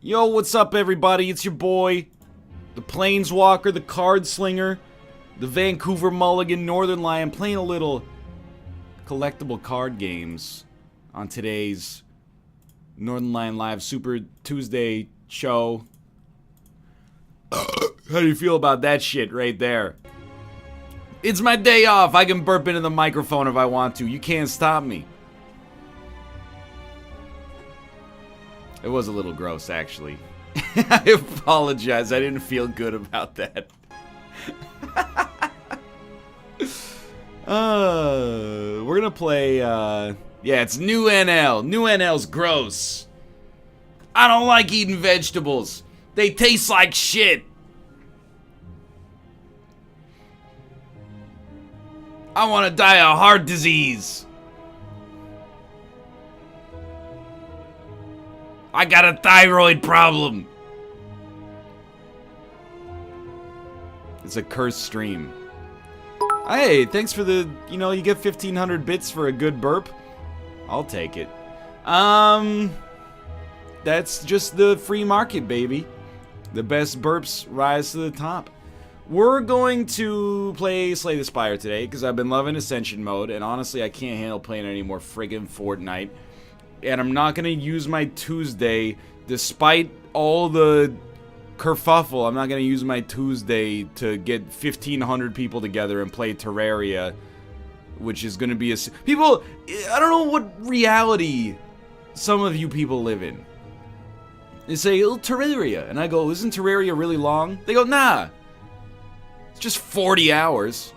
Yo, what's up, everybody? It's your boy, the Planeswalker, the Card Slinger, the Vancouver Mulligan, Northern Lion, playing a little collectible card games on today's Northern Lion Live Super Tuesday show. How do you feel about that shit right there? It's my day off. I can burp into the microphone if I want to. You can't stop me. It was a little gross, actually. I apologize. I didn't feel good about that. We're gonna play, yeah, it's new NL. New NL's gross. I don't like eating vegetables. They taste like shit. I want to die of heart disease. I got a thyroid problem. It's a cursed stream. Hey, thanks for the, you get 1,500 bits for a good burp. I'll take it. That's just the free market, baby. The best burps rise to the top. We're going to play Slay the Spire today, because I've been loving Ascension mode, and honestly, I can't handle playing any more friggin' Fortnite. And I'm not going to use my Tuesday, despite all the kerfuffle, I'm not going to use my Tuesday to get 1,500 people together and play Terraria, which is going to be a... People, I don't know what reality some of you people live in. They say, oh, Terraria. And I go, isn't Terraria really long? They go, nah. It's just 40 hours.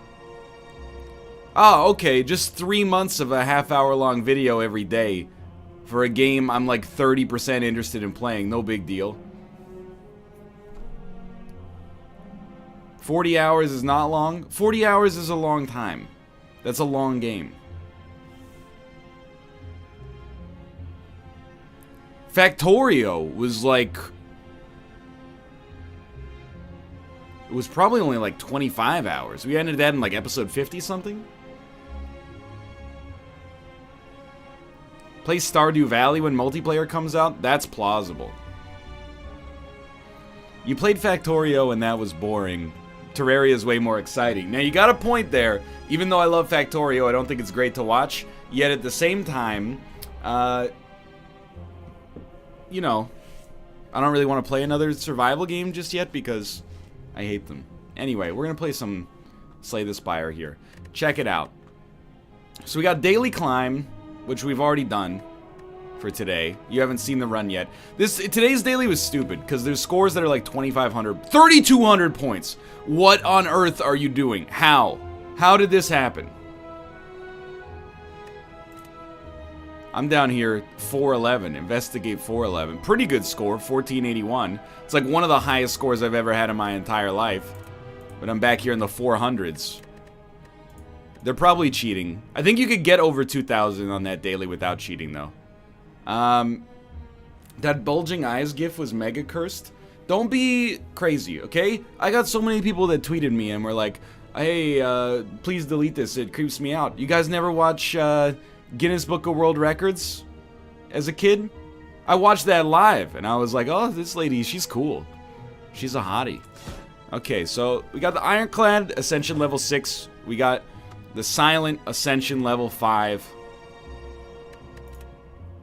Oh, okay, just 3 months of a half-hour-long video every day. For a game I'm like 30% interested in playing, no big deal. 40 hours is not long. 40 hours is a long time. That's a long game. Factorio was like... It was probably only like 25 hours. We ended that in like episode 50 something. Play Stardew Valley when multiplayer comes out? That's plausible. You played Factorio and that was boring. Terraria is way more exciting. Now you got a point there. Even though I love Factorio, I don't think it's great to watch. Yet at the same time, I don't really want to play another survival game just yet because I hate them. Anyway, we're going to play some Slay the Spire here. Check it out. So we got Daily Climb, which we've already done for today. You haven't seen the run yet. Today's daily was stupid because there's scores that are like 2,500, 3,200 points. What on earth are you doing? How? How did this happen? I'm down here 411. Investigate 411. Pretty good score, 1481. It's like one of the highest scores I've ever had in my entire life. But I'm back here in the 400s. They're probably cheating. I think you could get over 2,000 on that daily without cheating, though. That bulging eyes gif was mega cursed. Don't be crazy, okay? I got so many people that tweeted me and were like, hey, please delete this. It creeps me out. You guys never watch Guinness Book of World Records as a kid? I watched that live, and I was like, oh, this lady, she's cool. She's a hottie. Okay, so we got the Ironclad Ascension level 6. We got the Silent Ascension level 5.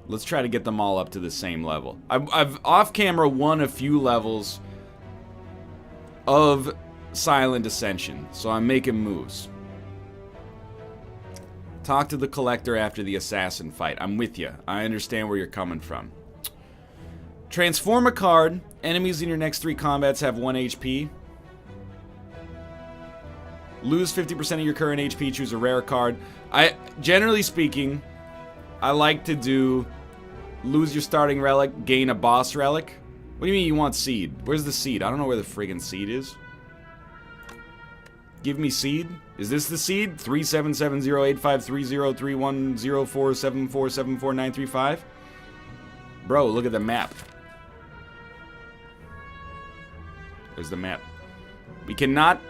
Let's try to get them all up to the same level. I've off-camera won a few levels of Silent Ascension, so I'm making moves. Talk to the Collector after the Assassin fight. I'm with you. I understand where you're coming from. Transform a card. Enemies in your next 3 combats have 1 HP. Lose 50% of your current HP, choose a rare card. Generally speaking, I like to do lose your starting relic, gain a boss relic. What do you mean you want seed? Where's the seed? I don't know where the friggin' seed is. Give me seed. Is this the seed? 37708530310474744935? Bro, look at the map. There's the map. We cannot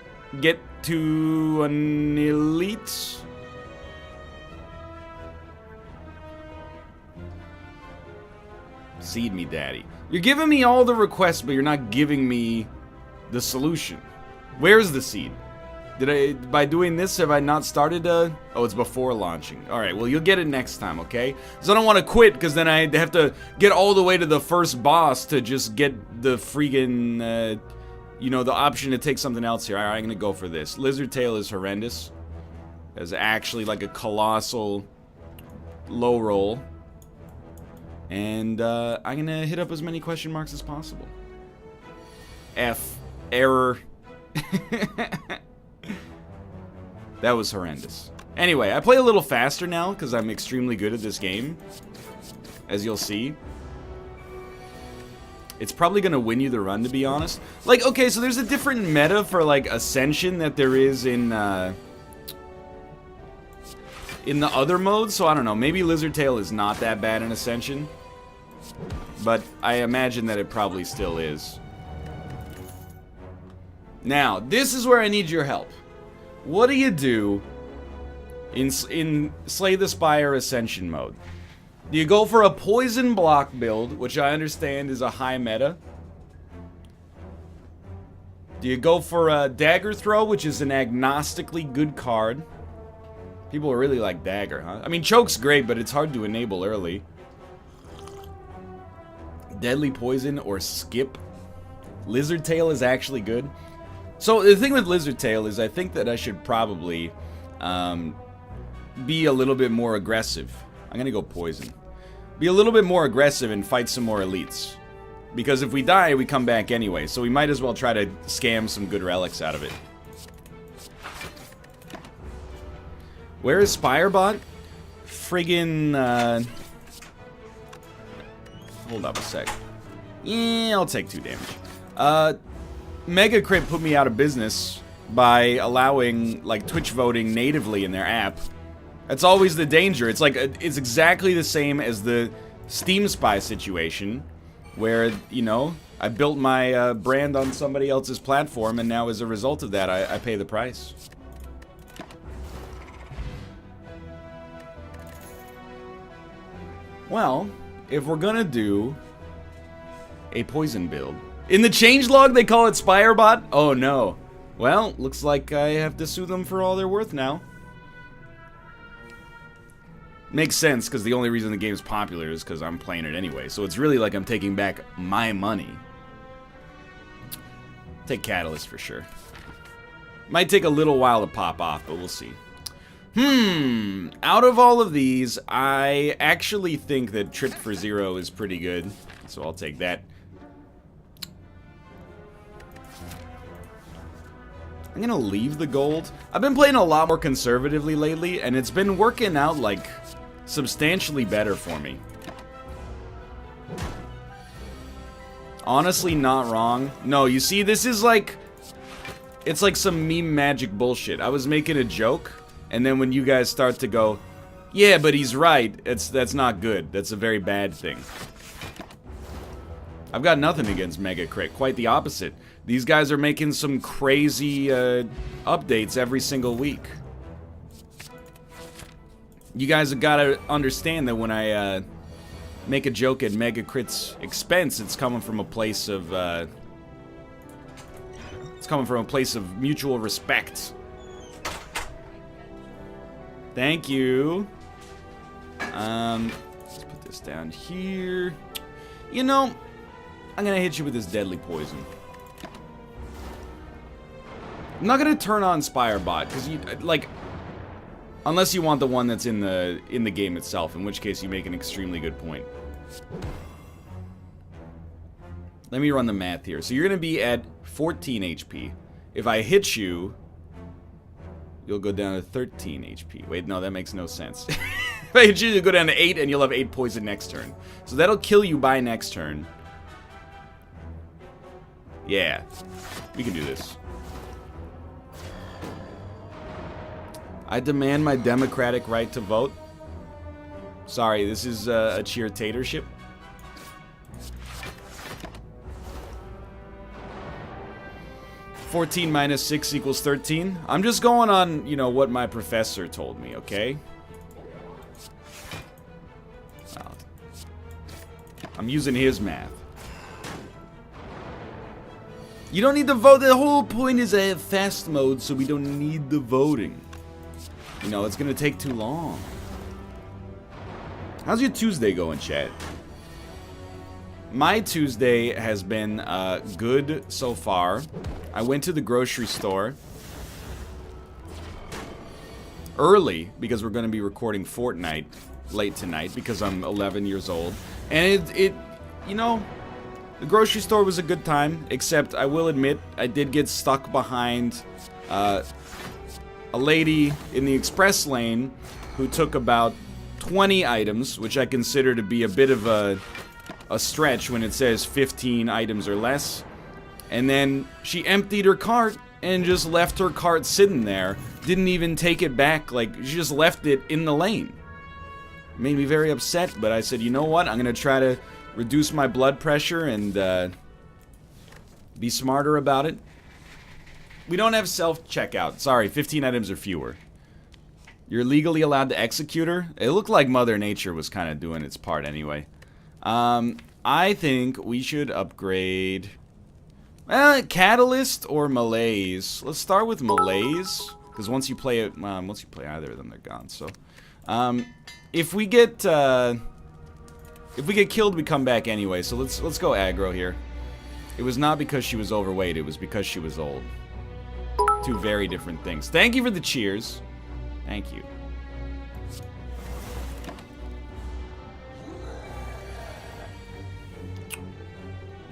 get to an elite. Seed me, daddy. You're giving me all the requests, but you're not giving me the solution. Where's the seed? By doing this, have I not started oh, it's before launching. Alright, well, you'll get it next time, okay? Because I don't want to quit, because then I have to get all the way to the first boss to just get the freaking, you know, the option to take something else here. Alright, I'm gonna go for this. Lizard Tail is horrendous. It's actually like a colossal low roll. And, I'm gonna hit up as many question marks as possible. F. Error. That was horrendous. Anyway, I play a little faster now because I'm extremely good at this game, as you'll see. It's probably gonna win you the run, to be honest. Like, okay, so there's a different meta for, like, Ascension that there is in the other modes, so I don't know. Maybe Lizard Tail is not that bad in Ascension, but I imagine that it probably still is. Now, this is where I need your help. What do you do in Slay the Spire Ascension mode? Do you go for a poison block build, which I understand is a high meta? Do you go for a dagger throw, which is an agnostically good card? People really like dagger, huh? I mean, choke's great, but it's hard to enable early. Deadly poison or skip? Lizard Tail is actually good. So, the thing with Lizard Tail is I think that I should probably be a little bit more aggressive. I'm gonna go poison. Be a little bit more aggressive and fight some more elites. Because if we die, we come back anyway. So we might as well try to scam some good relics out of it. Where is Spirebot? Friggin', hold up a sec. Yeah, I'll take 2 damage. Mega Crit put me out of business by allowing, like, Twitch voting natively in their app. That's always the danger. It's like, it's exactly the same as the Steam Spy situation, where, you know, I built my brand on somebody else's platform, and now as a result of that, I pay the price. Well, if we're gonna do a poison build, in the changelog, they call it Spirebot? Oh, no. Well, looks like I have to sue them for all they're worth now. Makes sense, because the only reason the game's popular is because I'm playing it anyway. So it's really like I'm taking back my money. Take Catalyst for sure. Might take a little while to pop off, but we'll see. Out of all of these, I actually think that Trip for Zero is pretty good. So I'll take that. I'm gonna leave the gold. I've been playing a lot more conservatively lately, and it's been working out, like, substantially better for me. Honestly, not wrong. No, you see, this is like... It's like some meme magic bullshit. I was making a joke, and then when you guys start to go, yeah, but he's right, that's not good. That's a very bad thing. I've got nothing against Mega Crit. Quite the opposite. These guys are making some crazy updates every single week. You guys have got to understand that when I make a joke at Mega Crit's expense, it's coming from a place of mutual respect. Thank you. Let's put this down here. You know, I'm gonna hit you with this deadly poison. I'm not gonna turn on Spirebot because you like, unless you want the one that's in the game itself, in which case you make an extremely good point. Let me run the math here. So you're gonna be at 14 HP. If I hit you, you'll go down to 13 HP. Wait, no, that makes no sense. If I hit you, you'll go down to 8, and you'll have 8 poison next turn. So that'll kill you by next turn. Yeah, we can do this. I demand my democratic right to vote. Sorry, this is a cheer-tatorship. (14 minus 6 equals 13). I'm just going on, you know, what my professor told me, okay? I'm using his math. You don't need to vote. The whole point is I have fast mode, so we don't need the voting. You know, it's gonna take too long. How's your Tuesday going, chat? My Tuesday has been good so far. I went to the grocery store early because we're going to be recording Fortnite late tonight because I'm 11 years old. And you know, the grocery store was a good time, except I will admit I did get stuck behind a lady in the express lane who took about 20 items, which I consider to be a bit of a stretch when it says 15 items or less. And then she emptied her cart and just left her cart sitting there. Didn't even take it back, like she just left it in the lane. Made me very upset, but I said, you know what? I'm gonna try to reduce my blood pressure and be smarter about it. We don't have self-checkout. Sorry, 15 items or fewer. You're legally allowed to execute her? It looked like Mother Nature was kind of doing its part anyway. I think we should upgrade Catalyst or Malaise. Let's start with Malaise, because once you play it, once you play either of them, they're gone. So, if we get killed, we come back anyway. So let's go aggro here. It was not because she was overweight. It was because she was old. Two very different things. Thank you for the cheers. Thank you.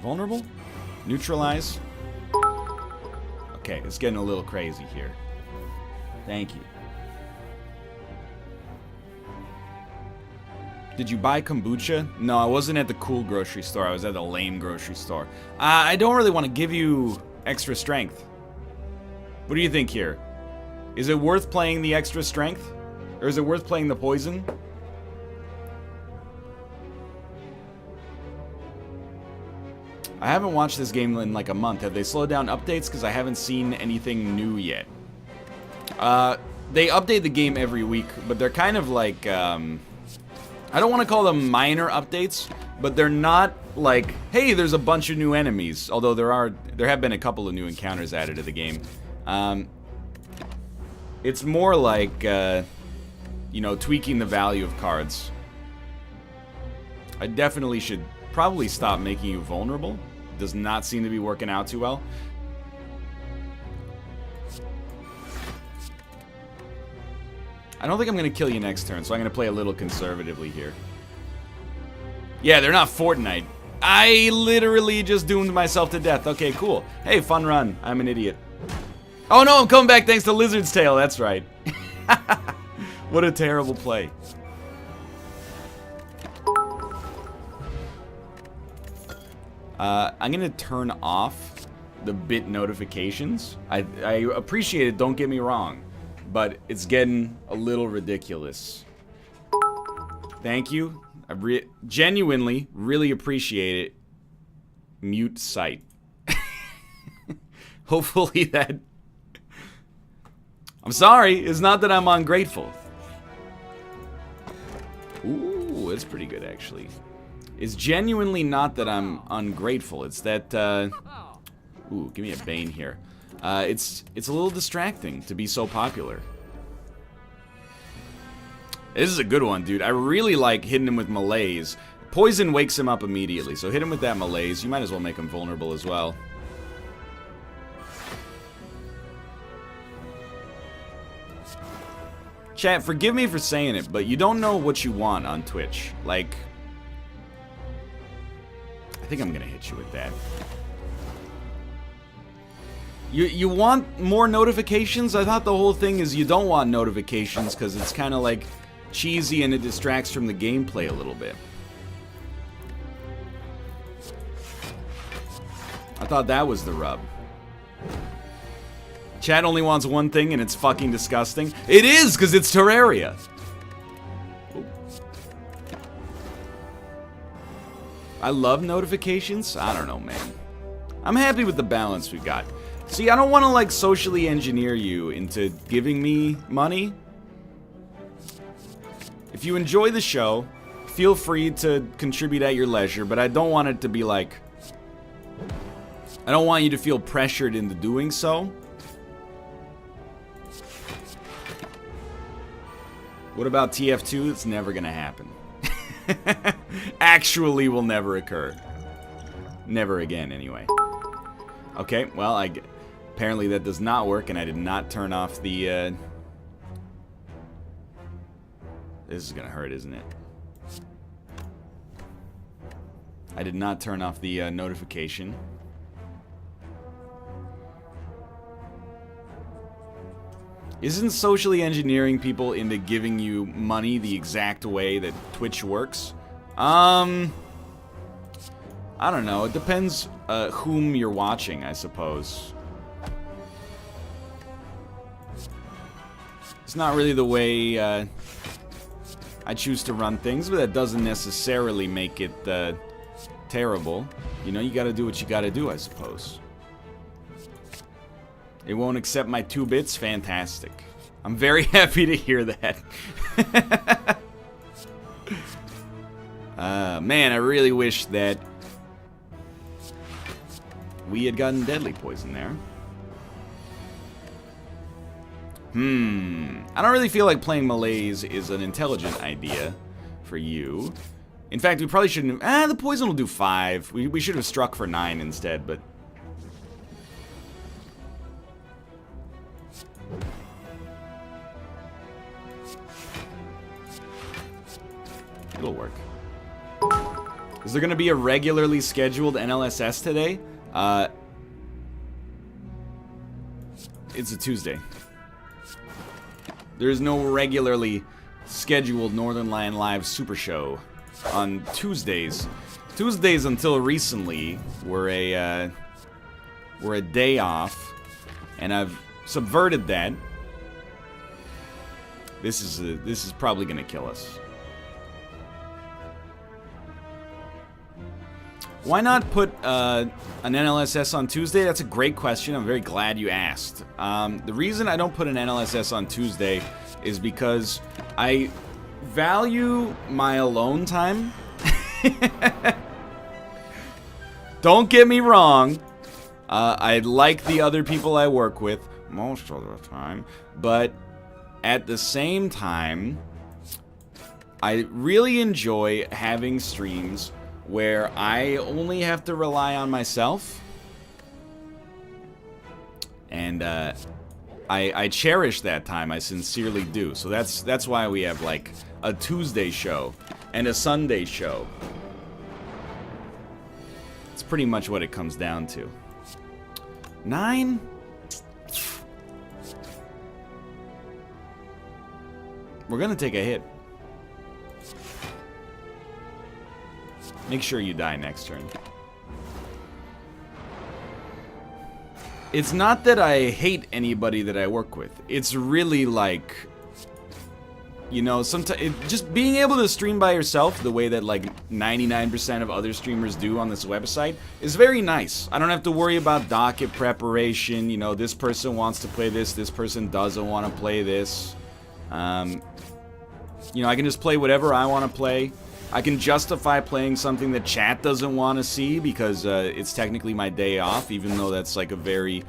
Vulnerable? Neutralize? Okay, it's getting a little crazy here. Thank you. Did you buy kombucha? No, I wasn't at the cool grocery store. I was at the lame grocery store. I don't really want to give you extra strength. What do you think here? Is it worth playing the extra strength? Or is it worth playing the poison? I haven't watched this game in like a month. Have they slowed down updates? Because I haven't seen anything new yet. They update the game every week, but they're kind of like, I don't want to call them minor updates, but they're not like, hey, there's a bunch of new enemies. Although there have been a couple of new encounters added to the game. It's more like, you know, tweaking the value of cards. I definitely should probably stop making you vulnerable. Does not seem to be working out too well. I don't think I'm going to kill you next turn, so I'm going to play a little conservatively here. Yeah, they're not Fortnite. I literally just doomed myself to death. Okay, cool. Hey, fun run. I'm an idiot. Oh no, I'm coming back thanks to Lizard's Tail. That's right. What a terrible play. I'm gonna turn off the bit notifications. I appreciate it, don't get me wrong, but it's getting a little ridiculous. Thank you. I genuinely really appreciate it. Mute site. Hopefully that... I'm sorry, it's not that I'm ungrateful. Ooh, that's pretty good actually. It's genuinely not that I'm ungrateful. It's that, ooh, give me a Bane here. It's a little distracting to be so popular. This is a good one, dude. I really like hitting him with Malaise. Poison wakes him up immediately, so hit him with that Malaise. You might as well make him vulnerable as well. Chat, forgive me for saying it, but you don't know what you want on Twitch. Like... I think I'm gonna hit you with that. You want more notifications? I thought the whole thing is you don't want notifications because it's kind of like cheesy and it distracts from the gameplay a little bit. I thought that was the rub. Chat only wants one thing and it's fucking disgusting. It is, because it's Terraria. I love notifications. I don't know, man. I'm happy with the balance we got. See, I don't want to, like, socially engineer you into giving me money. If you enjoy the show, feel free to contribute at your leisure, but I don't want it to be like... I don't want you to feel pressured into doing so. What about TF2? It's never gonna happen. Actually will never occur. Never again, anyway. Okay, well, apparently that does not work, and I did not turn off the, This is gonna hurt, isn't it? I did not turn off the, notification. Isn't socially engineering people into giving you money the exact way that Twitch works? I don't know. It depends whom you're watching, I suppose. It's not really the way I choose to run things, but that doesn't necessarily make it terrible. You know, you gotta do what you gotta do, I suppose. It won't accept my 2 bits? Fantastic. I'm very happy to hear that. Man, I really wish that we had gotten deadly poison there. I don't really feel like playing Malaise is an intelligent idea for you. In fact, we probably shouldn't have... the poison will do 5. We should have struck for 9 instead, but... it'll work. Is there going to be a regularly scheduled NLSS today? It's a Tuesday. There's no regularly scheduled Northern Lion Live Super Show on Tuesdays. Tuesdays until recently were a day off, and I've subverted that. This is probably gonna kill us. Why not put an NLSS on Tuesday? That's a great question. I'm very glad you asked. The reason I don't put an NLSS on Tuesday is because I value my alone time. Don't get me wrong. I like the other people I work with most of the time, but at the same time, I really enjoy having streams where I only have to rely on myself, and I cherish that time. I sincerely do. So that's why we have like a Tuesday show and a Sunday show. It's pretty much what it comes down to. 9? We're gonna take a hit. Make sure you die next turn. It's not that I hate anybody that I work with. It's really like, you know, sometimes just being able to stream by yourself the way that like 99% of other streamers do on this website is very nice. I don't have to worry about docket preparation. You know, this person wants to play this person doesn't want to play this. You know, I can just play whatever I want to play. I can justify playing something that chat doesn't want to see because it's technically my day off, even though that's like a very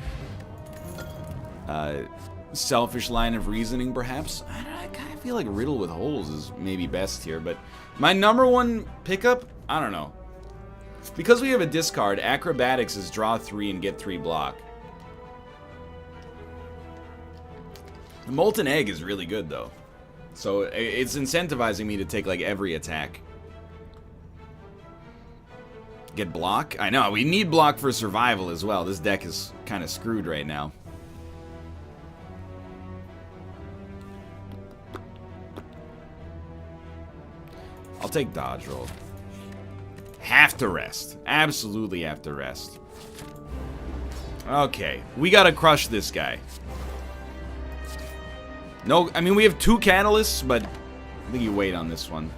selfish line of reasoning, perhaps. I kind of feel like Riddle with Holes is maybe best here, but my number one pickup, I don't know. Because we have a discard, Acrobatics is draw 3 and get 3 block. The Molten Egg is really good, though. So it's incentivizing me to take like every attack. Get block? I know, we need block for survival as well. This deck is kind of screwed right now. I'll take dodge roll. Have to rest. Absolutely have to rest. Okay, we gotta crush this guy. No, I mean, we have 2 catalysts, but I think you wait on this one.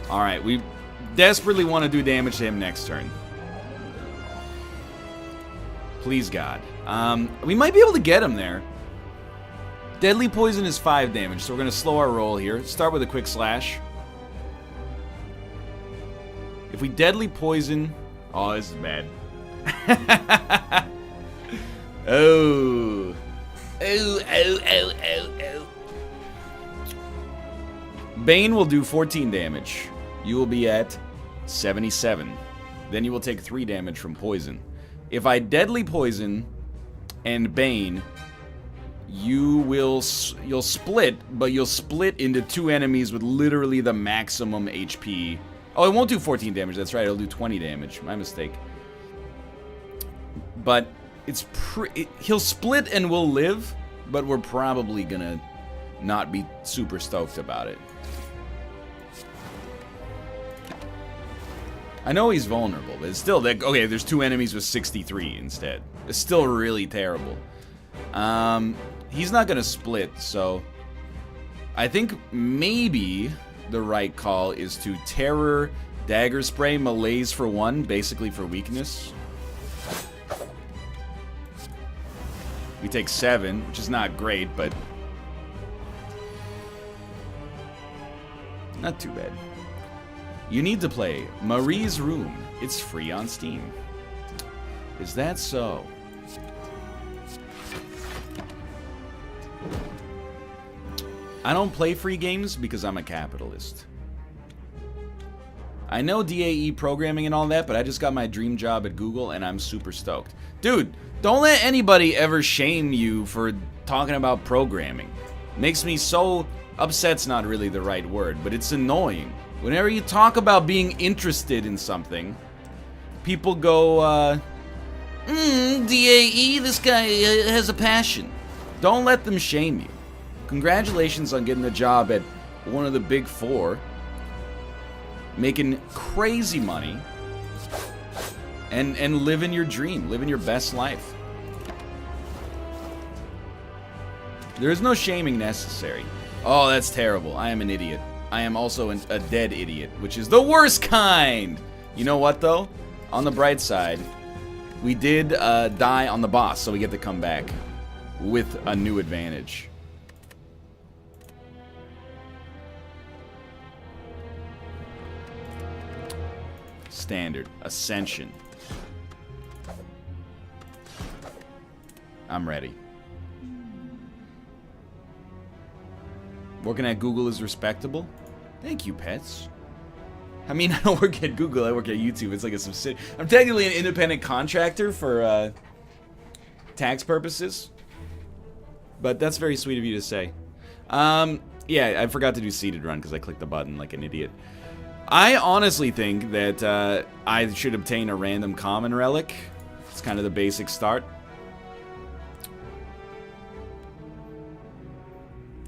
Alright, we desperately want to do damage to him next turn. Please, God. We might be able to get him there. Deadly Poison is 5 damage, so we're going to slow our roll here. Start with a quick slash. If we deadly poison... Oh, this is bad. Oh. Oh. Bane will do 14 damage. You will be at 77. Then you will take 3 damage from poison. If I deadly poison and Bane, you'll split, but you'll split into 2 enemies with literally the maximum HP. Oh, it won't do 14 damage. That's right. It'll do 20 damage. My mistake. But it's he'll split and we'll live, but we're probably gonna not be super stoked about it. I know he's vulnerable, but it's still like, okay, there's 2 enemies with 63 instead. It's still really terrible. He's not gonna split, so I think maybe the right call is to Terror, Dagger Spray, Malaise for 1, basically for weakness. We take 7, which is not great, but not too bad. You need to play Marie's Room. It's free on Steam. Is that so? I don't play free games because I'm a capitalist. I know DAE programming and all that, but I just got my dream job at Google and I'm super stoked. Dude, don't let anybody ever shame you for talking about programming. Makes me so... Upset's not really the right word, but it's annoying. Whenever you talk about being interested in something, people go, DAE, this guy has a passion. Don't let them shame you. Congratulations on getting a job at one of the big 4, making crazy money, and living your dream, living your best life. There is no shaming necessary. Oh, that's terrible. I am an idiot. I am also a dead idiot, which is the worst kind! You know what, though? On the bright side, we did die on the boss, so we get to come back with a new advantage. Standard. Ascension. I'm ready. Working at Google is respectable. Thank you, pets. I mean, I don't work at Google, I work at YouTube. It's like a subsidiary. I'm technically an independent contractor for tax purposes. But that's very sweet of you to say. Yeah, I forgot to do seated run because I clicked the button like an idiot. I honestly think that I should obtain a random common relic. It's kind of the basic start.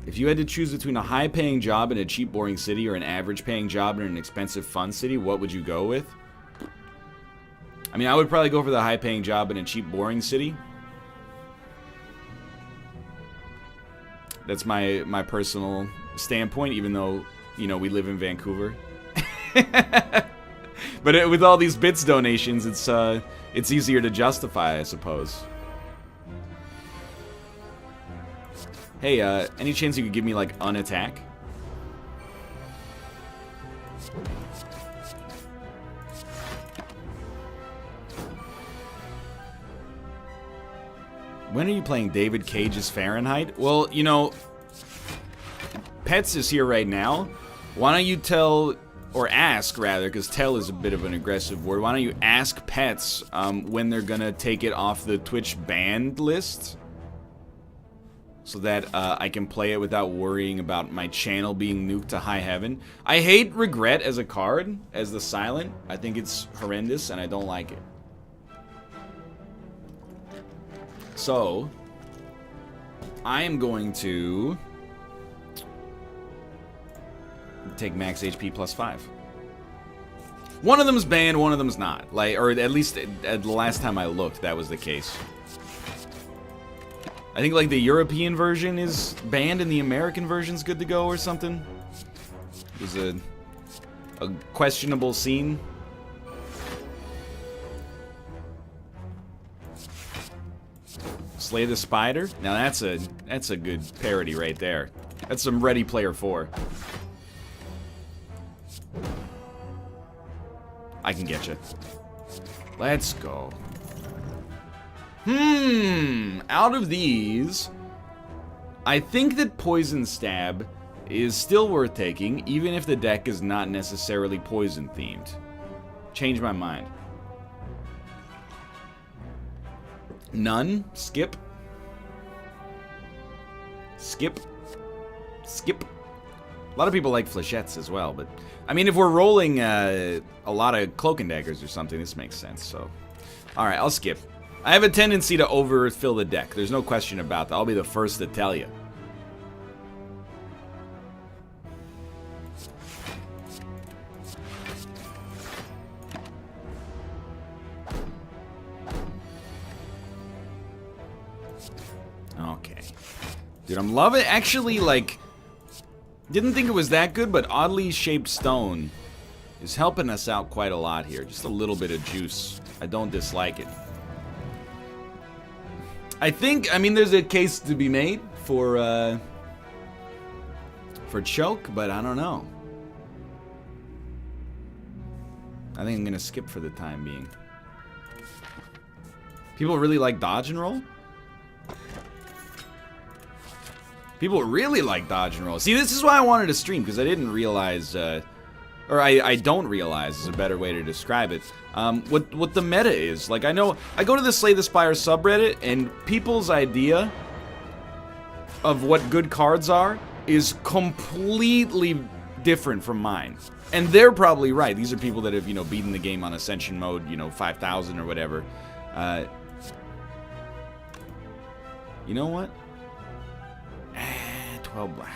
If you had to choose between a high-paying job in a cheap, boring city or an average-paying job in an expensive, fun city, what would you go with? I mean, I would probably go for the high-paying job in a cheap, boring city. That's my personal standpoint, even though, you know, we live in Vancouver. But with all these bits donations, it's easier to justify, I suppose. Hey, any chance you could give me, like, unattack? When are you playing David Cage's Fahrenheit? Well, you know, Pets is here right now. Why don't you tell, or ask, rather, because tell is a bit of an aggressive word. Why don't you ask Pets when they're gonna take it off the Twitch banned list? So that I can play it without worrying about my channel being nuked to high heaven. I hate Regret as a card, as the silent. I think it's horrendous, and I don't like it. So, I am going to take max HP plus 5. One of them's banned, one of them's not. Like, or at least at the last time I looked, that was the case. I think, like, the European version is banned and the American version's good to go or something. It was a questionable scene. Slay the Spider? Now that's a good parody right there. That's some Ready Player 4. I can get you. Let's go. Out of these, I think that Poison Stab is still worth taking, even if the deck is not necessarily poison themed. Change my mind. None. Skip. Skip. Skip. A lot of people like flechettes as well, but I mean, if we're rolling a lot of cloak and daggers or something, this makes sense. So, all right, I'll skip. I have a tendency to overfill the deck. There's no question about that. I'll be the first to tell you. Okay. Dude, I'm loving it. Actually, like, didn't think it was that good, but oddly shaped stone is helping us out quite a lot here. Just a little bit of juice. I don't dislike it. I think, I mean, there's a case to be made for choke, but I don't know. I think I'm gonna skip for the time being. People really like dodge and roll? People really like dodge and roll. See, this is why I wanted to stream, because I didn't realize, or I don't realize is a better way to describe it, what the meta is. Like, I know, I go to the Slay the Spire subreddit, and people's idea of what good cards are is completely different from mine. And they're probably right. These are people that have, you know, beaten the game on Ascension mode, you know, 5,000 or whatever. You know what? 12 black.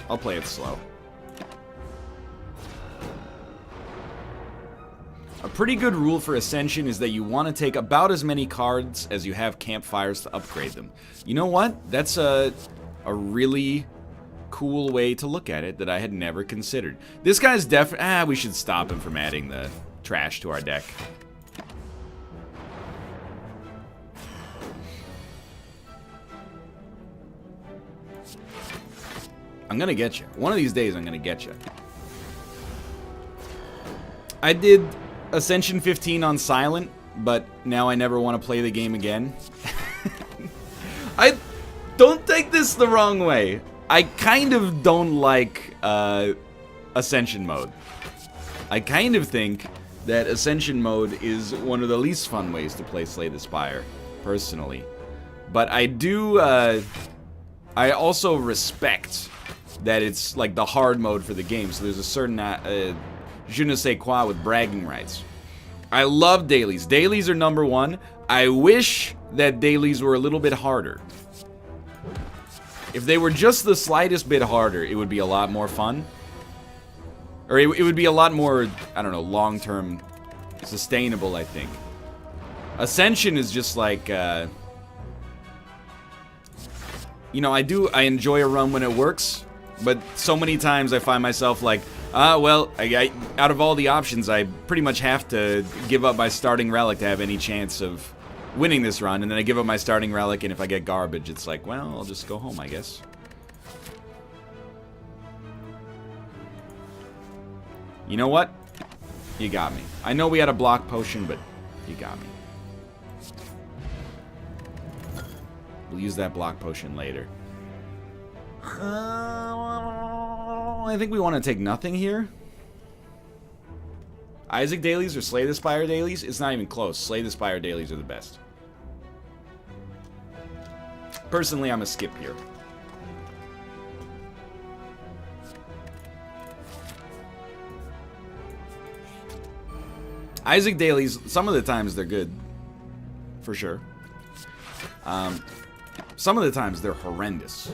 I'll play it slow. A pretty good rule for Ascension is that you want to take about as many cards as you have campfires to upgrade them. You know what? That's a really cool way to look at it that I had never considered. This guy's we should stop him from adding the trash to our deck. I'm gonna get you. One of these days, I'm gonna get you. I did Ascension 15 on silent, but now I never want to play the game again. I don't take this the wrong way. I kind of don't like Ascension mode. I kind of think that Ascension mode is one of the least fun ways to play Slay the Spire, personally. But I do, I also respect that it's like the hard mode for the game, so there's a certain je ne sais quoi with bragging rights. I love dailies. Dailies are number one. I wish that dailies were a little bit harder. If they were just the slightest bit harder, it would be a lot more fun. Or it would be a lot more, I don't know, long-term sustainable, I think. Ascension is just like, you know, I enjoy a run when it works, but so many times I find myself like, well, out of all the options, I pretty much have to give up my starting relic to have any chance of winning this run, and then I give up my starting relic, and if I get garbage, it's like, well, I'll just go home, I guess. You know what? You got me. I know we had a block potion, but you got me. We'll use that block potion later. I think we want to take nothing here. Isaac dailies or Slay the Spire dailies? It's not even close. Slay the Spire dailies are the best. Personally, I'm a skip here. Isaac dailies, some of the times they're good. For sure. Some of the times they're horrendous.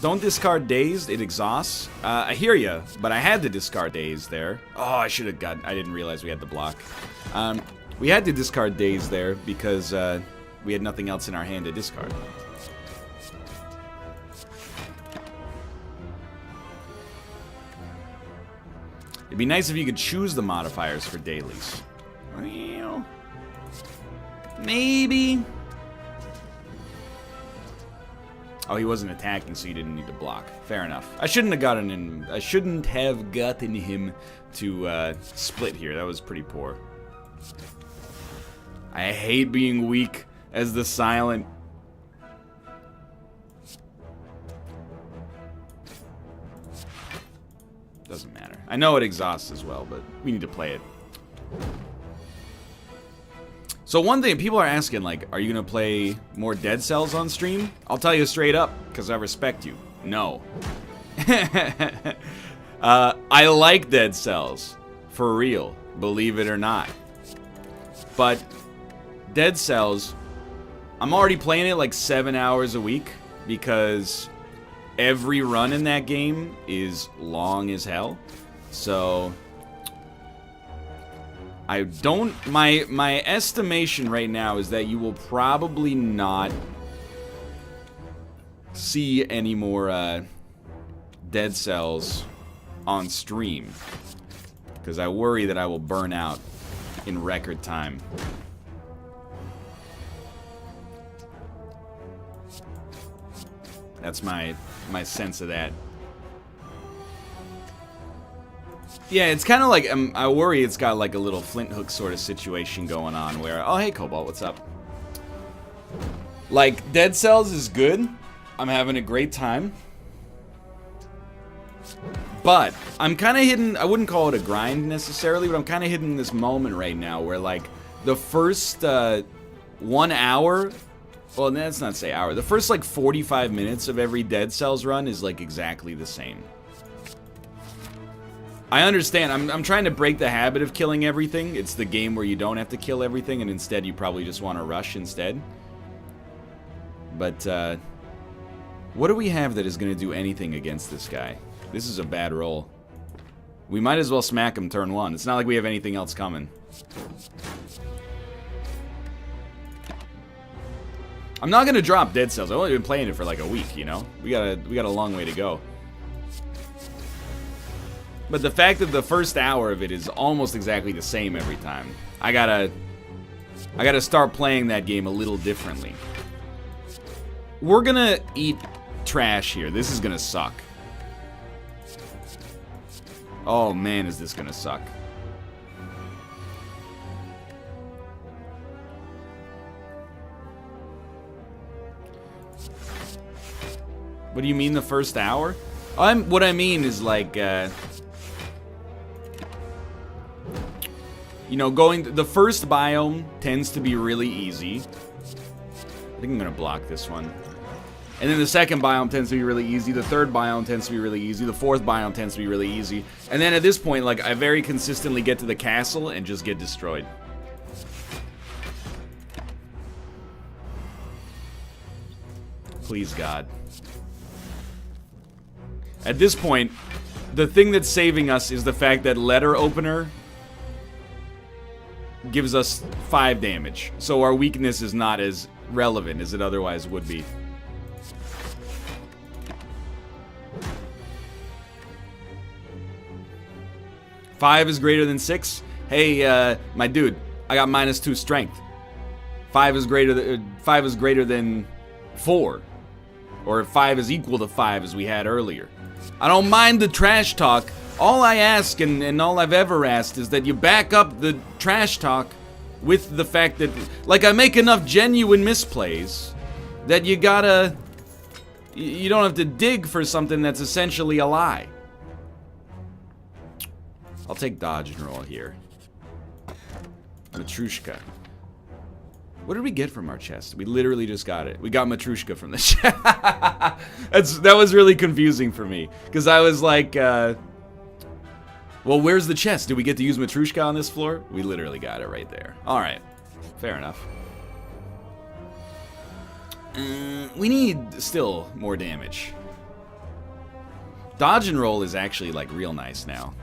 Don't discard Dazed, it exhausts. I hear ya, but I had to discard Dazed there. Oh, I should have gotten, I didn't realize we had the block. We had to discard Dazed there because we had nothing else in our hand to discard. It'd be nice if you could choose the modifiers for dailies. Well, maybe. Oh, he wasn't attacking, so he didn't need to block. Fair enough. I shouldn't have gotten him. I shouldn't have gotten him to split here. That was pretty poor. I hate being weak as the silent. Doesn't matter. I know it exhausts as well, but we need to play it. So one thing, people are asking, like, are you going to play more Dead Cells on stream? I'll tell you straight up, because I respect you. No. I like Dead Cells. For real. Believe it or not. But Dead Cells, I'm already playing it like 7 hours a week, because every run in that game is long as hell. So I don't, my estimation right now is that you will probably not see any more Dead Cells on stream, because I worry that I will burn out in record time. That's my sense of that. Yeah, it's kind of like, I worry it's got like a little Flint Hook sort of situation going on where, oh hey Cobalt, what's up? Like, Dead Cells is good. I'm having a great time. But I'm kind of hitting, I wouldn't call it a grind necessarily, but I'm kind of hitting this moment right now where like the first 1 hour, well, let's not say hour, the first like 45 minutes of every Dead Cells run is like exactly the same. I understand, I'm trying to break the habit of killing everything. It's the game where you don't have to kill everything and instead you probably just want to rush instead. But what do we have that is going to do anything against this guy? This is a bad roll. We might as well smack him turn one. It's not like we have anything else coming. I'm not gonna drop Dead Cells. I've only been playing it for like a week, you know? We got a long way to go. But the fact that the first hour of it is almost exactly the same every time, I gotta start playing that game a little differently. We're gonna eat trash here. This is gonna suck. Oh man, is this gonna suck. What do you mean the first hour? What I mean is like, you know, the first biome tends to be really easy. I think I'm gonna block this one. And then the second biome tends to be really easy. The third biome tends to be really easy. The fourth biome tends to be really easy. And then at this point, like, I very consistently get to the castle and just get destroyed. Please, God. At this point, the thing that's saving us is the fact that letter opener gives us 5 damage. So our weakness is not as relevant as it otherwise would be. Five is greater than 6. Hey, my dude, I got -2 strength. 5 is greater than 4, or 5 is equal to 5 as we had earlier. I don't mind the trash talk. All I ask, and all I've ever asked, is that you back up the trash talk with the fact that, like, I make enough genuine misplays that you don't have to dig for something that's essentially a lie. I'll take dodge and roll here. Matrushka. What did we get from our chest? We literally just got it. We got Matrushka from the chest. That was really confusing for me. Because I was like, well, where's the chest? Did we get to use Matrushka on this floor? We literally got it right there. Alright. Fair enough. We need still more damage. Dodge and roll is actually like real nice now.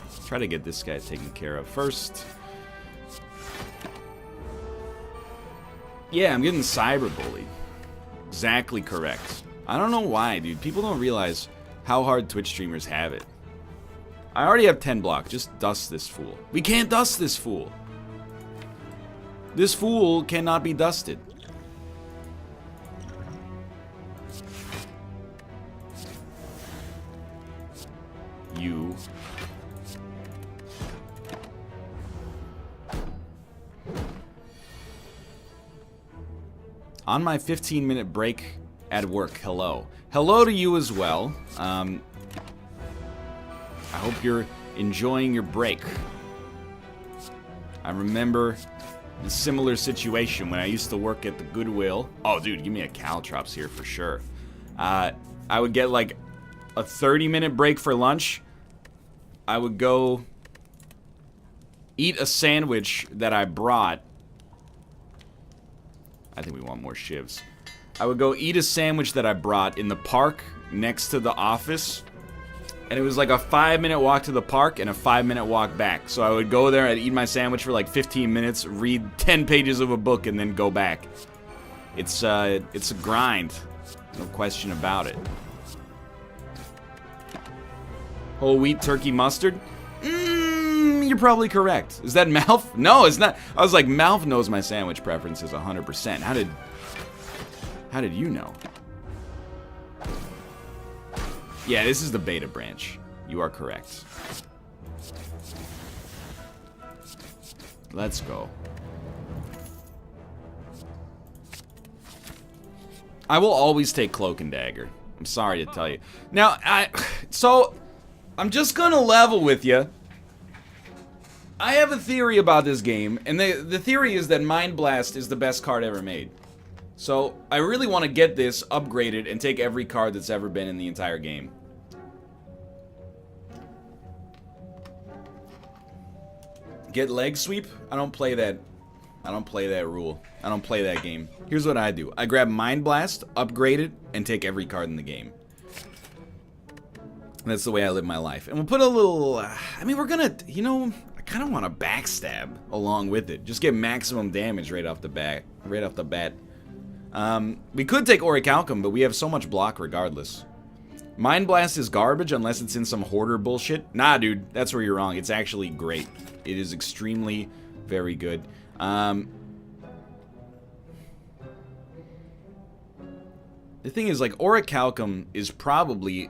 Let's try to get this guy taken care of first. Yeah, I'm getting cyberbullied. Exactly correct. I don't know why, dude. People don't realize how hard Twitch streamers have it. I already have 10 block. Just dust this fool. We can't dust this fool. This fool cannot be dusted. you. On my 15-minute break at work, hello. Hello to you as well. I hope you're enjoying your break. I remember a similar situation when I used to work at the Goodwill. Oh, dude, give me a Caltrops here for sure. I would get like a 30-minute break for lunch. I would go eat a sandwich that I brought. I think we want more shivs. I would go eat a sandwich that I brought in the park next to the office. And it was like a 5-minute walk to the park and a 5-minute walk back. So I would go there, I'd eat my sandwich for like 15 minutes, read 10 pages of a book, and then go back. It's a grind. No question about it. Whole wheat turkey mustard? You're probably correct. Is that Malf? No, it's not. I was like, Malf knows my sandwich preferences 100%. How did you know? Yeah, this is the beta branch. You are correct. Let's go. I will always take Cloak and Dagger. I'm sorry to tell you. Now, I'm just gonna level with you. I have a theory about this game, and the theory is that Mind Blast is the best card ever made. So, I really want to get this upgraded and take every card that's ever been in the entire game. Get leg sweep? I don't play that. I don't play that rule. I don't play that game. Here's what I do. I grab Mind Blast, upgrade it, and take every card in the game. That's the way I live my life. And we'll put a little... I mean, we're gonna... You know, I kind of want to backstab along with it. Just get maximum damage right off the bat. Right off the bat. We could take Orichalcum, but we have so much block regardless. Mind Blast is garbage unless it's in some hoarder bullshit. Nah, dude. That's where you're wrong. It's actually great. It is extremely very good. The thing is, like, Orichalcum is probably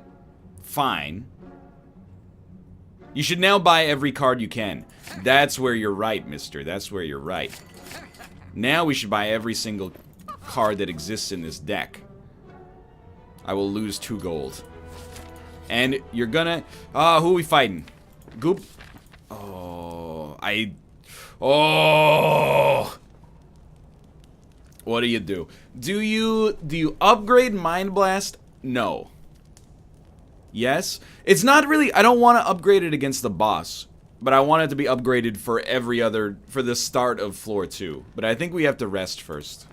fine. You should now buy every card you can. That's where you're right, mister. That's where you're right. Now we should buy every single card that exists in this deck. I will lose 2 gold. And you're gonna... who are we fighting? Goop? Oh, what do you do? Do you upgrade Mind Blast? No. Yes? It's not really... I don't want to upgrade it against the boss. But I want it to be upgraded for every other... For the start of floor 2. But I think we have to rest first.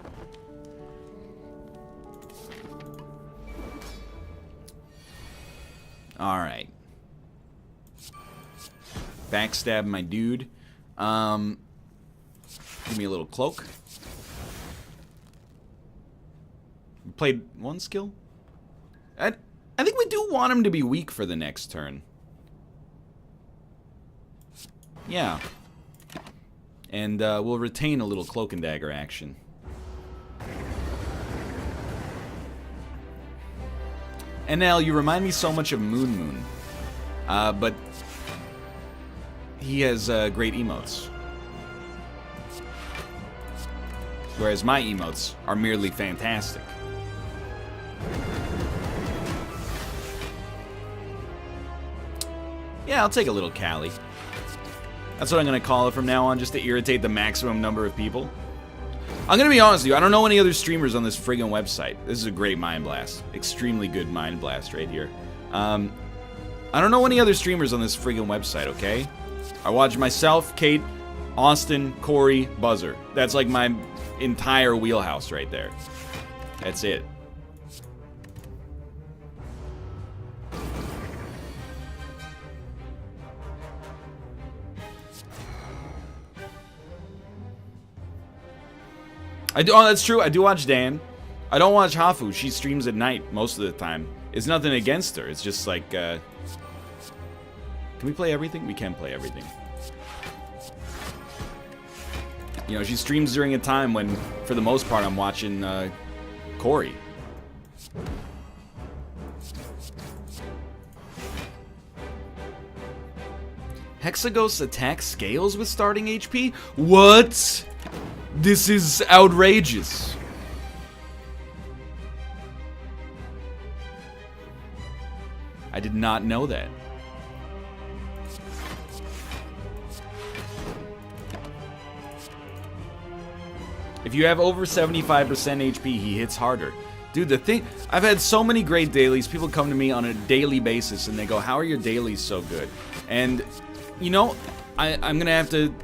Alright. Backstab my dude. Give me a little cloak. Played 1 skill? I think we do want him to be weak for the next turn. Yeah. And we'll retain a little Cloak and Dagger action. And now you remind me so much of Moon. But he has great emotes. Whereas my emotes are merely fantastic. Yeah, I'll take a little Callie. That's what I'm going to call it from now on, just to irritate the maximum number of people. I'm going to be honest with you, I don't know any other streamers on this friggin' website. This is a great Mind Blast. Extremely good Mind Blast right here. I don't know any other streamers on this friggin' website, okay? I watch myself, Kate, Austin, Corey, Buzzer. That's like my entire wheelhouse right there. That's it. Oh, that's true. I do watch Dan. I don't watch Hafu. She streams at night most of the time. It's nothing against her. It's just like, can we play everything? We can play everything. You know, she streams during a time when, for the most part, I'm watching, Corey. Hexaghost attack scales with starting HP? What? This is outrageous. I did not know that. If you have over 75% HP, he hits harder. Dude, the thing, I've had so many great dailies. People come to me on a daily basis and they go, how are your dailies so good? And, you know, I'm gonna have to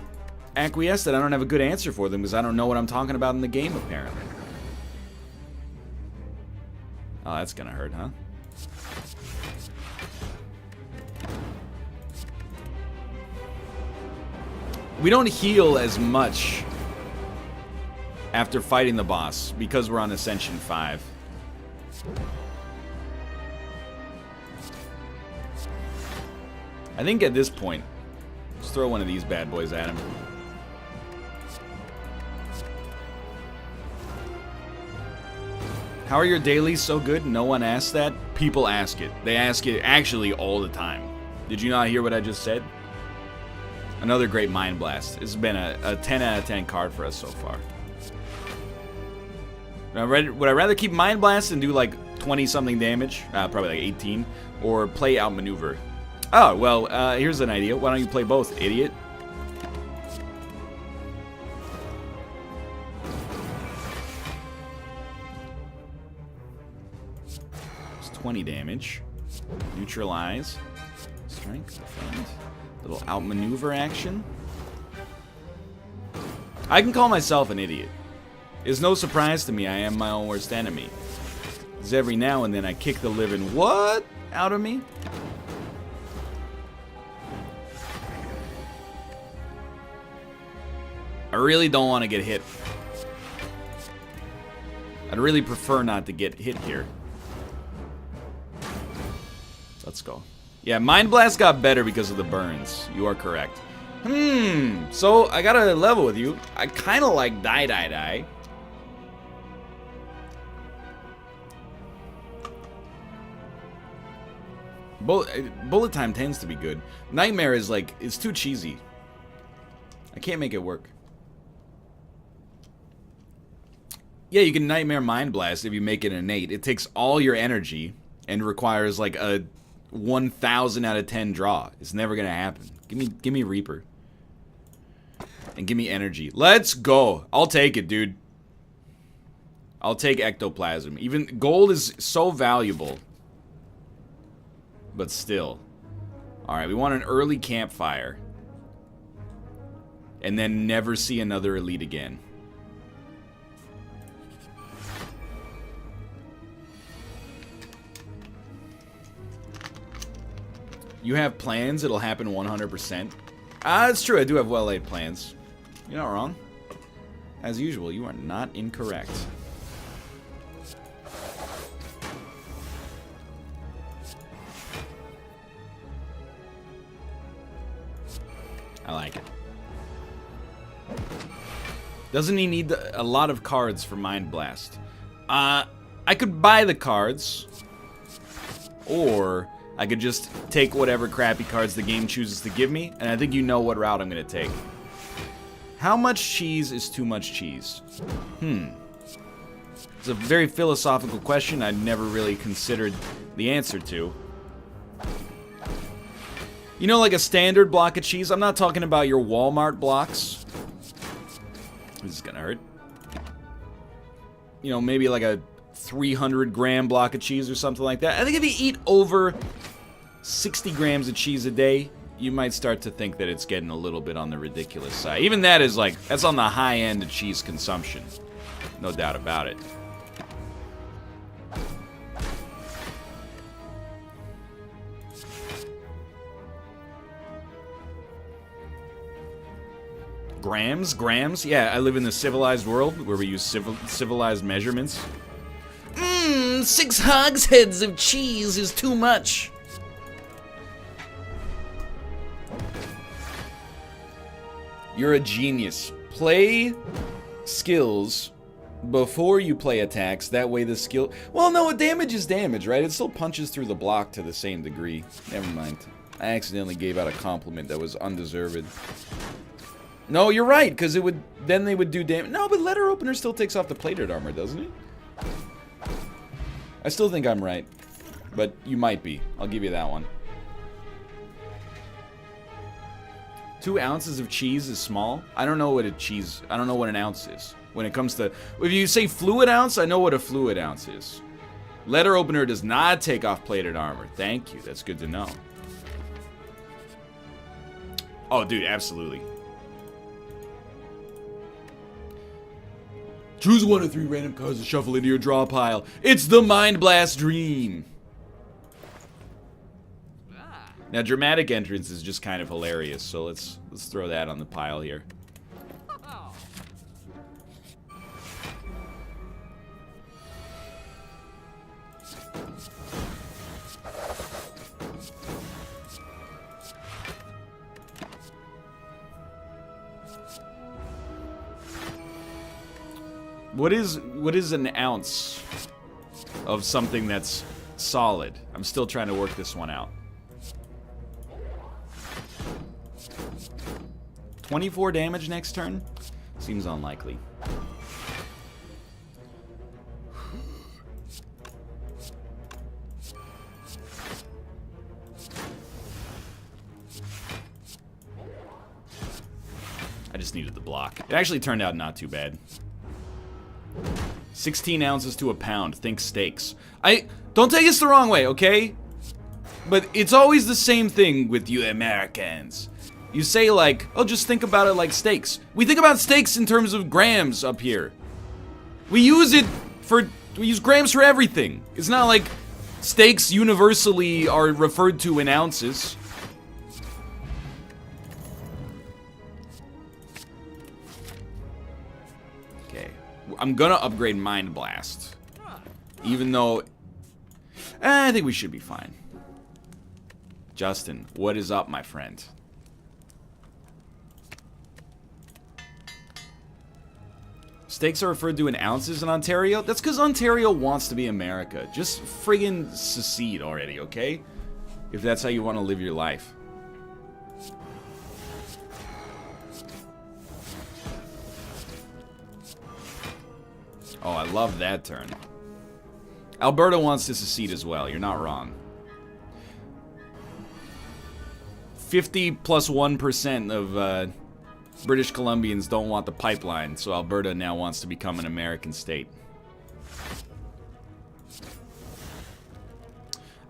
acquiesce that I don't have a good answer for them because I don't know what I'm talking about in the game, apparently. Oh, that's gonna hurt, huh? We don't heal as much after fighting the boss because we're on Ascension 5. I think at this point, let's throw one of these bad boys at him. How are your dailies so good? No one asks that. People ask it. They ask it actually all the time. Did you not hear what I just said? Another great Mind Blast. This has been a 10 out of 10 card for us so far. Would I rather keep Mind Blast and do like 20-something damage? Probably like 18. Or play Outmaneuver? Oh, well, here's an idea. Why don't you play both, idiot? It's 20 damage. Neutralize. Strength, defend. Little Outmaneuver action. I can call myself an idiot. It's no surprise to me I am my own worst enemy. Because every now and then I kick the living what out of me? I really don't want to get hit. I'd really prefer not to get hit here. Let's go. Yeah, Mind Blast got better because of the burns. You are correct. So I gotta level with you. I kind of like Die. Bullet time tends to be good. Nightmare is like, it's too cheesy. I can't make it work. Yeah, you can Nightmare Mind Blast if you make it innate. It takes all your energy and requires like a 1,000 out of 10 draw. It's never gonna happen. Give me Reaper. And give me energy. Let's go. I'll take it, dude. I'll take Ectoplasm. Even gold is so valuable. But still. Alright, we want an early campfire. And then never see another elite again. You have plans, it'll happen 100%. It's true, I do have well-laid plans. You're not wrong. As usual, you are not incorrect. I like it. Doesn't he need a lot of cards for Mind Blast? I could buy the cards. Or I could just take whatever crappy cards the game chooses to give me, and I think you know what route I'm going to take. How much cheese is too much cheese? It's a very philosophical question I'd never really considered the answer to. You know, like a standard block of cheese? I'm not talking about your Walmart blocks. This is going to hurt. You know, maybe like a 300-gram block of cheese or something like that. I think if you eat over 60 grams of cheese a day, you might start to think that it's getting a little bit on the ridiculous side. Even that is like, that's on the high end of cheese consumption. No doubt about it. Grams? Yeah, I live in the civilized world where we use civilized measurements. 6 hogsheads of cheese is too much. You're a genius. Play skills before you play attacks. That way the skill... Well, no, damage is damage, right? It still punches through the block to the same degree. Never mind. I accidentally gave out a compliment that was undeserved. No, you're right, because it would... Then they would do damage. No, but letter opener still takes off the plated armor, doesn't it? I still think I'm right. But you might be. I'll give you that one. 2 ounces of cheese is small? I don't know what a cheese... I don't know what an ounce is. When it comes to... If you say fluid ounce, I know what a fluid ounce is. Letter opener does not take off plated armor. Thank you. That's good to know. Oh, dude, absolutely. Choose 1 of 3 random cards to shuffle into your draw pile. It's the Mind Blast Dream. Now, dramatic entrance is just kind of hilarious, so let's throw that on the pile here. What is an ounce of something that's solid? I'm still trying to work this one out. 24 damage next turn? Seems unlikely. I just needed the block. It actually turned out not too bad. 16 ounces to a pound. Think steaks. Don't take us the wrong way, okay? But it's always the same thing with you Americans. You say like, oh, just think about it like steaks. We think about steaks in terms of grams up here. We use grams for everything. It's not like steaks universally are referred to in ounces. Okay. I'm gonna upgrade Mind Blast. Even though... I think we should be fine. Justin, what is up, my friend? Steaks are referred to in ounces in Ontario? That's because Ontario wants to be America. Just friggin' secede already, okay? If that's how you want to live your life. Oh, I love that turn. Alberta wants to secede as well. You're not wrong. 50 plus 1% of British Columbians don't want the pipeline, so Alberta now wants to become an American state.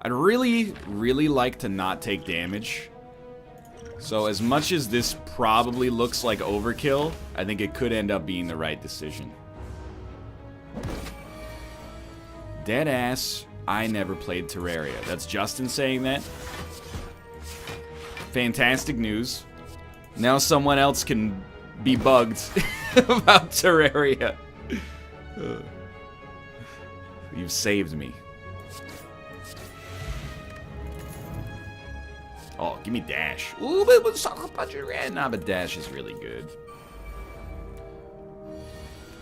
I'd really, really like to not take damage. So as much as this probably looks like overkill, I think it could end up being the right decision. Deadass, I never played Terraria. That's Justin saying that. Fantastic news. Now someone else can be bugged about Terraria. You've saved me. Oh, give me dash. Ooh, but what's talk about your nah, but dash is really good.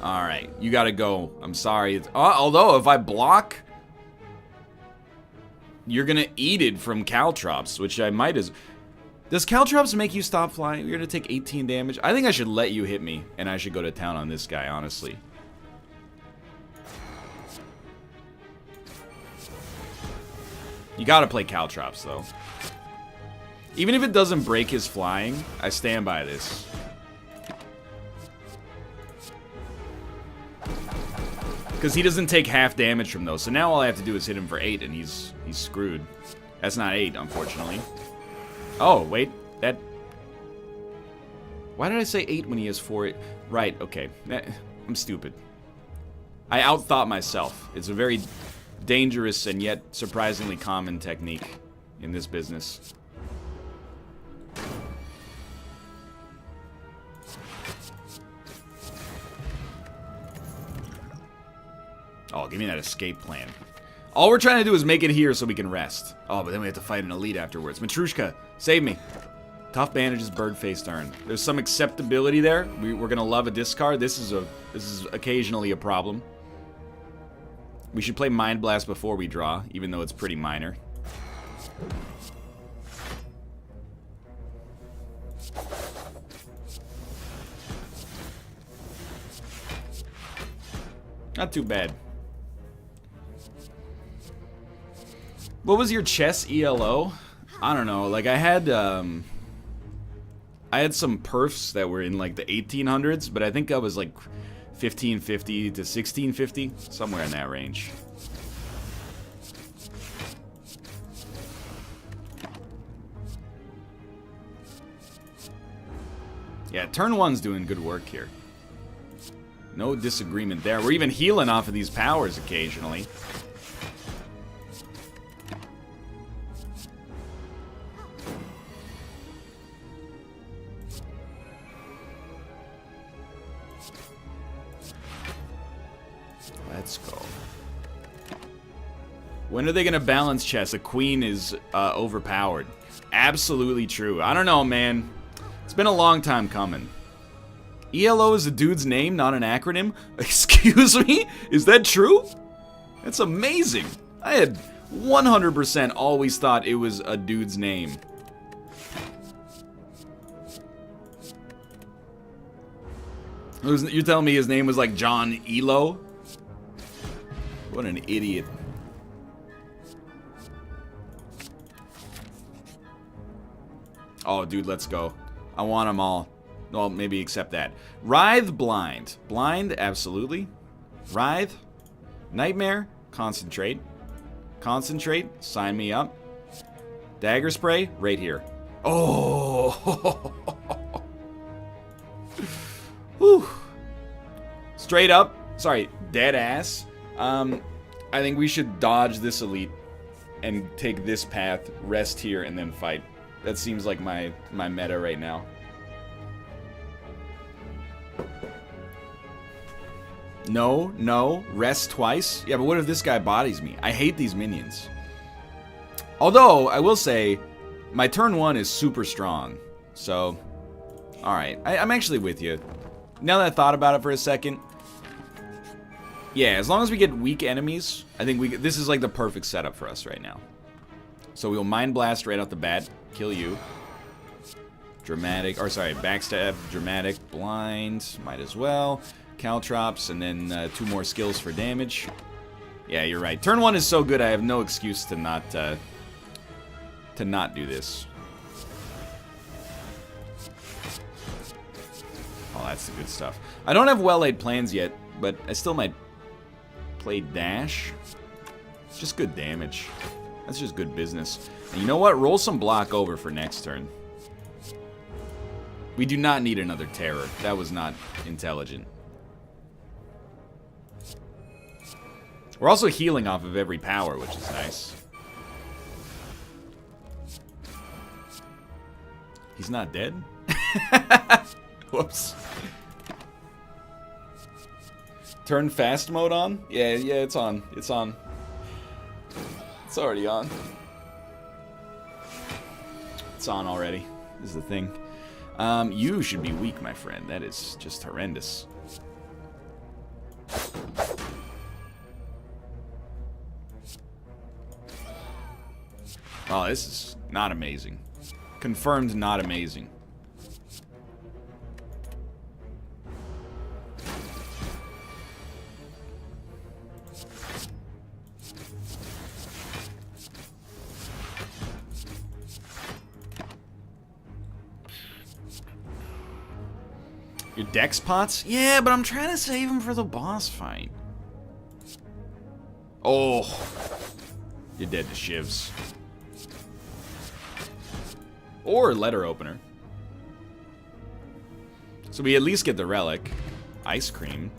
Alright, you gotta go. I'm sorry. Although, if I block, you're gonna eat it from Caltrops, which I might as... Does Caltrops make you stop flying? You're gonna take 18 damage? I think I should let you hit me, and I should go to town on this guy, honestly. You gotta play Caltrops, though. Even if it doesn't break his flying, I stand by this. Because he doesn't take half damage from those, so now all I have to do is hit him for 8, and he's screwed. That's not 8, unfortunately. Oh, wait, that... Why did I say 8 when he has 4? Right, okay. I'm stupid. I outthought myself. It's a very dangerous and yet surprisingly common technique in this business. Oh, give me that escape plan. All we're trying to do is make it here so we can rest. Oh, but then we have to fight an elite afterwards. Matrushka, save me. Tough bandages, bird face turn. There's some acceptability there. We're gonna love a discard. This is occasionally a problem. We should play Mind Blast before we draw, even though it's pretty minor. Not too bad. What was your chess ELO? I don't know. Like I had some perfs that were in like the 1800s, but I think I was like 1550 to 1650, somewhere in that range. Yeah, turn one's doing good work here. No disagreement there. We're even healing off of these powers occasionally. Let's go. When are they going to balance chess? A queen is overpowered. Absolutely true. I don't know, man. It's been a long time coming. ELO is a dude's name, not an acronym? Excuse me? Is that true? That's amazing. I had 100% always thought it was a dude's name. You're telling me his name was like John Elo? What an idiot. Oh, dude, let's go. I want them all. Well, maybe except that. Writhe, blind. Blind, absolutely. Writhe. Nightmare, concentrate. Concentrate, sign me up. Dagger spray, right here. Oh! Whew. Straight up. Sorry, dead ass. I think we should dodge this elite and take this path, rest here, and then fight. That seems like my meta right now. No, rest twice? Yeah, but what if this guy bodies me? I hate these minions. Although, I will say, my turn 1 is super strong. So, alright. I'm actually with you. Now that I thought about it for a second, yeah, as long as we get weak enemies, I think this is like the perfect setup for us right now. So we'll Mind Blast right off the bat, kill you. Dramatic, or sorry, Backstab, Dramatic, Blind, might as well. Caltrops, and then 2 more skills for damage. Yeah, you're right. Turn 1 is so good, I have no excuse to not do this. Oh, that's the good stuff. I don't have well-laid plans yet, but I still might play Dash. Just good damage. That's just good business. And you know what? Roll some block over for next turn. We do not need another Terror. That was not intelligent. We're also healing off of every power, which is nice. He's not dead? Whoops. Turn fast mode on? Yeah, it's on. It's on. It's already on. It's on already. This is the thing. You should be weak, my friend. That is just horrendous. Oh, this is not amazing. Confirmed not amazing. Your dex pots? Yeah, but I'm trying to save them for the boss fight. Oh. You're dead to shivs. Or letter opener. So we at least get the relic. Ice cream.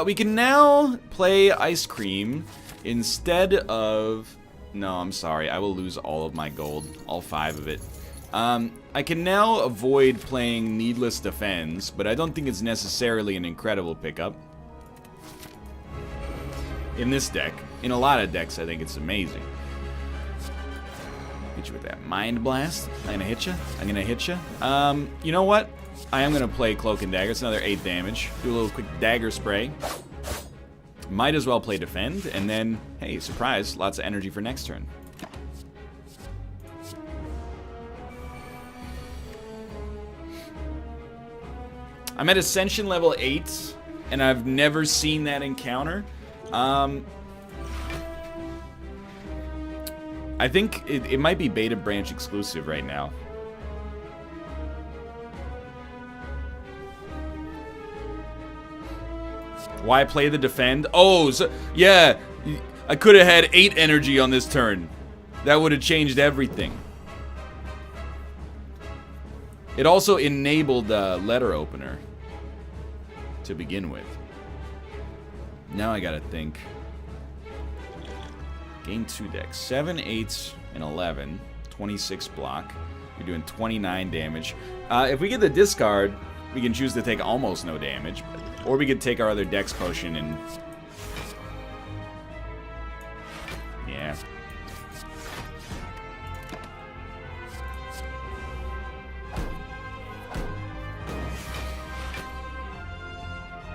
We can now play ice cream instead of... No, I'm sorry. I will lose all of my gold. All 5 of it. I can now avoid playing Needless Defense, but I don't think it's necessarily an incredible pickup. In this deck. In a lot of decks, I think it's amazing. Hit you with that Mind Blast. I'm gonna hit you. I'm gonna hit you. You know what? I am gonna play Cloak and Dagger. It's another 8 damage. Do a little quick Dagger Spray. Might as well play Defend, and then, hey, surprise, lots of energy for next turn. I'm at Ascension level 8. and I've never seen that encounter. I think it might be beta branch exclusive right now. Why play the defend? Oh, so, yeah. I could have had 8 energy on this turn. That would have changed everything. It also enabled the letter opener to begin with. Now I gotta think. Gain 2 decks. 7, 8, and 11. 26 block. You're doing 29 damage. If we get the discard, we can choose to take almost no damage. Or we could take our other dex potion and... yeah.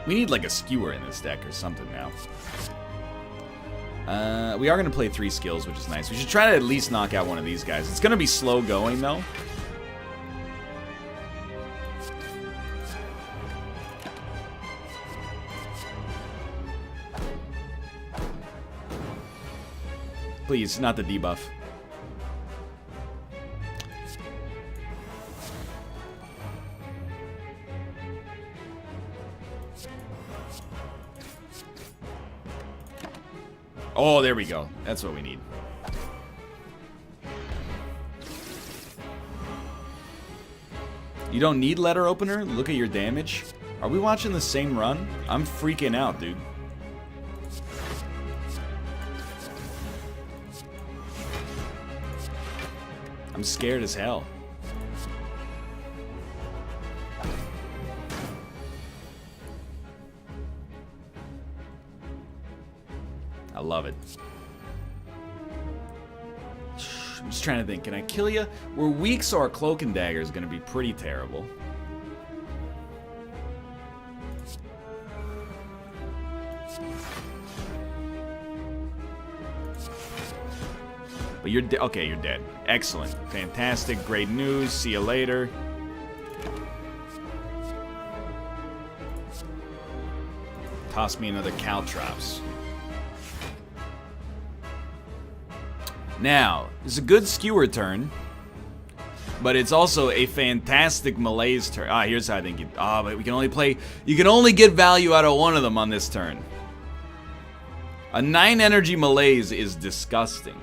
We need like a skewer in this deck or something now. We are going to play 3 skills, which is nice. We should try to at least knock out one of these guys. It's going to be slow going, though. Please, not the debuff. Oh, there we go. That's what we need. You don't need letter opener? Look at your damage. Are we watching the same run? I'm freaking out, dude. I'm scared as hell. I love it. I'm just trying to think. Can I kill you? We're weak, so our cloak and dagger is going to be pretty terrible. But you're okay, you're dead. Excellent. Fantastic. Great news. See you later. Toss me another Caltrops. Now, it's a good skewer turn, but it's also a fantastic malaise turn. Ah, here's how I think but we can only play... you can only get value out of one of them on this turn. A 9 energy malaise is disgusting.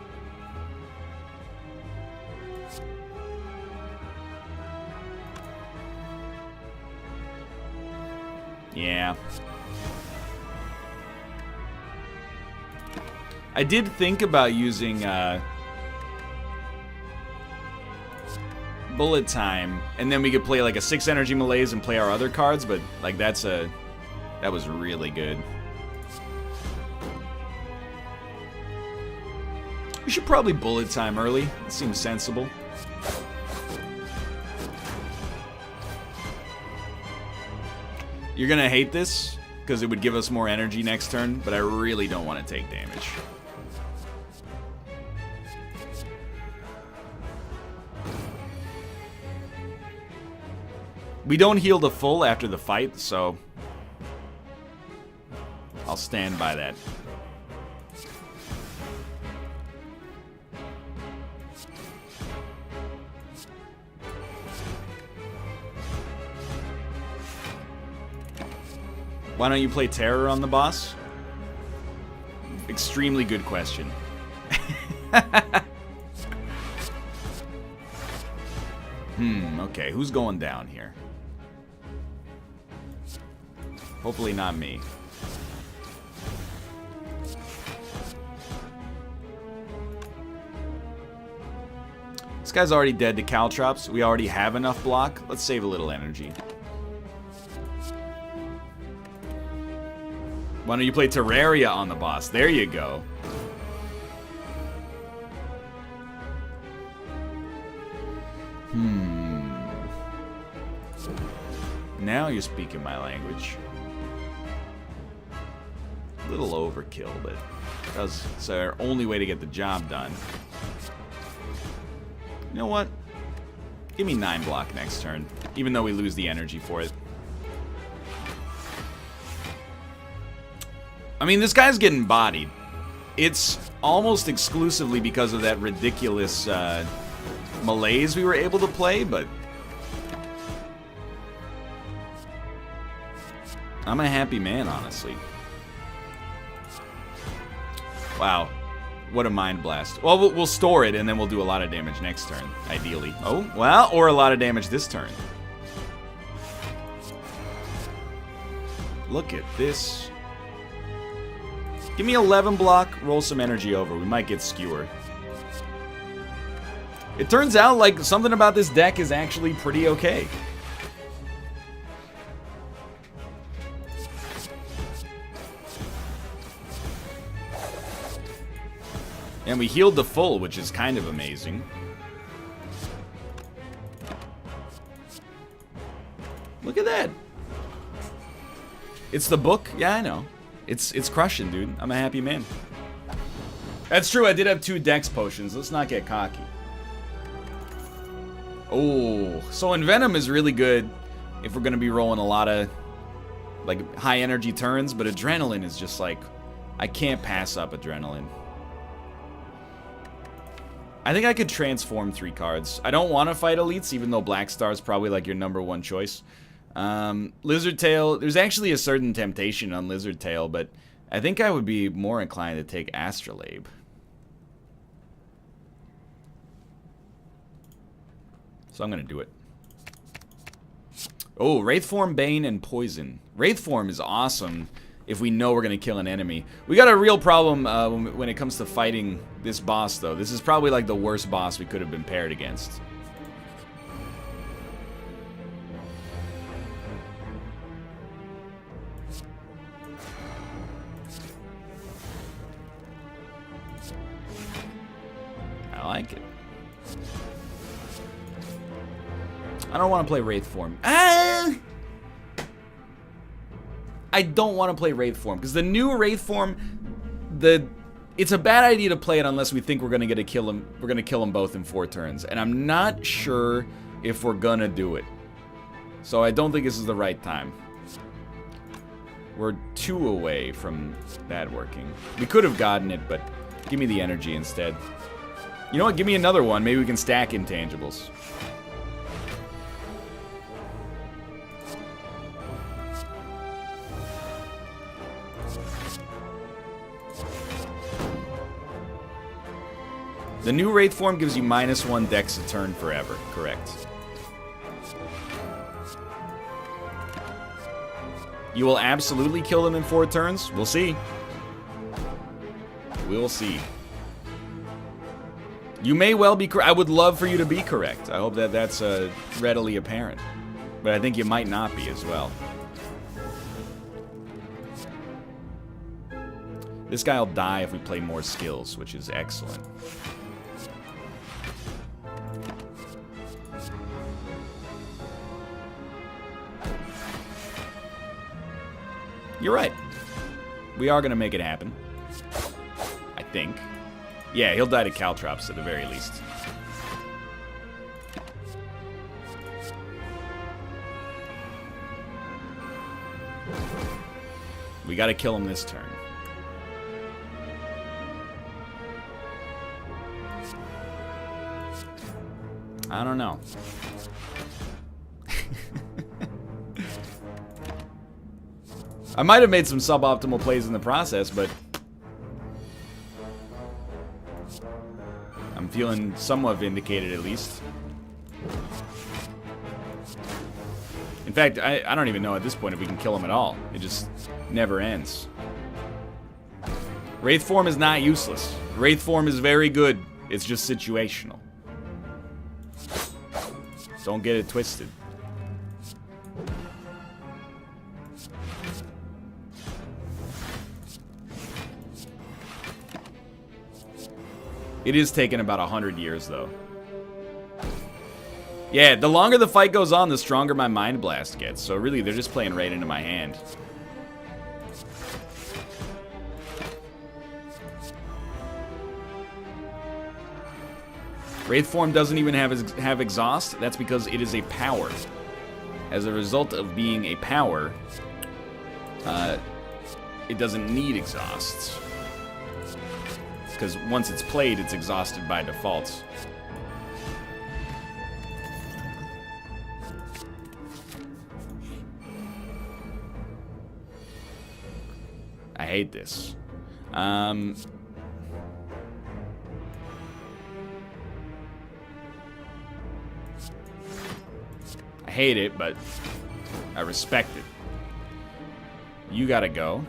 Yeah. I did think about using bullet time, and then we could play like a 6 energy malaise and play our other cards, but like that was really good. We should probably bullet time early. It seems sensible. You're gonna hate this, because it would give us more energy next turn, but I really don't want to take damage. We don't heal to full after the fight, so I'll stand by that. Why don't you play Terror on the boss? Extremely good question. Okay, who's going down here? Hopefully not me. This guy's already dead to Caltrops. We already have enough block. Let's save a little energy. Why don't you play Terraria on the boss? There you go. Now you're speaking my language. A little overkill, but it's our only way to get the job done. You know what? Give me 9 block next turn, even though we lose the energy for it. I mean, this guy's getting bodied. It's almost exclusively because of that ridiculous malaise we were able to play, but I'm a happy man, honestly. Wow. What a mind blast. Well, we'll store it, and then we'll do a lot of damage next turn, ideally. Oh, well, or a lot of damage this turn. Look at this. Give me 11 block, roll some energy over. We might get skewer. It turns out like something about this deck is actually pretty okay. And we healed the full, which is kind of amazing. Look at that. It's the book? Yeah, I know. It's crushing, dude. I'm a happy man. That's true, I did have 2 dex potions. Let's not get cocky. Oh, so Envenom is really good if we're gonna be rolling a lot of like high energy turns, but Adrenaline is just like, I can't pass up Adrenaline. I think I could transform 3 cards. I don't want to fight elites, even though Black Star is probably like your #1 choice. Lizard Tail, there's actually a certain temptation on Lizard Tail, but I think I would be more inclined to take Astrolabe. So I'm going to do it. Oh, Wraithform, Bane, and Poison. Wraithform is awesome if we know we're going to kill an enemy. We got a real problem when it comes to fighting this boss, though. This is probably like the worst boss we could have been paired against. I like it. I don't want to play Wraithform. I don't want to play Wraithform because the new Wraithform, it's a bad idea to play it unless we think we're gonna get a kill him. We're gonna kill them both in 4 turns, and I'm not sure if we're gonna do it. So I don't think this is the right time. We're 2 away from that working. We could have gotten it, but give me the energy instead. You know what? Give me another one. Maybe we can stack intangibles. The new Wraithform gives you -1 dex a turn forever. Correct. You will absolutely kill them in 4 turns? We'll see. We'll see. You may well be correct. I would love for you to be correct. I hope that that's readily apparent. But I think you might not be as well. This guy will die if we play more skills, which is excellent. You're right. We are going to make it happen. I think. Yeah, he'll die to Caltrops at the very least. We got to kill him this turn. I don't know. I might have made some suboptimal plays in the process, but I'm feeling somewhat vindicated at least. In fact, I don't even know at this point if we can kill him at all. It just never ends. Wraithform is not useless. Wraithform is very good. It's just situational. Don't get it twisted. It is taking about 100 years, though. Yeah, the longer the fight goes on, the stronger my Mind Blast gets. So really, they're just playing right into my hand. Wraithform doesn't even have exhaust. That's because it is a power. As a result of being a power, it doesn't need exhausts. Because once it's played, it's exhausted by default. I hate this. I hate it, but I respect it. You gotta go.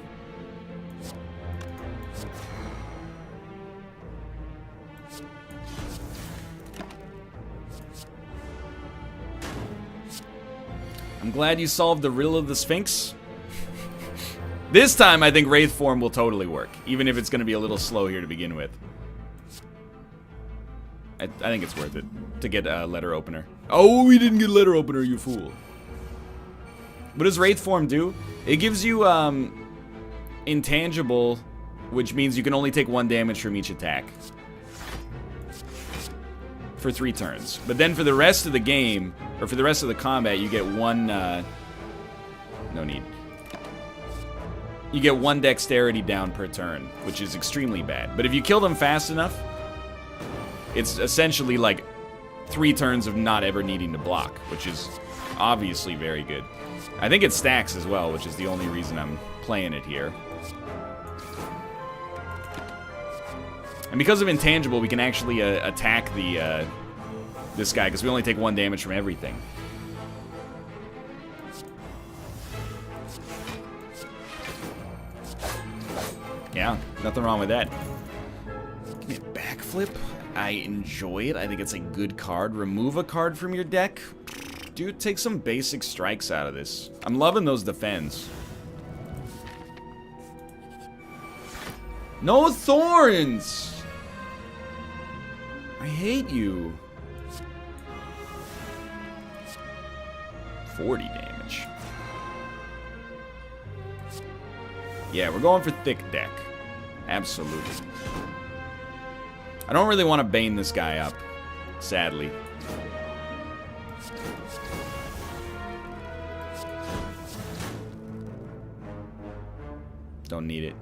I'm glad you solved the riddle of the Sphinx. This time, I think Wraith form will totally work, even if it's going to be a little slow here to begin with. I think it's worth it to get a letter opener. Oh, we didn't get a letter opener, you fool. What does Wraith form do? It gives you intangible, which means you can only take 1 damage from each attack. For 3 turns. But then for the rest of the game, or for the rest of the combat, you get 1... no need. You get 1 dexterity down per turn, which is extremely bad. But if you kill them fast enough, it's essentially like 3 turns of not ever needing to block, which is obviously very good. I think it stacks as well, which is the only reason I'm playing it here. And because of intangible, we can actually attack the this guy, because we only take 1 damage from everything. Yeah, nothing wrong with that. Give me a backflip. I enjoy it. I think it's a good card. Remove a card from your deck. Dude, take some basic strikes out of this. I'm loving those defends. No thorns! I hate you. 40 damage. Yeah, we're going for thick deck. Absolutely. I don't really want to bane this guy up, sadly. Don't need it.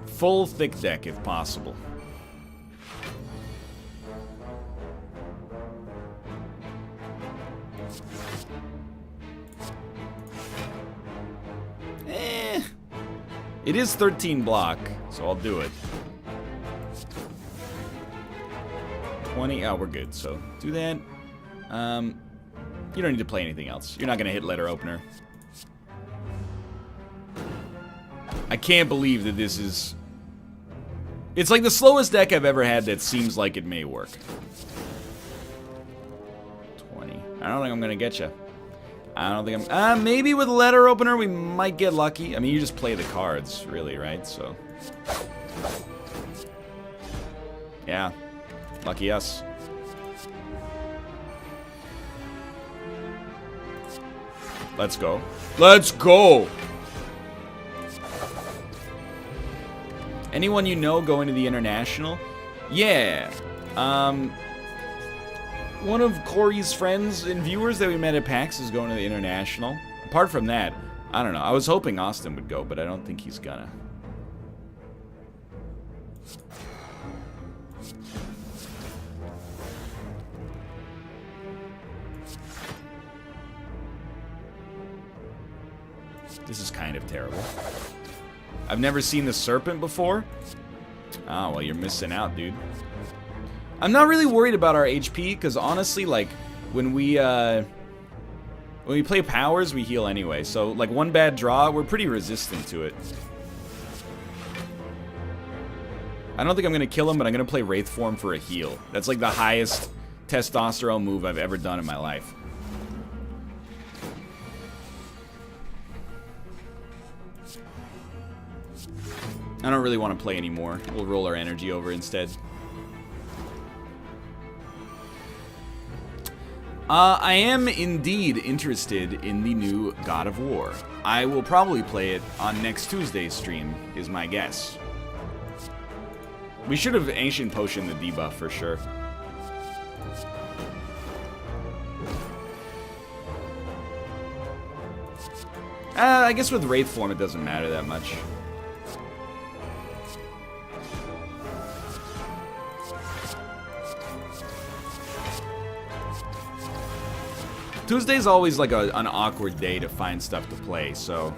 Full thick deck if possible. It is 13 block, so I'll do it. 20, oh, we're good, so do that. You don't need to play anything else. You're not gonna hit letter opener. I can't believe that this is... It's like the slowest deck I've ever had that seems like it may work. 20. I don't think I'm gonna get you. I don't think I'm... maybe with letter opener we might get lucky. I mean, you just play the cards, really, right? So... yeah. Lucky us. Let's go. Let's go! Anyone you know going to the International? Yeah. One of Corey's friends and viewers that we met at PAX is going to the International. Apart from that, I don't know. I was hoping Austin would go, but I don't think he's gonna. This is kind of terrible. I've never seen the Serpent before. Oh, well, you're missing out, dude. I'm not really worried about our HP, because honestly, like, when we play powers, we heal anyway. So, like, one bad draw, we're pretty resistant to it. I don't think I'm going to kill him, but I'm going to play Wraith form for a heal. That's, like, the highest testosterone move I've ever done in my life. I don't really want to play anymore. We'll roll our energy over instead. I am indeed interested in the new God of War. I will probably play it on next Tuesday's stream, is my guess. We should have Ancient Potion the debuff for sure. I guess with Wraith form it doesn't matter that much. Tuesday's always like an awkward day to find stuff to play, so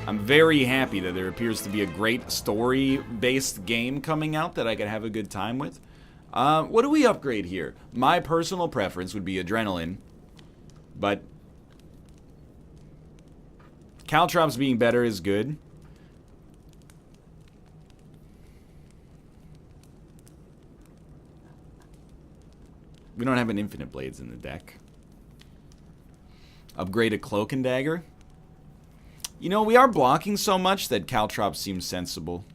I'm very happy that there appears to be a great story-based game coming out that I can have a good time with. What do we upgrade here? My personal preference would be Adrenaline, but Caltrops being better is good. We don't have an Infinite Blades in the deck. Upgrade a Cloak and Dagger. You know, we are blocking so much that Caltrops seems sensible.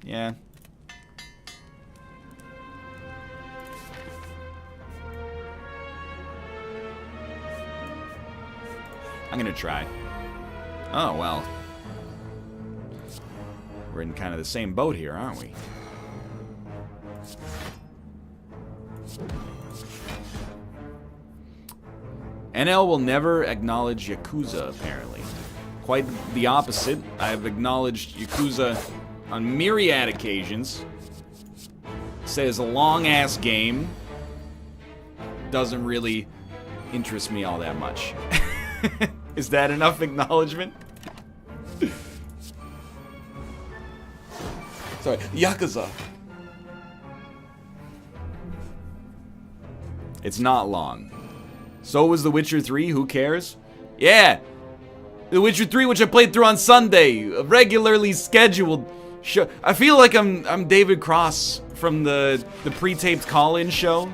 Yeah. I'm gonna try. Oh, well. We're in kind of the same boat here, aren't we? NL will never acknowledge Yakuza, apparently. Quite the opposite. I've acknowledged Yakuza on myriad occasions. Says a long-ass game. Doesn't really interest me all that much. Is that enough acknowledgement? Sorry, Yakuza. It's not long. So was The Witcher 3, who cares? Yeah! The Witcher 3, which I played through on Sunday, a regularly scheduled show. I feel like I'm David Cross from the pre-taped call-in show.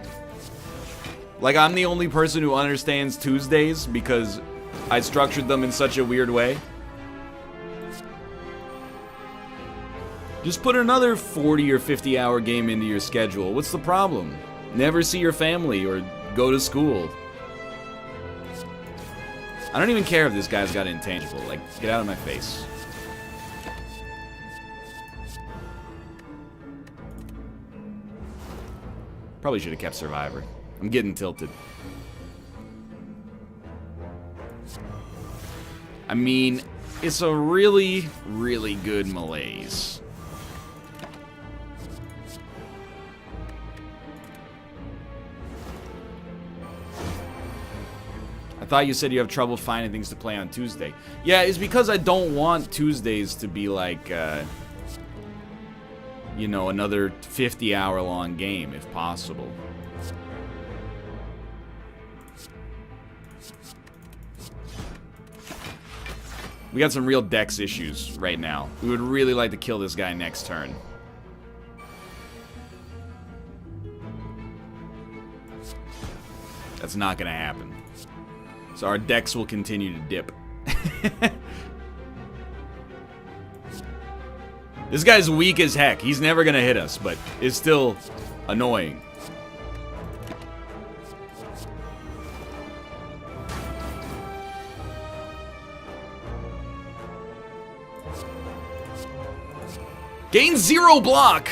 Like, I'm the only person who understands Tuesdays because I structured them in such a weird way. Just put another 40 or 50 hour game into your schedule. What's the problem? Never see your family or go to school. I don't even care if this guy's got intangible. Like, get out of my face. Probably should have kept Survivor. I'm getting tilted. I mean, it's a really, really good malaise. I thought you said you have trouble finding things to play on Tuesday. Yeah, it's because I don't want Tuesdays to be like, you know, another 50-hour-long game, if possible. We got some real Dex issues right now. We would really like to kill this guy next turn. That's not gonna happen. So our Dex will continue to dip. This guy's weak as heck. He's never gonna hit us, but it's still annoying. Gain 0 block!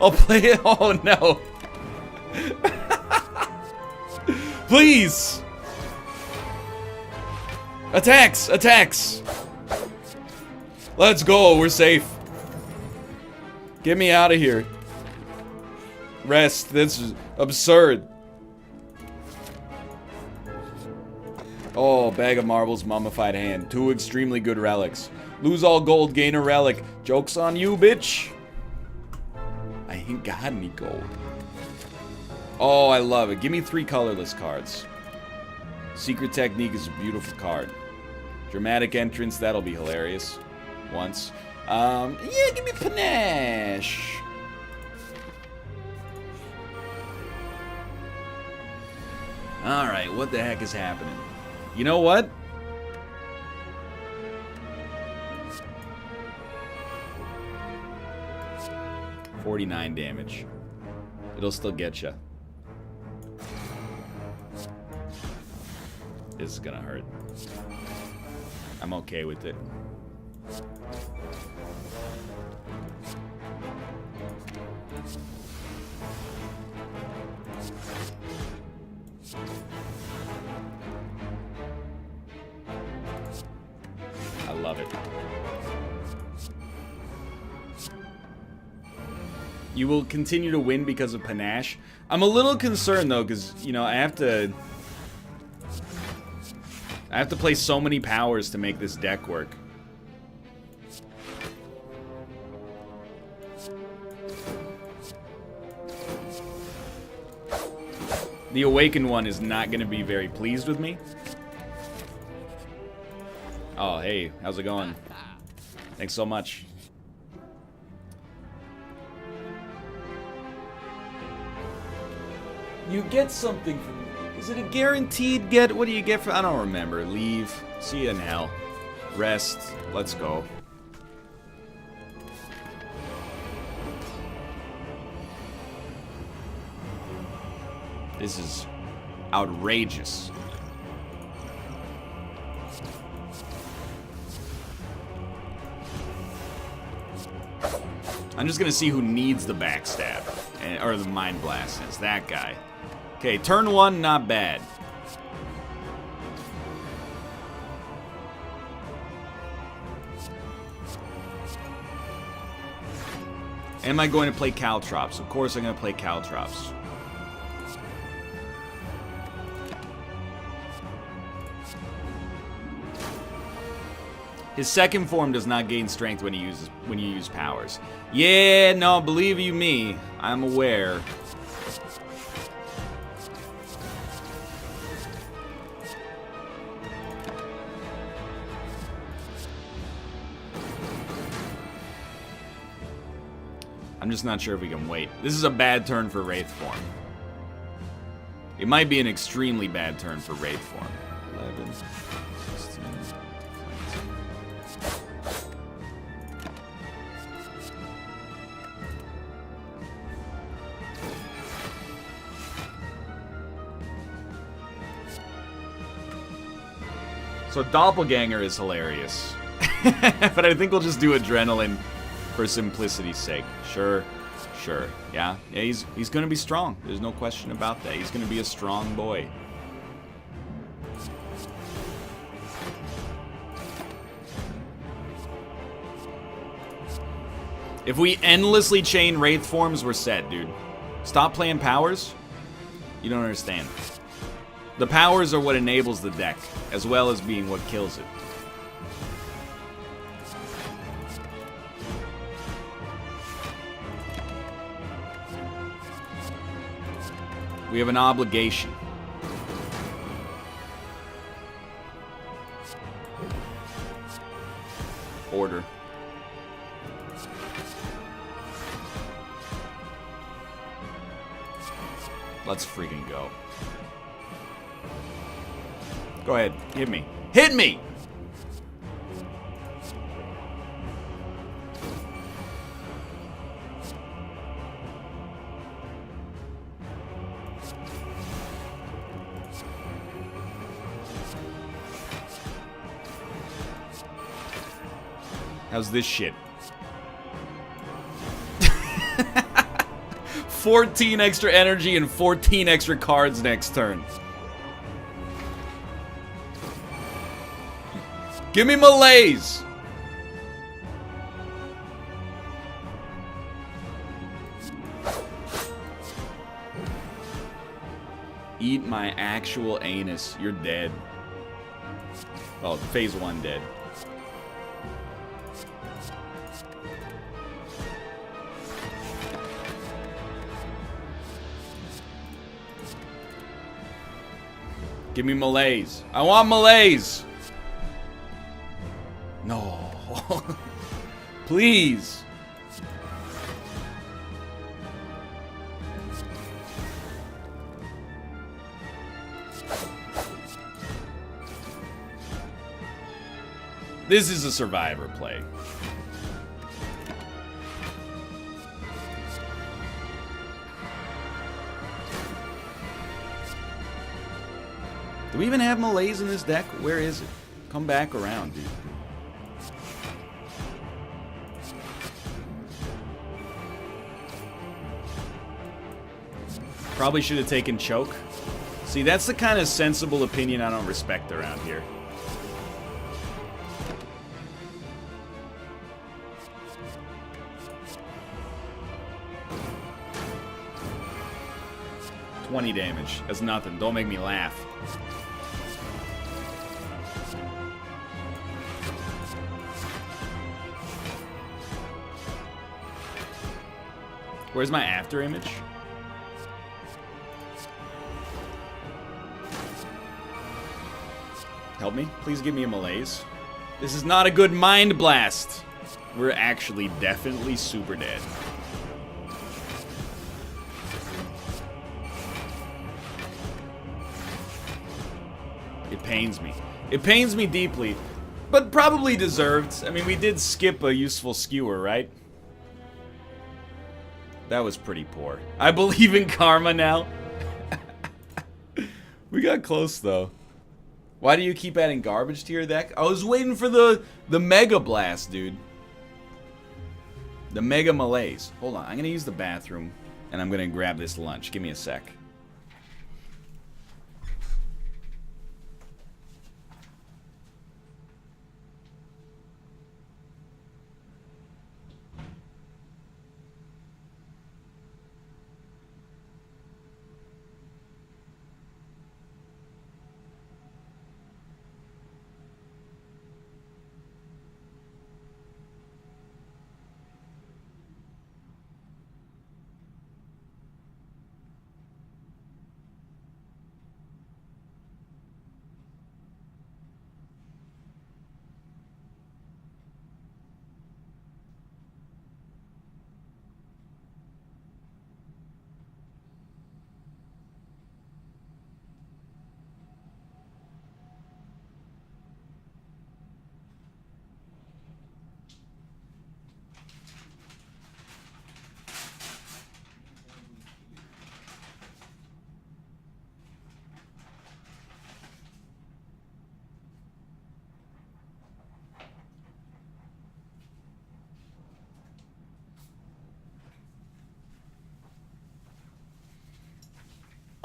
I'll play it. Oh no. Please! Attacks! Attacks! Let's go, we're safe. Get me out of here. Rest, this is absurd. Oh, bag of marbles, mummified hand. 2 extremely good relics. Lose all gold, gain a relic. Joke's on you, bitch. I ain't got any gold. Oh, I love it. Give me 3 colorless cards. Secret Technique is a beautiful card. Dramatic Entrance, that'll be hilarious. Once. Yeah, give me Panache. Alright, what the heck is happening? You know what? $49 damage. It'll still get you. This is gonna hurt. I'm okay with it. love it. You will continue to win because of panache. I'm a little concerned though, because you know I have to play so many powers to make this deck work. The Awakened one is not going to be very pleased with me. Oh, hey, how's it going? Thanks so much. You get something from... Is it a guaranteed get? What do you get from... I don't remember. Leave. See you in hell. Rest. Let's go. This is outrageous. I'm just gonna see who needs the backstab. Or the mind blast. It's that guy. Okay, turn one, not bad. Am I going to play Caltrops? Of course I'm going to play Caltrops. His second form does not gain strength when you use powers. Yeah, no, believe you me, I'm aware. I'm just not sure if we can wait. This is a bad turn for Wraith form. It might be an extremely bad turn for Wraith form. 11, 16, 22. So Doppelganger is hilarious. But I think we'll just do Adrenaline for simplicity's sake. Sure. Yeah, he's gonna be strong. There's no question about that. He's gonna be a strong boy. If we endlessly chain Wraith forms, we're set, dude. Stop playing powers? You don't understand. The powers are what enables the deck, as well as being what kills it. We have an obligation. Order. Let's freaking go. Go ahead, hit me. Hit me! How's this shit? 14 extra energy and 14 extra cards next turn. Give me malaise! Eat my actual anus. You're dead. Oh, phase 1 dead. Give me malaise. I want malaise. No. Please. This is a survivor play. Do we even have malaise in this deck? Where is it? Come back around, dude. Probably should have taken choke. See, that's the kind of sensible opinion I don't respect around here. 20 damage. That's nothing. Don't make me laugh. Where's my after image? Help me. Please give me a malaise. This is not a good mind blast. We're actually definitely super dead. It pains me. It pains me deeply, but probably deserved. I mean, we did skip a useful skewer, right? That was pretty poor. I believe in karma now. We got close, though. Why do you keep adding garbage to your deck? I was waiting for the Mega Blast, dude. The Mega Malaise. Hold on, I'm gonna use the bathroom, and I'm gonna grab this lunch. Give me a sec.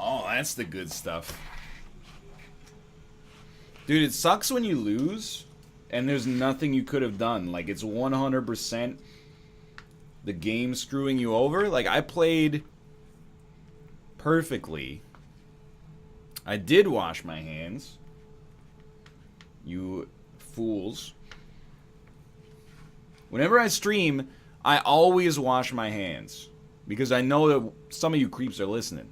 Oh, that's the good stuff. Dude, it sucks when you lose and there's nothing you could have done. Like, it's 100% the game screwing you over. Like, I played perfectly. I did wash my hands. You fools. Whenever I stream, I always wash my hands. Because I know that some of you creeps are listening.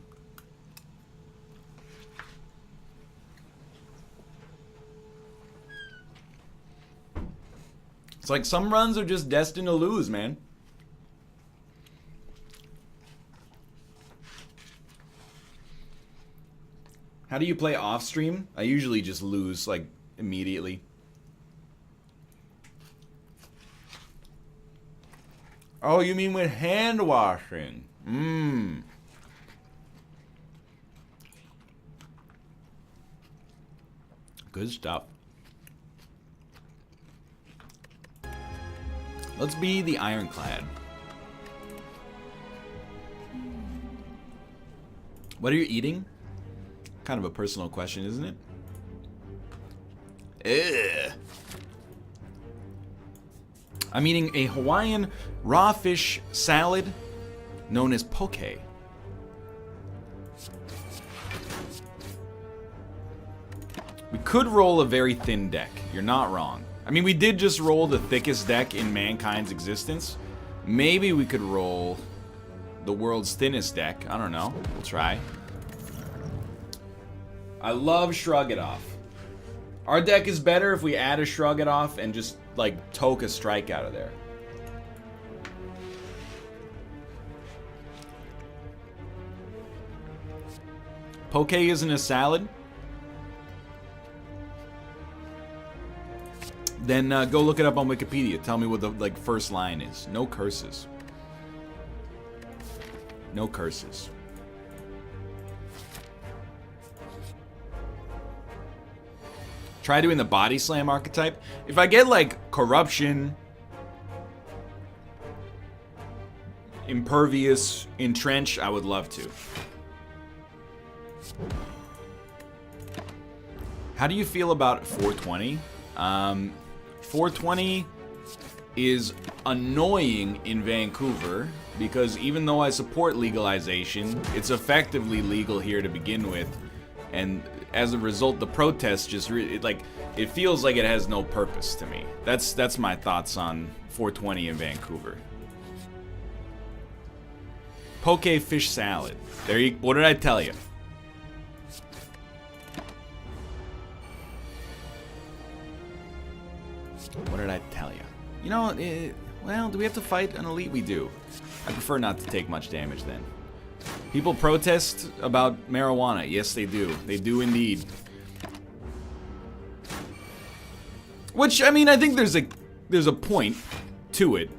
It's like some runs are just destined to lose, man. How do you play off stream? I usually just lose, like, immediately. Oh, you mean with hand washing? Mmm. Good stuff. Let's be the Ironclad. What are you eating? Kind of a personal question, isn't it? Ugh. I'm eating a Hawaiian raw fish salad known as poke. We could roll a very thin deck. You're not wrong. I mean, we did just roll the thickest deck in mankind's existence. Maybe we could roll the world's thinnest deck. I don't know. We'll try. I love Shrug It Off. Our deck is better if we add a Shrug It Off and just, like, toke a strike out of there. Poke isn't a salad? Then go look it up on Wikipedia. Tell me what the first line is. No curses. No curses. Try doing the body slam archetype. If I get like corruption, impervious, entrench, I would love to. How do you feel about 420? 420 is annoying in Vancouver. because even though I support legalization, it's effectively legal here to begin with, and as a result, the protest just it feels like it has no purpose to me. That's my thoughts on 420 in Vancouver. Poke fish salad. There you. What did I tell you? What did I tell you? You know, well, do we have to fight an elite? We do. I prefer not to take much damage then. People protest about marijuana. Yes, they do. They do indeed. Which, I mean, I think there's a point to it.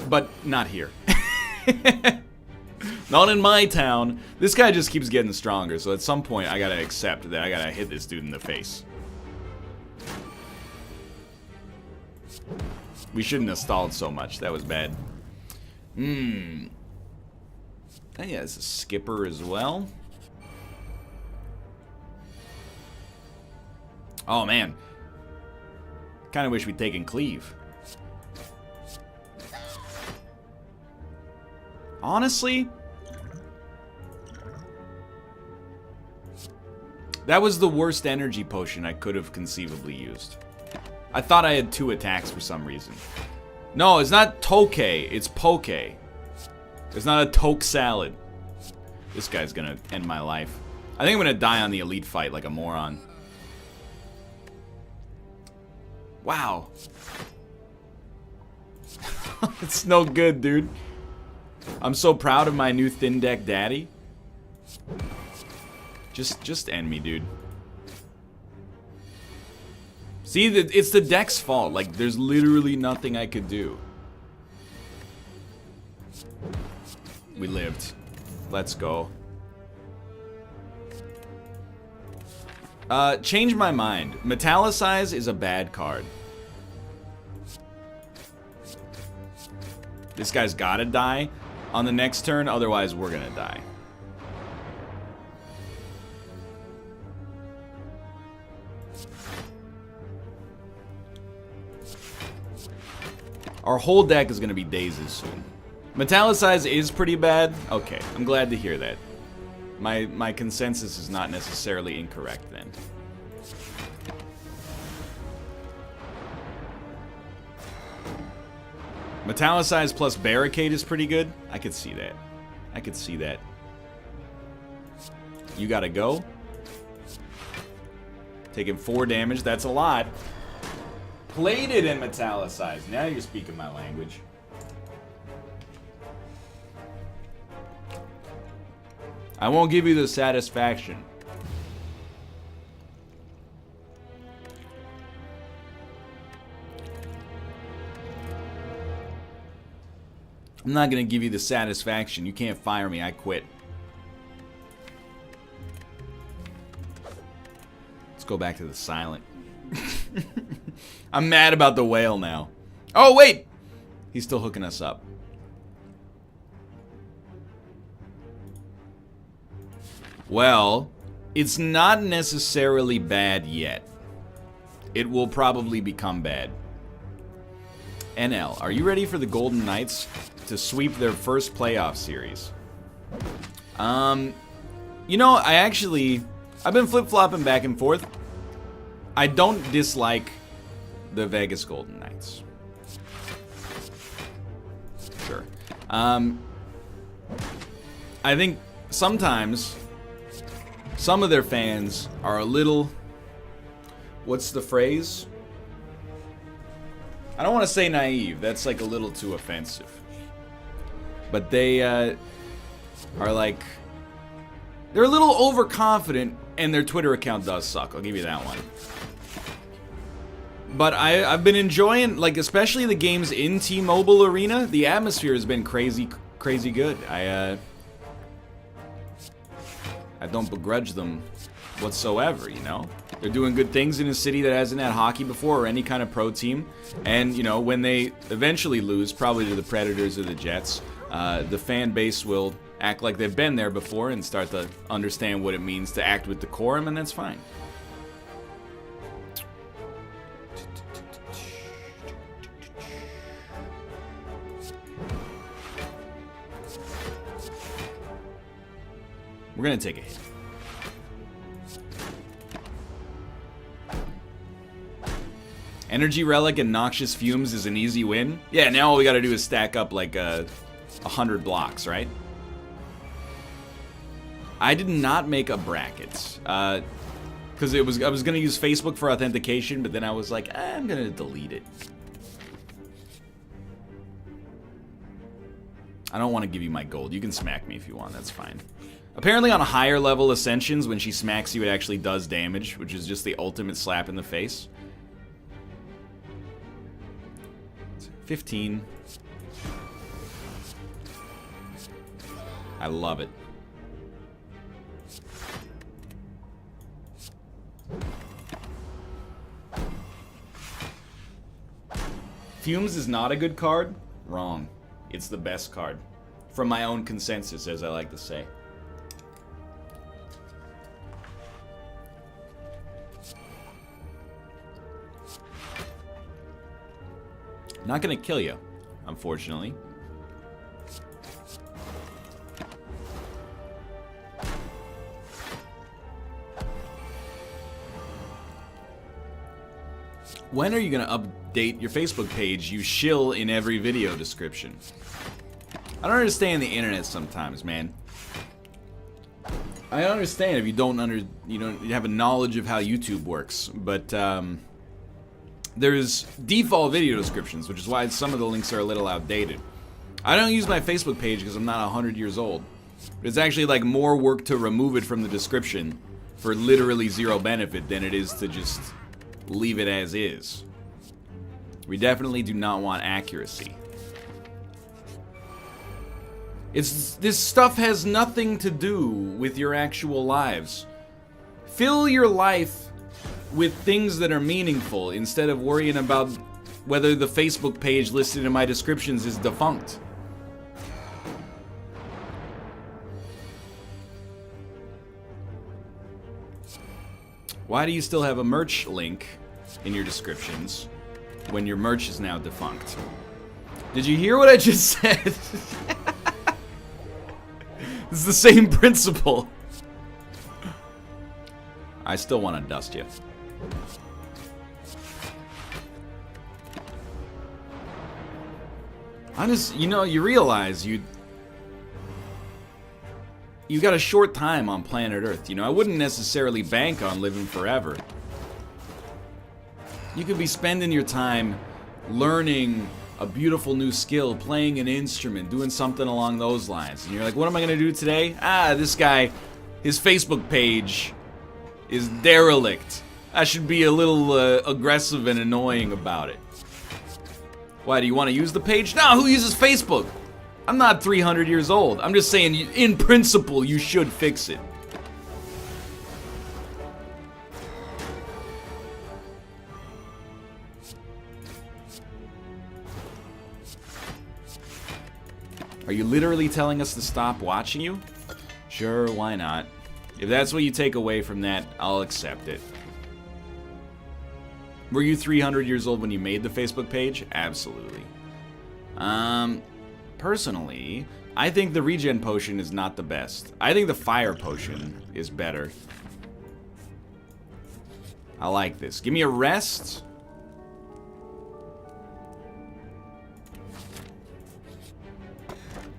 But not here. Not in my town. This guy just keeps getting stronger, so at some point I gotta accept that I gotta hit this dude in the face. We shouldn't have stalled so much. That was bad. Oh yeah, it's a skipper as well. Oh man. Kinda wish we'd taken cleave. Honestly, that was the worst energy potion I could have conceivably used. I thought I had 2 attacks for some reason. No, it's not toke, it's poke. It's not a toke salad. This guy's gonna end my life. I think I'm gonna die on the elite fight like a moron. Wow. It's no good, dude. I'm so proud of my new thin deck daddy. Just end me, dude. See, it's the deck's fault. Like, there's literally nothing I could do. We lived. Let's go. Change my mind. Metallicize is a bad card. This guy's gotta die on the next turn, otherwise we're gonna die. Our whole deck is gonna be dazes soon. Metallicize is pretty bad. Okay, I'm glad to hear that. My consensus is not necessarily incorrect then. Metallicize plus Barricade is pretty good. I could see that. I could see that. You gotta go. Taking 4 damage, that's a lot. Plated and Metallicize. Now you're speaking my language. I won't give you the satisfaction. I'm not gonna give you the satisfaction. You can't fire me. I quit. Let's go back to the silent. I'm mad about the whale now. Oh, wait! He's still hooking us up. Well, it's not necessarily bad yet. It will probably become bad. NL, are you ready for the Golden Knights to sweep their first playoff series? You know, I've been flip-flopping back and forth. I don't dislike the Vegas Golden Knights. Sure. I think sometimes some of their fans are a little, what's the phrase? I don't want to say naive. That's like a little too offensive. But they are like, they're a little overconfident, and their Twitter account does suck. I'll give you that one. But I've been enjoying, like, especially the games in T-Mobile Arena. The atmosphere has been crazy good. I don't begrudge them whatsoever, you know? They're doing good things in a city that hasn't had hockey before or any kind of pro team. And, you know, when they eventually lose, probably to the Predators or the Jets, the fan base will act like they've been there before and start to understand what it means to act with decorum, and that's fine. We're gonna take a hit. Energy Relic and Noxious Fumes is an easy win. Yeah, now all we gotta do is stack up like 100 blocks, right? I did not make a bracket. Because I was gonna use Facebook for authentication, but then I was like, I'm gonna delete it. I don't want to give you my gold. You can smack me if you want, that's fine. Apparently on higher level ascensions, when she smacks you, it actually does damage, which is just the ultimate slap in the face. 15. I love it. Fumes is not a good card? Wrong. It's the best card. From my own consensus, as I like to say. Not gonna kill you, unfortunately. When are you gonna update your Facebook page, you shill in every video description? I don't understand the internet sometimes, man. I understand if you don't you have a knowledge of how YouTube works, but there's default video descriptions, which is why some of the links are a little outdated. I don't use my Facebook page because I'm not 100 years old. It's actually like more work to remove it from the description for literally zero benefit than it is to just leave it as is. We definitely do not want accuracy. This stuff has nothing to do with your actual lives. Fill your life with things that are meaningful instead of worrying about whether the Facebook page listed in my descriptions is defunct. Why do you still have a merch link in your descriptions when your merch is now defunct? Did you hear what I just said? It's the same principle. I still want to dust you. You realize you got a short time on planet Earth. I wouldn't necessarily bank on living forever. You could be spending your time learning a beautiful new skill, playing an instrument, doing something along those lines. And you're like, what am I going to do today? This guy, his Facebook page is derelict. I should be a little aggressive and annoying about it. Why, do you want to use the page? No, who uses Facebook? I'm not 300 years old. I'm just saying, in principle, you should fix it. Are you literally telling us to stop watching you? Sure, why not? If that's what you take away from that, I'll accept it. Were you 300 years old when you made the Facebook page? Absolutely. Personally, I think the regen potion is not the best. I think the fire potion is better. I like this. Give me a rest.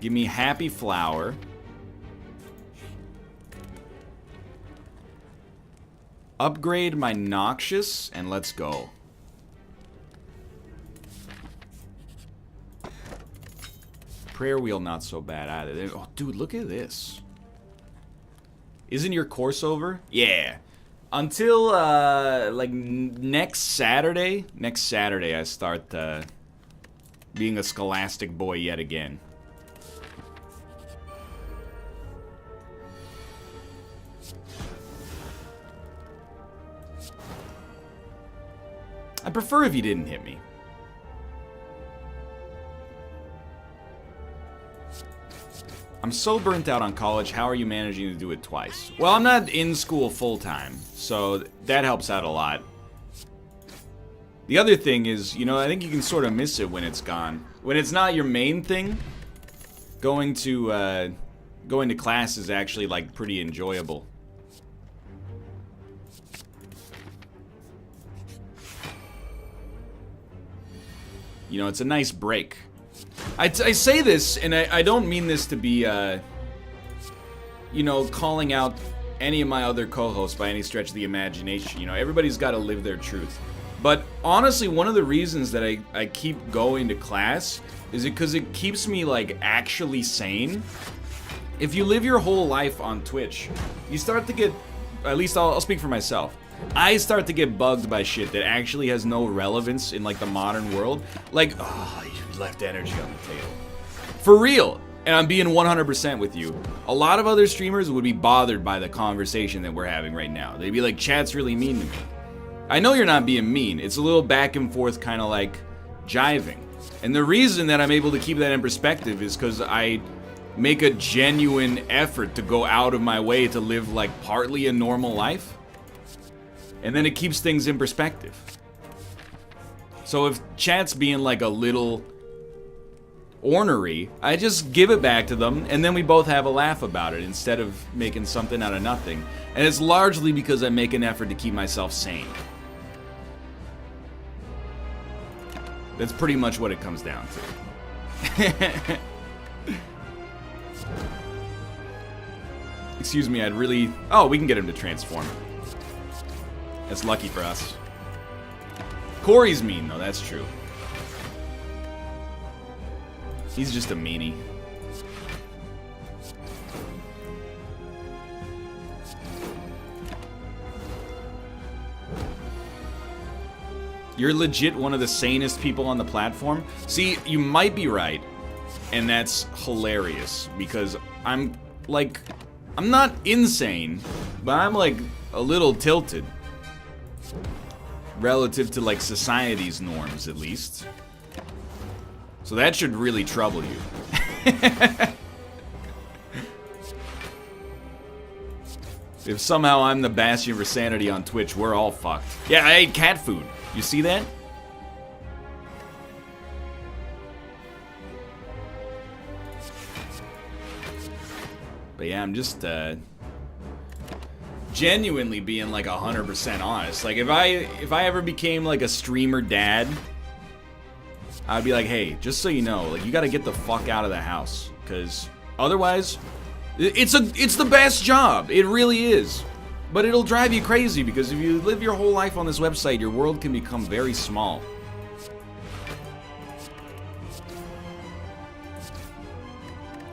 Give me happy flower. Upgrade my noxious, and let's go. Prayer wheel not so bad either. Oh, dude, look at this. Isn't your course over? Yeah. Until, like, next Saturday. Next Saturday, I start, being a scholastic boy yet again. I'd prefer if you didn't hit me. I'm so burnt out on college, how are you managing to do it twice? Well, I'm not in school full-time, so that helps out a lot. The other thing is, I think you can sort of miss it when it's gone. When it's not your main thing, going to going to class is actually, like, pretty enjoyable. You know, it's a nice break. I say this, and I don't mean this to be, you know, calling out any of my other co-hosts by any stretch of the imagination. You know, everybody's got to live their truth. But honestly, one of the reasons that I keep going to class is because it keeps me, like, actually sane. If you live your whole life on Twitch, you start to get, at least I'll speak for myself, I start to get bugged by shit that actually has no relevance in, like, the modern world. Like, oh, you left energy on the table. For real. And I'm being 100% with you. A lot of other streamers would be bothered by the conversation that we're having right now. They'd be like, chat's really mean to me. I know you're not being mean. It's a little back and forth kind of like jiving. And the reason that I'm able to keep that in perspective is because I make a genuine effort to go out of my way to live like partly a normal life. And then it keeps things in perspective. So if chat's being like a little ornery, I just give it back to them, and then we both have a laugh about it instead of making something out of nothing. And it's largely because I make an effort to keep myself sane. That's pretty much what it comes down to. Excuse me, I'd really... Oh, we can get him to transform. That's lucky for us. Corey's mean, though, that's true. He's just a meanie. You're legit one of the sanest people on the platform? See, you might be right, and that's hilarious, because I'm, like, I'm not insane, but I'm, like, a little tilted. Relative to, like, society's norms, at least. So that should really trouble you. If somehow I'm the bastion for sanity on Twitch, we're all fucked. Yeah, I ate cat food. You see that? But yeah, I'm just genuinely being like 100% honest. Like if I ever became like a streamer dad, I'd be like, hey, just so you know, like you got to get the fuck out of the house, because otherwise, it's the best job. It really is. But it'll drive you crazy, because if you live your whole life on this website, your world can become very small.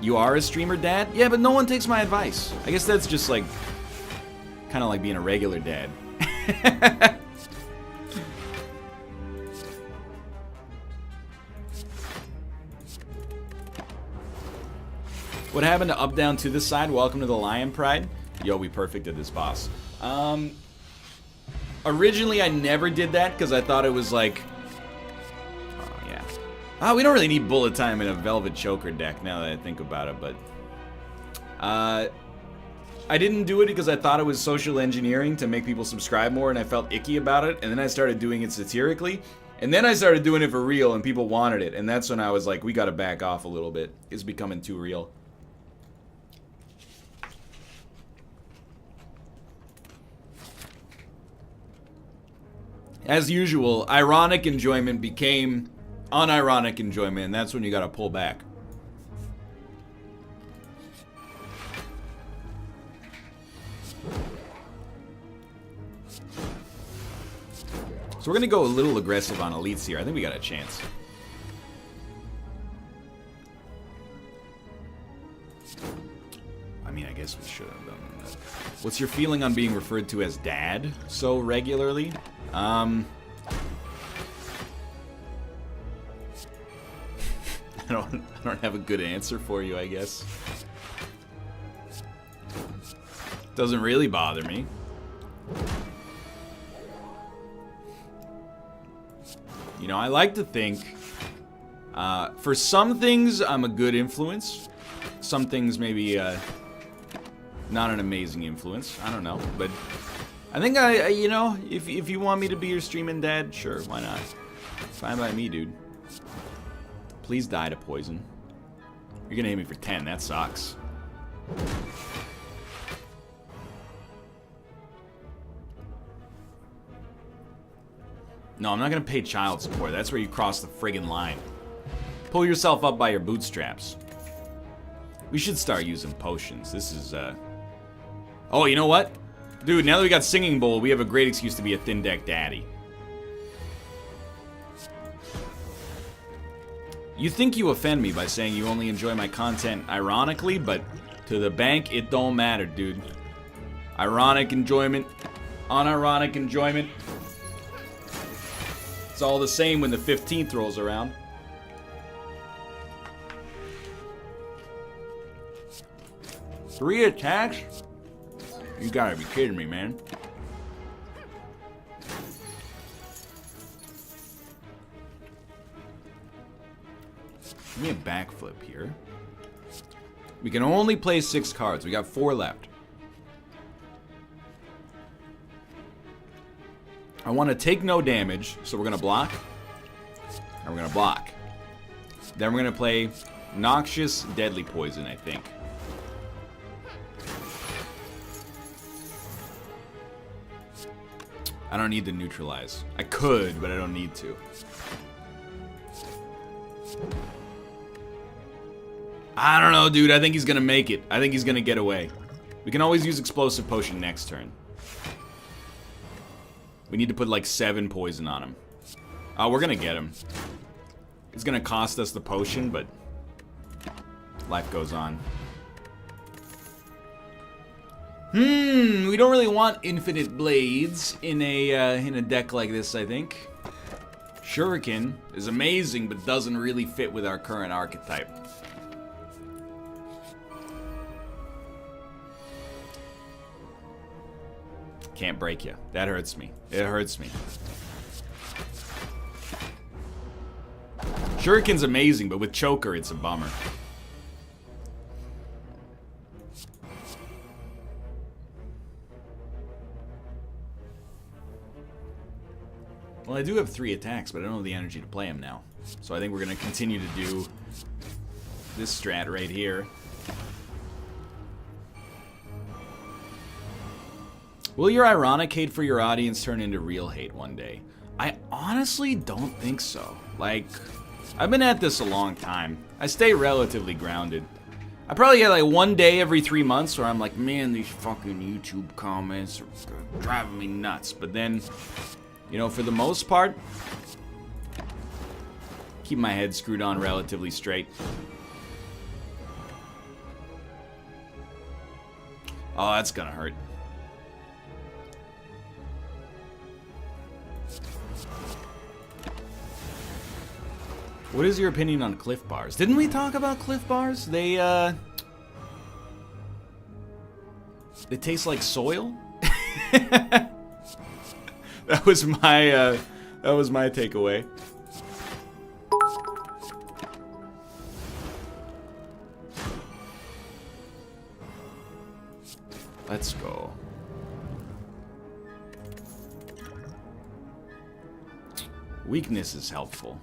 You are a streamer dad? Yeah, but no one takes my advice. I guess that's just like, kind of like being a regular dad. What happened to up, down, to the side? Welcome to the Lion Pride. Yo, we perfected this boss. Originally, I never did that because I thought it was like... Oh, yeah. Oh, we don't really need bullet time in a Velvet Choker deck now that I think about it, but... I didn't do it because I thought it was social engineering to make people subscribe more, and I felt icky about it, and then I started doing it satirically, and then I started doing it for real, and people wanted it, and that's when I was like, we gotta back off a little bit. It's becoming too real. As usual, ironic enjoyment became unironic enjoyment, and that's when you gotta pull back. So we're gonna go a little aggressive on elites here. I think we got a chance. I mean, I guess we should have done that. What's your feeling on being referred to as dad so regularly? I don't have a good answer for you, I guess. Doesn't really bother me. You know, I like to think, for some things, I'm a good influence. Some things maybe, not an amazing influence. I don't know, but I think you know, if you want me to be your streaming dad, sure, why not? Fine by me, dude. Please die to poison. You're gonna hit me for 10, that sucks. No, I'm not gonna pay child support. That's where you cross the friggin' line. Pull yourself up by your bootstraps. We should start using potions. This is, Oh, you know what? Dude, now that we got Singing Bowl, we have a great excuse to be a thin deck daddy. You think you offend me by saying you only enjoy my content ironically, but to the bank, it don't matter, dude. Ironic enjoyment, unironic enjoyment. It's all the same when the 15th rolls around. Three attacks? You gotta be kidding me, man. Give me a backflip here. We can only play 6 cards. We got 4 left. I want to take no damage, so we're going to block. And we're going to block. Then we're going to play Noxious Deadly Poison, I think. I don't need to neutralize. I could, but I don't need to. I don't know, dude. I think he's going to make it. I think he's going to get away. We can always use Explosive Potion next turn. We need to put like 7 poison on him. Oh, we're going to get him. It's going to cost us the potion, but life goes on. We don't really want infinite blades in a deck like this, I think. Shuriken is amazing, but doesn't really fit with our current archetype. Can't break you. That hurts me. It hurts me. Shuriken's amazing, but with Choker, it's a bummer. Well, I do have 3 attacks, but I don't have the energy to play them now. So I think we're going to continue to do this strat right here. Will your ironic hate for your audience turn into real hate one day? I honestly don't think so. Like, I've been at this a long time. I stay relatively grounded. I probably get like one day every 3 months where I'm like, man, these fucking YouTube comments are driving me nuts. But then, you know, for the most part, keep my head screwed on relatively straight. Oh, that's gonna hurt. What is your opinion on Cliff Bars? Didn't we talk about Cliff Bars? They taste like soil? That was my takeaway. Let's go. Weakness is helpful.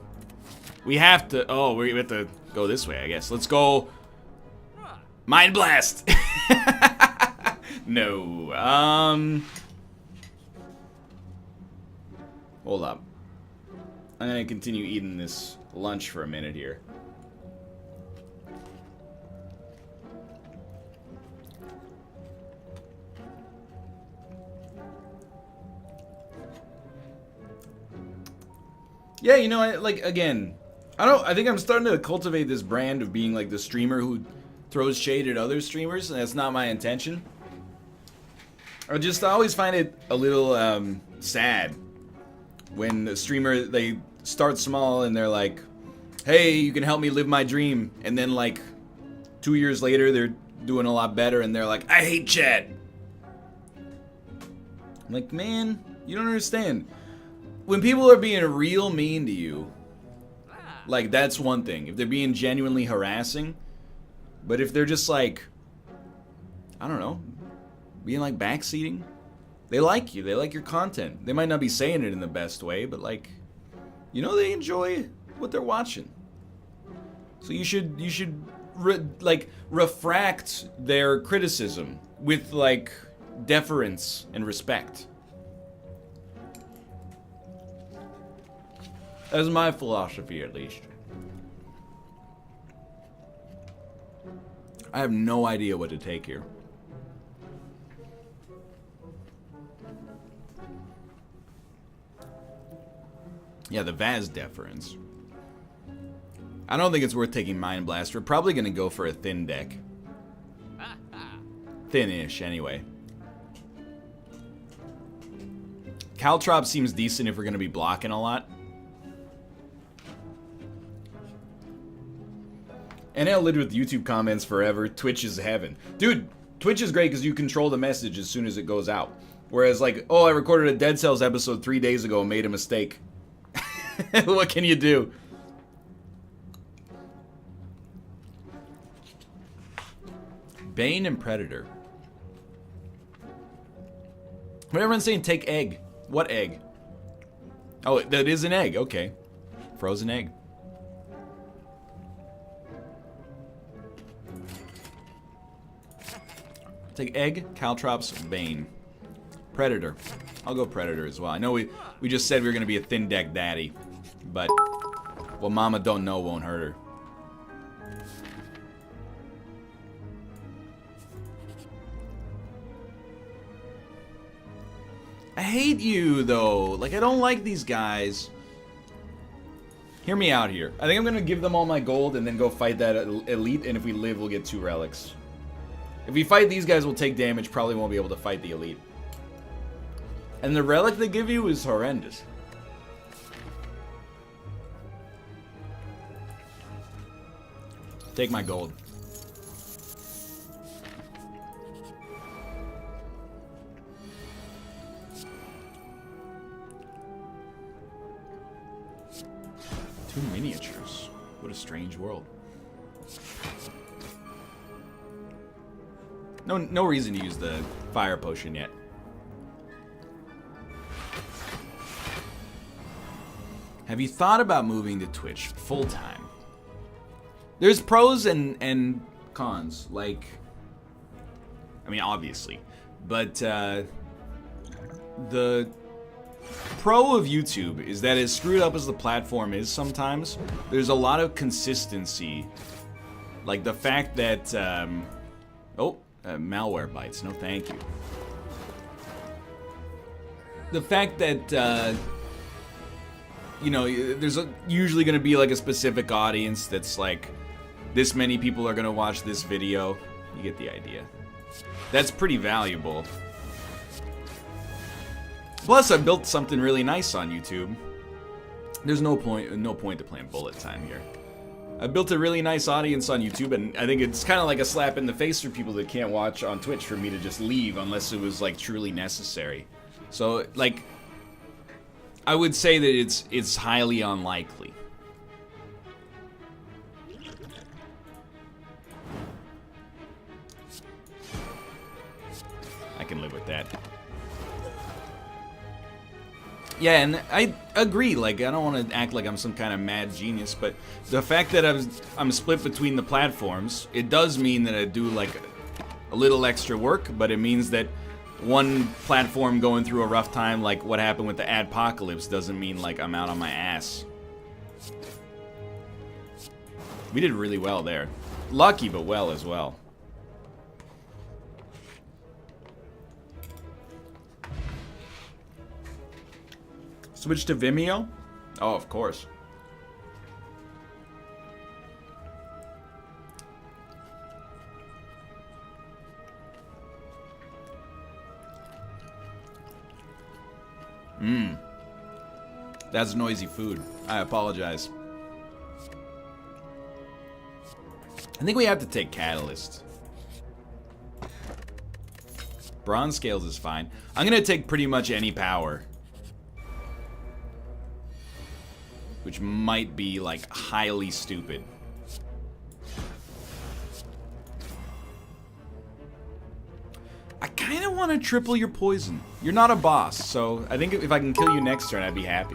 We have to... Oh, we have to go this way, I guess. Let's go... Mind Blast! No. Hold up. I'm gonna continue eating this lunch for a minute here. Yeah, you know, I think I'm starting to cultivate this brand of being like the streamer who throws shade at other streamers, and that's not my intention. I always find it a little sad when the streamer, they start small and they're like, hey, you can help me live my dream, and then like 2 years later they're doing a lot better and they're like, I hate chat. I'm like, man, you don't understand. When people are being real mean to you, like, that's one thing. If they're being genuinely harassing. But if they're just like, I don't know, being like backseating, they like you. They like your content. They might not be saying it in the best way, but like, you know, they enjoy what they're watching. So you should refract their criticism with like deference and respect. That's my philosophy, at least. I have no idea what to take here. Yeah, the Vaz deference. I don't think it's worth taking Mind Blast. We're probably going to go for a thin deck. Thin-ish, anyway. Caltrop seems decent if we're going to be blocking a lot. NL lived with YouTube comments forever. Twitch is heaven. Dude, Twitch is great because you control the message as soon as it goes out. Whereas, like, oh, I recorded a Dead Cells episode 3 days ago and made a mistake. What can you do? Bane and Predator. But everyone's saying take egg. What egg? Oh, that is an egg. Okay. Frozen egg. Take egg, Caltrops, Bane. Predator. I'll go Predator as well. I know we just said we were going to be a thin deck daddy. But what mama don't know won't hurt her. I hate you, though. Like, I don't like these guys. Hear me out here. I think I'm going to give them all my gold and then go fight that elite, and if we live, we'll get 2 relics. If we fight these guys, we'll take damage, probably won't be able to fight the elite. And the relic they give you is horrendous. Take my gold. Two miniatures. What a strange world. No reason to use the fire potion yet. Have you thought about moving to Twitch full time? There's pros and cons. Like, I mean, obviously, but the pro of YouTube is that as screwed up as the platform is sometimes, there's a lot of consistency. Like the fact that malware bites. No, thank you. The fact that you know, there's usually going to be like a specific audience that's like, this many people are going to watch this video. You get the idea. That's pretty valuable. Plus, I built something really nice on YouTube. There's no point to playing bullet time here. I built a really nice audience on YouTube, and I think it's kind of like a slap in the face for people that can't watch on Twitch for me to just leave unless it was like truly necessary. So, like, I would say that it's highly unlikely. I can live with that. Yeah, and I agree, like, I don't want to act like I'm some kind of mad genius, but the fact that I'm split between the platforms, it does mean that I do, like, a little extra work, but it means that one platform going through a rough time, like what happened with the Adpocalypse, doesn't mean, like, I'm out on my ass. We did really well there. Lucky, but well as well. Switch to Vimeo? Oh, of course. That's noisy food. I apologize. I think we have to take Catalyst. Bronze Scales is fine. I'm gonna take pretty much any power. Which might be, like, highly stupid. I kind of want to triple your poison. You're not a boss, so I think if I can kill you next turn, I'd be happy.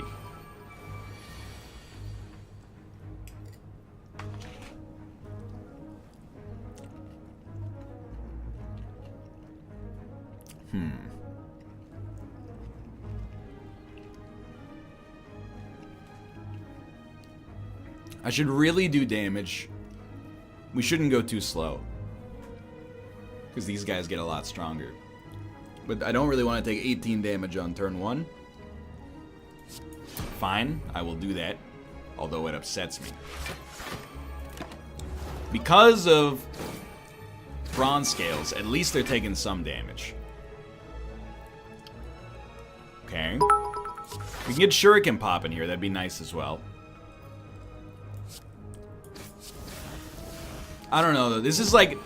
I should really do damage. We shouldn't go too slow, because these guys get a lot stronger. But I don't really want to take 18 damage on turn 1. Fine, I will do that, although it upsets me. Because of bronze scales, at least they're taking some damage. Okay. We can get Shuriken Pop in here, that'd be nice as well. I don't know though, this is like,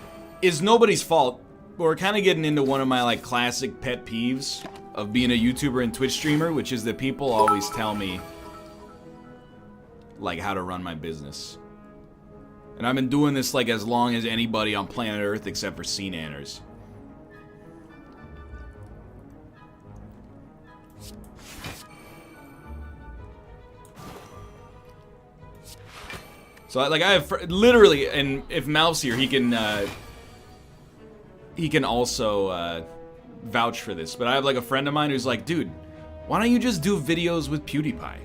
is nobody's fault. But we're kind of getting into one of my like classic pet peeves of being a YouTuber and Twitch streamer, which is that people always tell me like how to run my business. And I've been doing this like as long as anybody on planet Earth except for sea nanners. So like I have literally, and if Malf's here, he can also vouch for this. But I have like a friend of mine who's like, dude, why don't you just do videos with PewDiePie?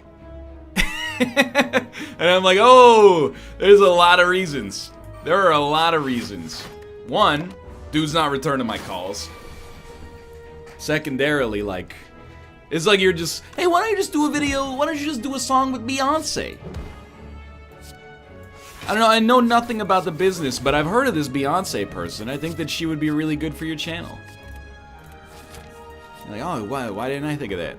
And I'm like, oh, there's a lot of reasons. There are a lot of reasons. One, dude's not returning my calls. Secondarily, like, it's like you're just, hey, why don't you just do a video? Why don't you just do a song with Beyonce? I don't know, I know nothing about the business, but I've heard of this Beyonce person. I think that she would be really good for your channel. Like, oh, why didn't I think of that?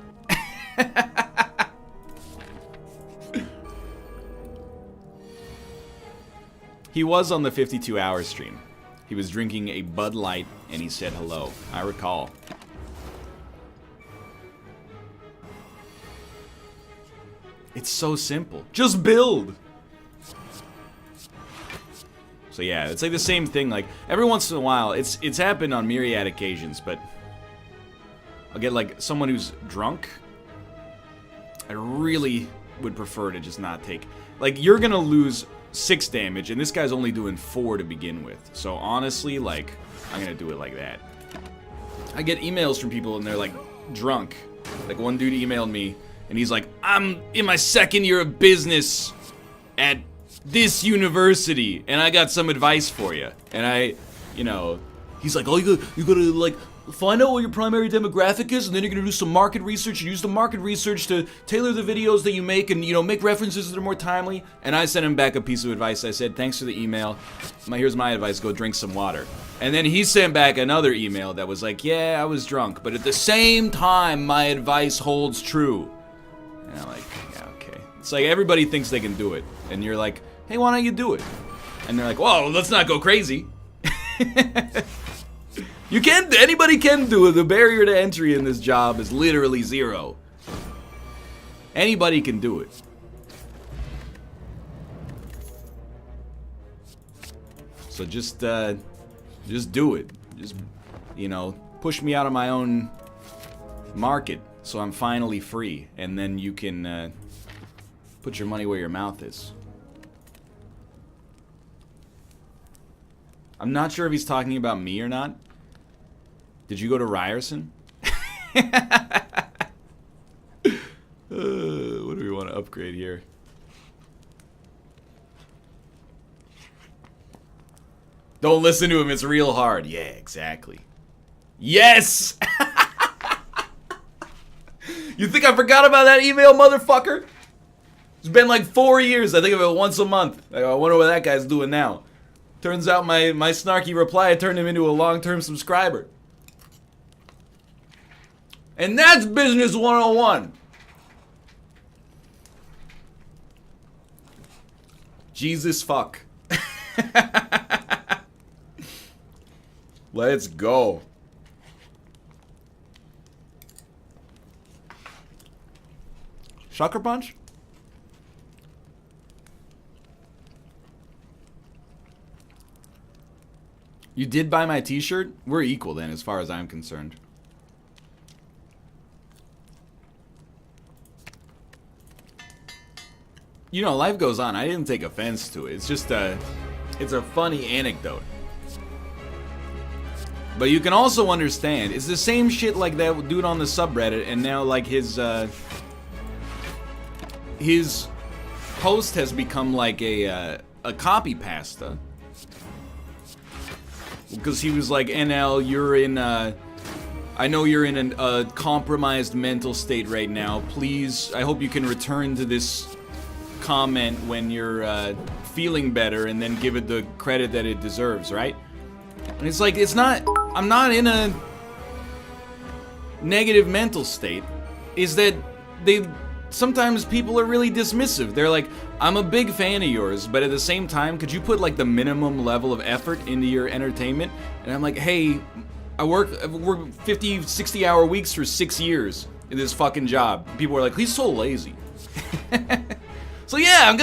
He was on the 52-hour stream. He was drinking a Bud Light, and he said hello. I recall. It's so simple. Just build! So yeah, it's like the same thing, like, every once in a while, it's happened on myriad occasions, but I'll get, like, someone who's drunk. I really would prefer to just not take, like, you're gonna lose 6 damage, and this guy's only doing 4 to begin with. So honestly, like, I'm gonna do it like that. I get emails from people, and they're, like, drunk. Like, one dude emailed me, and he's like, I'm in my 2nd year of business at this university, and I got some advice for you. And I, you know, he's like, oh, you gotta like find out what your primary demographic is, and then you're gonna do some market research and use the market research to tailor the videos that you make, and, you know, make references that are more timely. And I sent him back a piece of advice. I said, thanks for the email. Here's my advice, go drink some water. And then he sent back another email that was like, yeah, I was drunk, but at the same time, my advice holds true. And I'm like, yeah, okay. It's like everybody thinks they can do it, and you're like, hey, why don't you do it? And they're like, whoa, let's not go crazy. You can, anybody can do it. The barrier to entry in this job is literally 0. Anybody can do it. So just do it. Just, you know, push me out of my own market so I'm finally free. And then you can put your money where your mouth is. I'm not sure if he's talking about me or not. Did you go to Ryerson? What do we want to upgrade here? Don't listen to him, it's real hard. Yeah, exactly. Yes! You think I forgot about that email, motherfucker? It's been like 4 years. I think of it once a month. I wonder what that guy's doing now. Turns out my snarky reply turned him into a long-term subscriber. And that's Business 101. Jesus fuck. Let's go. Sucker Punch? You did buy my t-shirt? We're equal then, as far as I'm concerned. You know, life goes on. I didn't take offense to it. It's just it's a funny anecdote. But you can also understand, it's the same shit like that dude on the subreddit, and now like his post has become like a copy pasta. Because he was like, NL, you're in, I know you're in a compromised mental state right now. Please, I hope you can return to this comment when you're feeling better and then give it the credit that it deserves, right? And it's like, I'm not in a negative mental state. Is that sometimes people are really dismissive. They're like, I'm a big fan of yours, but at the same time, could you put like the minimum level of effort into your entertainment? And I'm like, hey, I've worked 50, 60 hour weeks for 6 years in this fucking job. People are like, he's so lazy. So yeah, I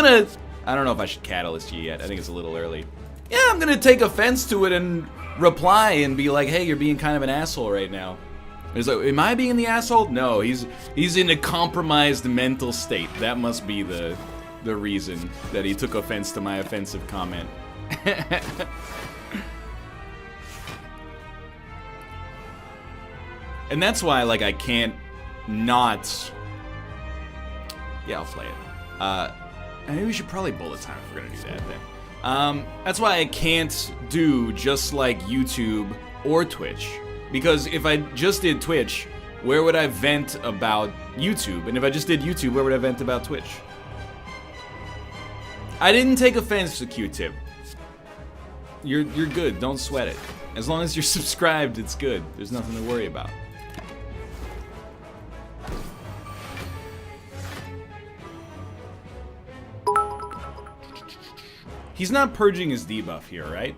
don't know if I should catalyst you yet. I think it's a little early. Yeah, I'm gonna take offense to it and reply and be like, hey, you're being kind of an asshole right now. He's like, am I being the asshole? No, he's in a compromised mental state. That must be the reason that he took offense to my offensive comment. And that's why, like, I can't not... Yeah, I'll play it. Maybe we should probably bullet time if we're gonna do that then. That's why I can't do just like YouTube or Twitch. Because if I just did Twitch, where would I vent about YouTube? And if I just did YouTube, where would I vent about Twitch? I didn't take offense to Q-Tip. You're good, don't sweat it. As long as you're subscribed, it's good. There's nothing to worry about. He's not purging his debuff here, right?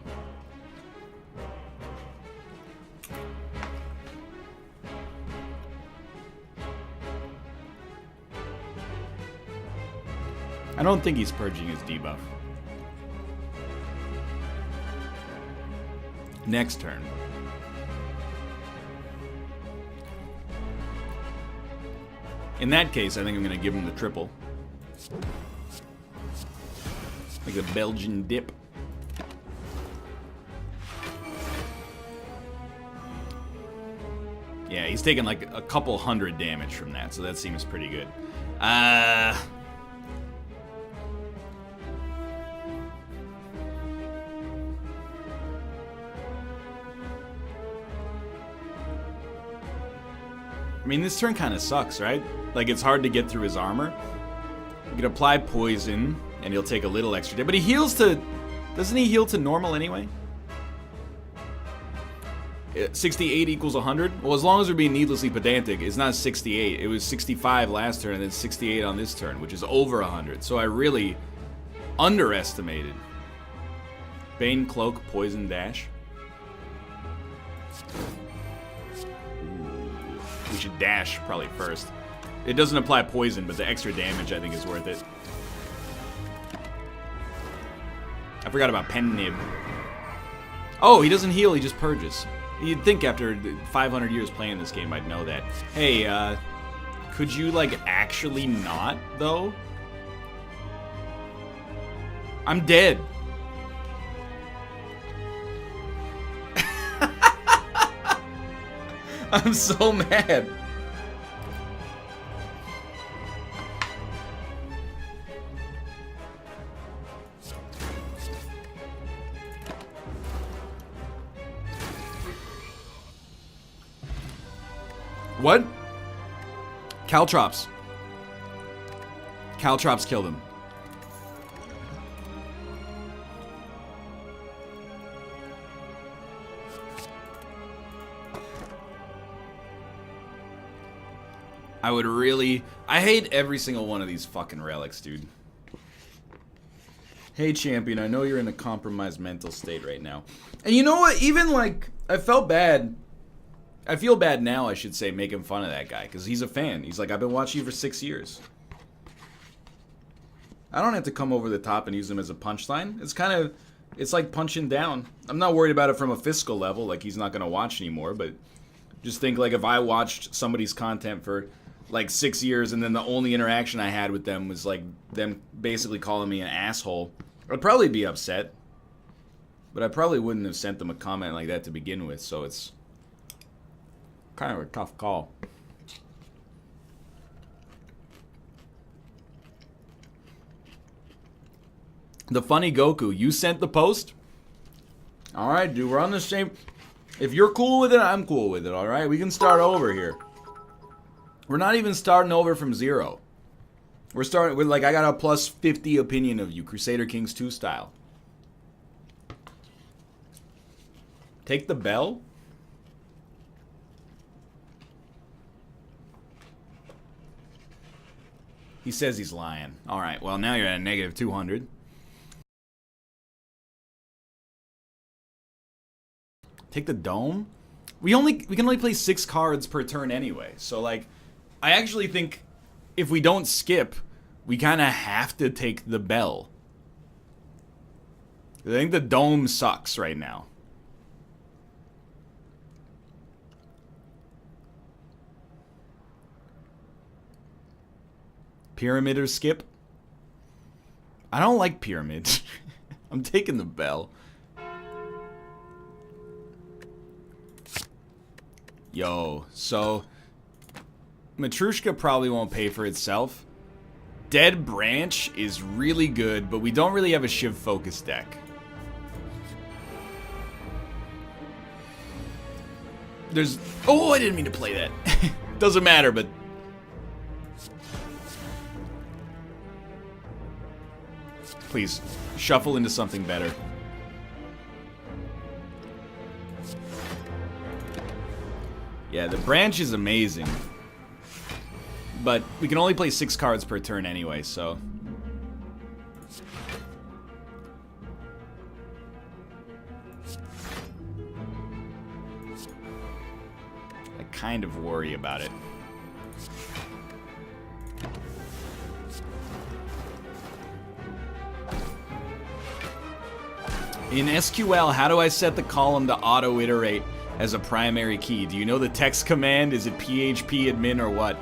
I don't think he's purging his debuff. Next turn. In that case, I think I'm going to give him the triple. Like a Belgian dip. Yeah, he's taking like a couple hundred damage from that, so that seems pretty good. I mean, this turn kind of sucks, right? Like, it's hard to get through his armor. You can apply poison, and he'll take a little extra damage. But he heals to... Doesn't he heal to normal anyway? 68 equals 100? Well, as long as we're being needlessly pedantic, it's not 68. It was 65 last turn, and then 68 on this turn, which is over 100. So I really underestimated. Bane, Cloak, Poison, Dash. We should dash probably first. It doesn't apply poison, but the extra damage I think is worth it. I forgot about Pen Nib. Oh, he doesn't heal, he just purges. You'd think after 500 years playing this game I'd know that. Hey, could you like actually not, though? I'm dead. I'm so mad. What? Caltrops. Caltrops killed him. I would really... I hate every single one of these fucking relics, dude. Hey, champion, I know you're in a compromised mental state right now. And you know what? Even, like, I felt bad. I feel bad now, I should say, making fun of that guy. Because he's a fan. He's like, I've been watching you for 6 years. I don't have to come over the top and use him as a punchline. It's kind of... It's like punching down. I'm not worried about it from a fiscal level. Like, he's not going to watch anymore. But just think, like, if I watched somebody's content for... like 6 years, and then the only interaction I had with them was like them basically calling me an asshole, I'd probably be upset. But I probably wouldn't have sent them a comment like that to begin with, so it's kind of a tough call. The funny Goku, you sent the post? Alright, dude, we're on the same... If you're cool with it, I'm cool with it, alright? We can start over here. We're not even starting over from zero. We're starting with, like, I got a plus 50 opinion of you, Crusader Kings 2 style. Take the bell? He says he's lying. Alright, well, now you're at a negative 200. Take the dome? We can only play 6 cards per turn anyway. So, like, I actually think if we don't skip, we kind of have to take the bell. I think the dome sucks right now. Pyramid or skip? I don't like pyramids. I'm taking the bell. Yo, so Matrushka probably won't pay for itself. Dead Branch is really good, but we don't really have a Shiv focus deck. There's... Oh, I didn't mean to play that. Doesn't matter, but... Please, shuffle into something better. Yeah, the branch is amazing. But we can only play 6 cards per turn anyway, so... I kind of worry about it. In SQL, how do I set the column to auto-iterate as a primary key? Do you know the text command? Is it PHP admin or what?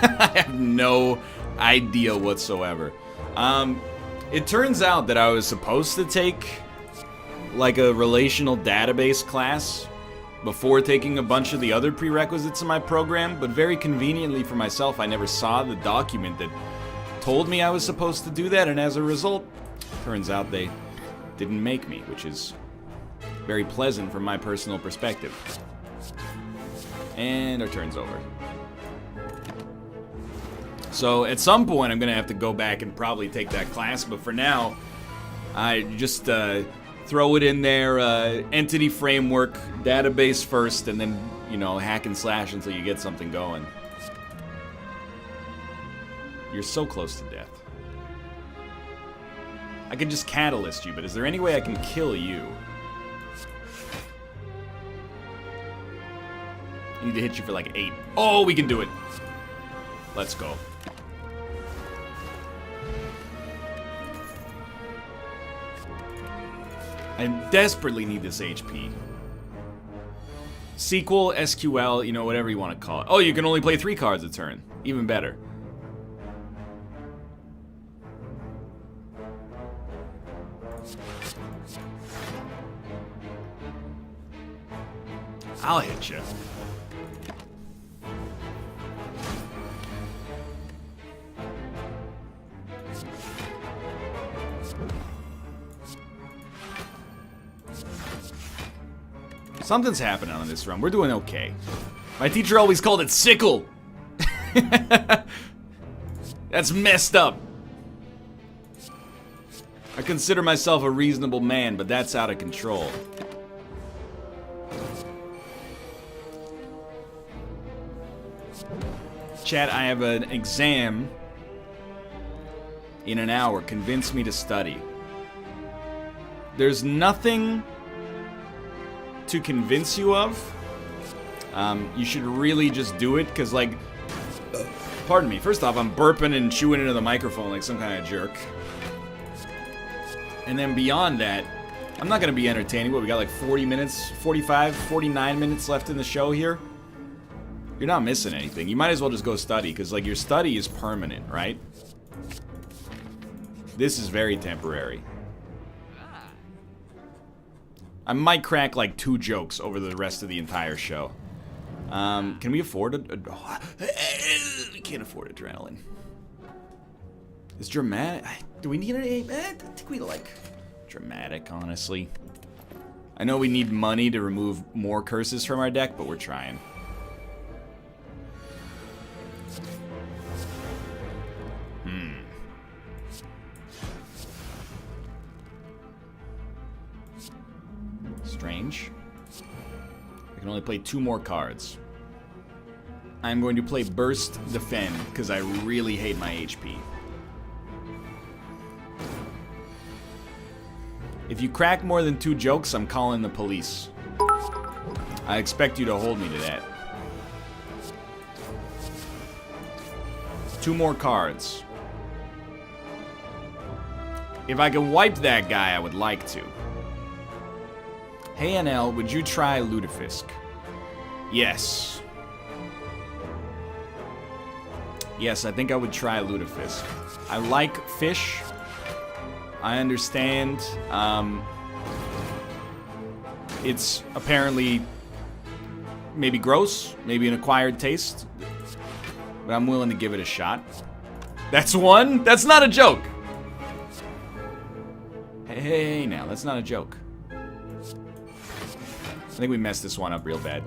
I have no idea whatsoever. It turns out that I was supposed to take like a relational database class before taking a bunch of the other prerequisites in my program, but very conveniently for myself, I never saw the document that told me I was supposed to do that, and as a result, turns out they didn't make me, which is very pleasant from my personal perspective. And our turn's over. So at some point I'm gonna have to go back and probably take that class, but for now I just throw it in there, entity framework, database first, and then, you know, hack and slash until you get something going. You're so close to death. I could just catalyst you, but is there any way I can kill you? I need to hit you for like 8. Oh, we can do it. Let's go. I desperately need this HP. SQL, SQL, you know, whatever you want to call it. Oh, you can only play 3 cards a turn. Even better. I'll hit you. Something's happening on this run. We're doing okay. My teacher always called it sickle. That's messed up. I consider myself a reasonable man, but that's out of control. Chat, I have an exam in an hour. Convince me to study. There's nothing to convince you of. You should really just do it, because, like, pardon me, first off, I'm burping and chewing into the microphone like some kind of jerk. And then beyond that, I'm not going to be entertaining. What, we got like 40 minutes, 45, 49 minutes left in the show here? You're not missing anything. You might as well just go study, because, like, your study is permanent, right? This is very temporary. I might crack like 2 jokes over the rest of the entire show. Can we afford we can't afford adrenaline. Is dramatic? Do we need an I think we like dramatic, honestly. I know we need money to remove more curses from our deck, but we're trying. Strange. I can only play 2 more cards. I'm going to play Burst Defend, because I really hate my HP. If you crack more than 2 jokes, I'm calling the police. I expect you to hold me to that. 2 more cards. If I can wipe that guy, I would like to. Hey NL, would you try Lutefisk? Yes. Yes, I think I would try Lutefisk. I like fish. I understand. It's apparently maybe gross, maybe an acquired taste, but I'm willing to give it a shot. That's 1? That's not a joke. Hey, now, that's not a joke. I think we messed this one up real bad.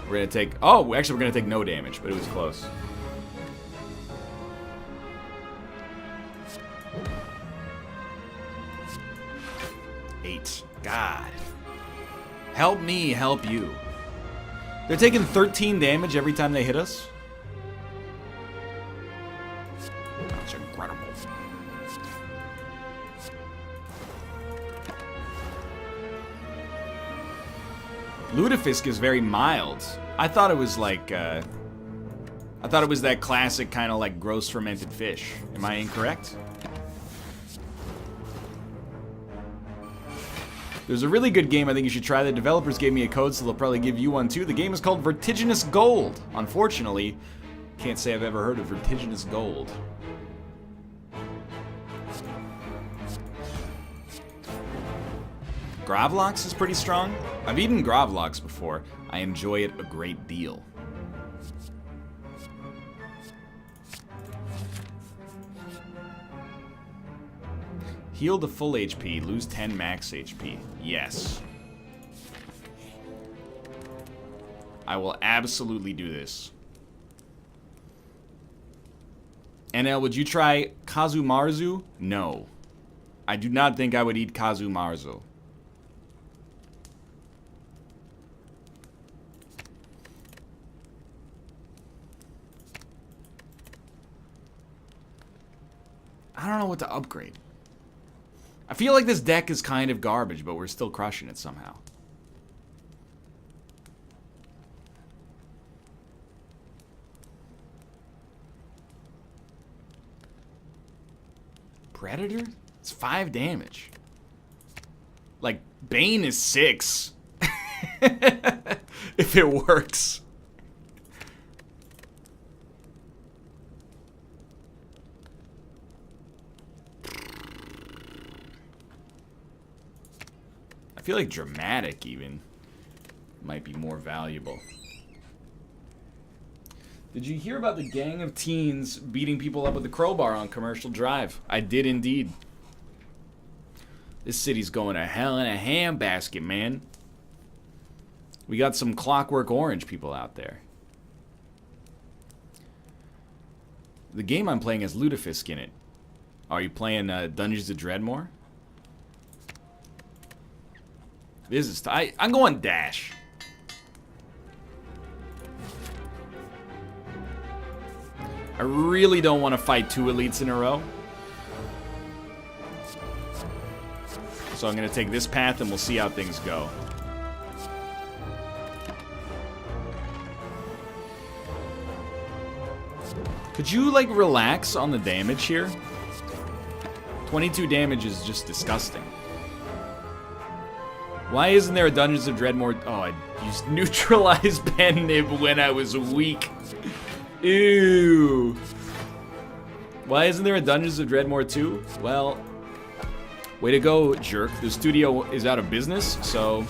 We're gonna take... Oh, actually, we're gonna take no damage, but it was close. God. Help me help you. They're taking 13 damage every time they hit us? That's incredible. Lutefisk is very mild. I thought it was like, I thought it was that classic kind of like gross fermented fish. Am I incorrect? There's a really good game I think you should try. The developers gave me a code, so they'll probably give you one too. The game is called Vertiginous Gold. Unfortunately, can't say I've ever heard of Vertiginous Gold. Gravlox is pretty strong. I've eaten Gravlox before. I enjoy it a great deal. Heal to full HP, lose 10 max HP. Yes. I will absolutely do this. NL, would you try Kazumarzu? No. I do not think I would eat Kazumarzu. I don't know what to upgrade. I feel like this deck is kind of garbage, but we're still crushing it somehow. Predator? It's 5 damage. Like, Bane is 6. If it works. I feel like dramatic even might be more valuable. Did you hear about the gang of teens beating people up with a crowbar on Commercial Drive? I did indeed. This city's going to hell in a handbasket, man. We got some Clockwork Orange people out there. The game I'm playing has Lutefisk in it. Are you playing Dungeons of Dreadmore? This is... I'm going Dash. I really don't want to fight 2 elites in a row. So I'm going to take this path and we'll see how things go. Could you, like, relax on the damage here? 22 damage is just disgusting. Why isn't there a Dungeons of Dreadmore? Oh, I used neutralized Ben Nib when I was weak. Ew. Why isn't there a Dungeons of Dreadmore 2? Well, Way to go, jerk. The studio is out of business, so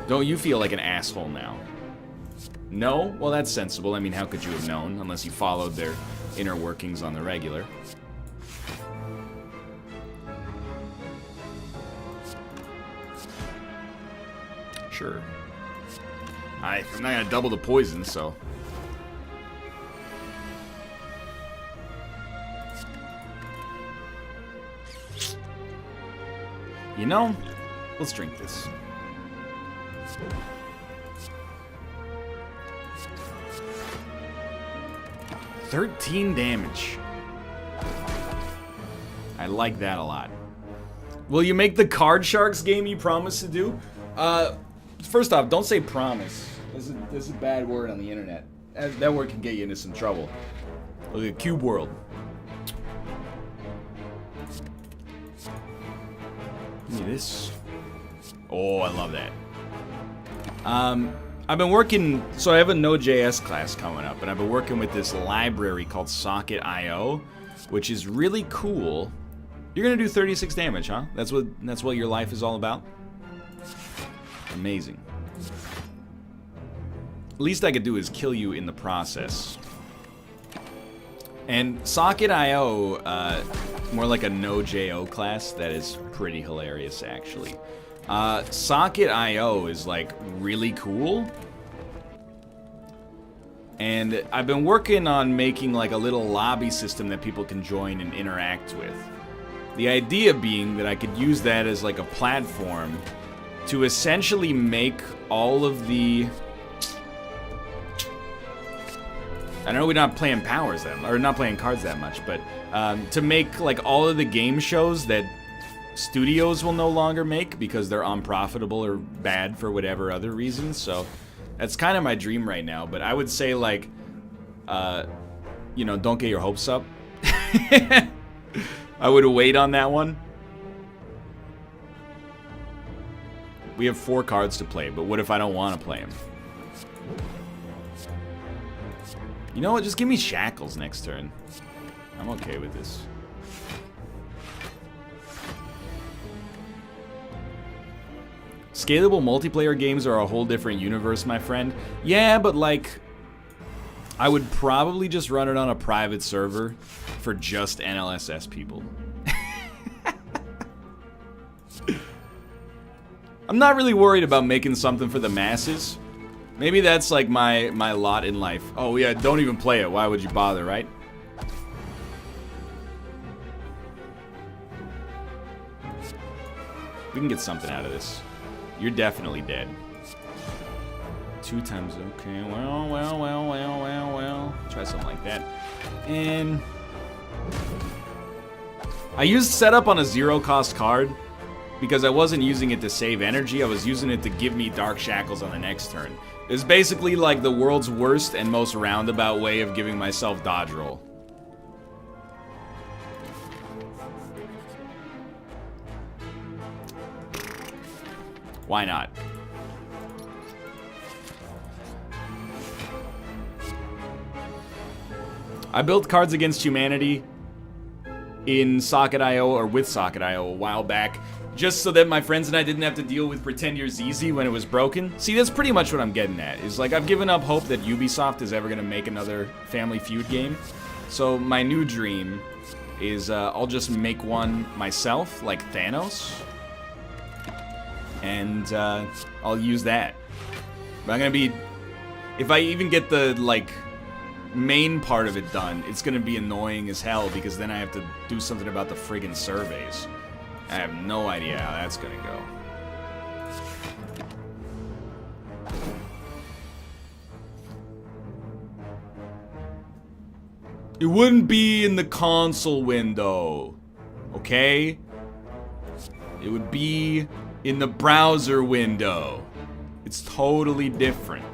don't you feel like an asshole now? No? Well, that's sensible. I mean, how could you have known unless you followed their inner workings on the regular? Sure. I'm not gonna double the poison, so... You know, let's drink this. $13 damage. I like that a lot. Will you make the Card Sharks game you promised to do? First off, don't say promise. This is a bad word on the internet. That word can get you into some trouble. Look at Cube World. Give me this. Oh, I love that. I've been working, so I have a Node.js class coming up, and I've been working with this library called Socket.io, which is really cool. You're gonna do 36 damage, huh? That's what your life is all about? Amazing. Least I could do is kill you in the process. And Socket.io, more like a Node.js class that is pretty hilarious, actually. Socket.io is like really cool. And I've been working on making like a little lobby system that people can join and interact with. The idea being that I could use that as like a platform to essentially make all of the... I know we're not playing powers that much, or not playing cards that much, but to make like all of the game shows that studios will no longer make because they're unprofitable or bad for whatever other reasons. So that's kind of my dream right now. But I would say like, you know, don't get your hopes up. I would wait on that one. We have 4 cards to play, but what if I don't want to play them? You know what? Just give me shackles next turn. I'm okay with this. Scalable multiplayer games are a whole different universe, my friend. Yeah, but like, I would probably just run it on a private server for just NLSS people. I'm not really worried about making something for the masses. Maybe that's like my lot in life. Oh yeah, don't even play it. Why would you bother, right? We can get something out of this. You're definitely dead. 2 times, okay. Well. Try something like that. And I used setup on a 0-cost card because I wasn't using it to save energy. I was using it to give me Dark Shackles on the next turn. It's basically like the world's worst and most roundabout way of giving myself dodge roll. Why not? I built Cards Against Humanity in Socket.io or with Socket.io a while back, just so that my friends and I didn't have to deal with Pretend You're ZZ when it was broken. See, that's pretty much what I'm getting at. Is like, I've given up hope that Ubisoft is ever gonna make another Family Feud game. So my new dream is I'll just make one myself, like Thanos. And I'll use that. But I'm gonna be... If I even get the, like, main part of it done, it's gonna be annoying as hell because then I have to do something about the friggin' surveys. I have no idea how that's gonna go. It wouldn't be in the console window, okay? It would be in the browser window. It's totally different.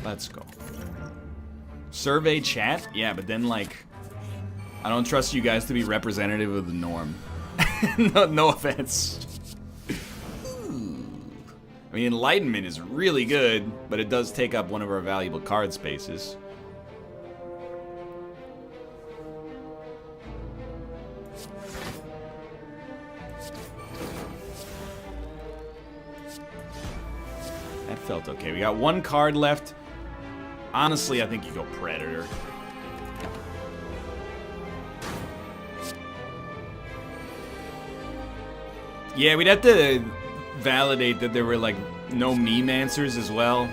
Let's go. Survey chat? Yeah, but then, like, I don't trust you guys to be representative of the norm. No offense. I mean, Enlightenment is really good, but it does take up one of our valuable card spaces. That felt okay. We got one card left. Honestly, I think you go Predator. Yeah, we'd have to validate that there were, like, no meme answers as well.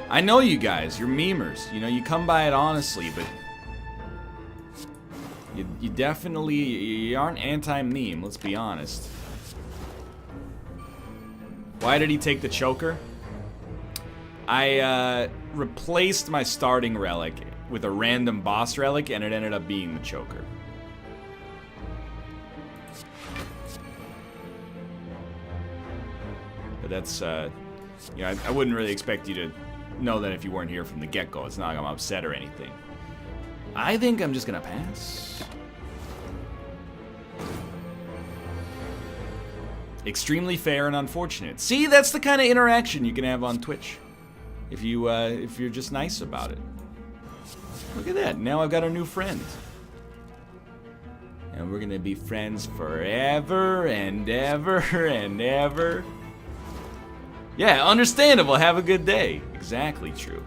I know you guys. You're memers. You know, you come by it honestly, but... You definitely... You aren't anti-meme, let's be honest. Why did he take the choker? I replaced my starting relic with a random boss relic, and it ended up being the choker. But that's, you know, I wouldn't really expect you to know that if you weren't here from the get-go. It's not like I'm upset or anything. I think I'm just gonna pass. Extremely fair and unfortunate. See, that's the kind of interaction you can have on Twitch. If you're just nice about it. Look at that. Now I've got a new friend. And we're gonna be friends forever and ever and ever. Yeah, understandable. Have a good day. Exactly true.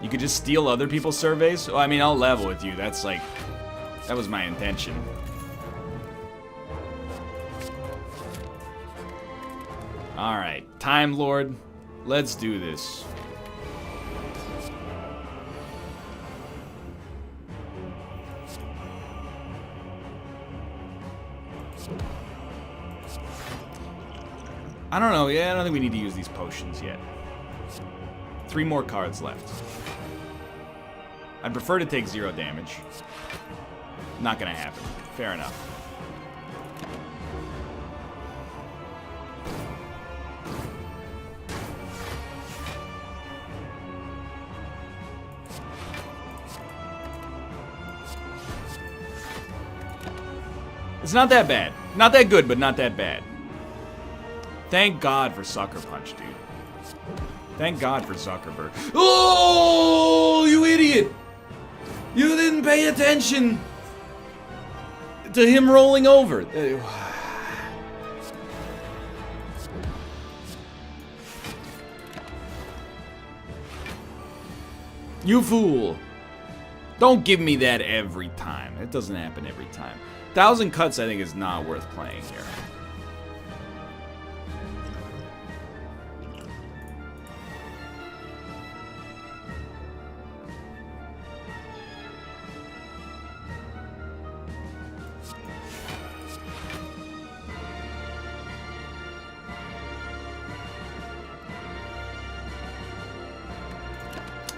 You could just steal other people's surveys? Well, I mean, I'll level with you. That's like... That was my intention. Alright. Time Lord. Let's do this. I don't know. Yeah, I don't think we need to use these potions yet. 3 more cards left. I'd prefer to take 0 damage. Not gonna happen. Fair enough. It's not that bad. Not that good, but not that bad. Thank God for Sucker Punch, dude. Thank God for Zuckerberg. Oh, you idiot! You didn't pay attention to him rolling over. You fool. Don't give me that every time. It doesn't happen every time. 1,000 cuts, I think, is not worth playing here.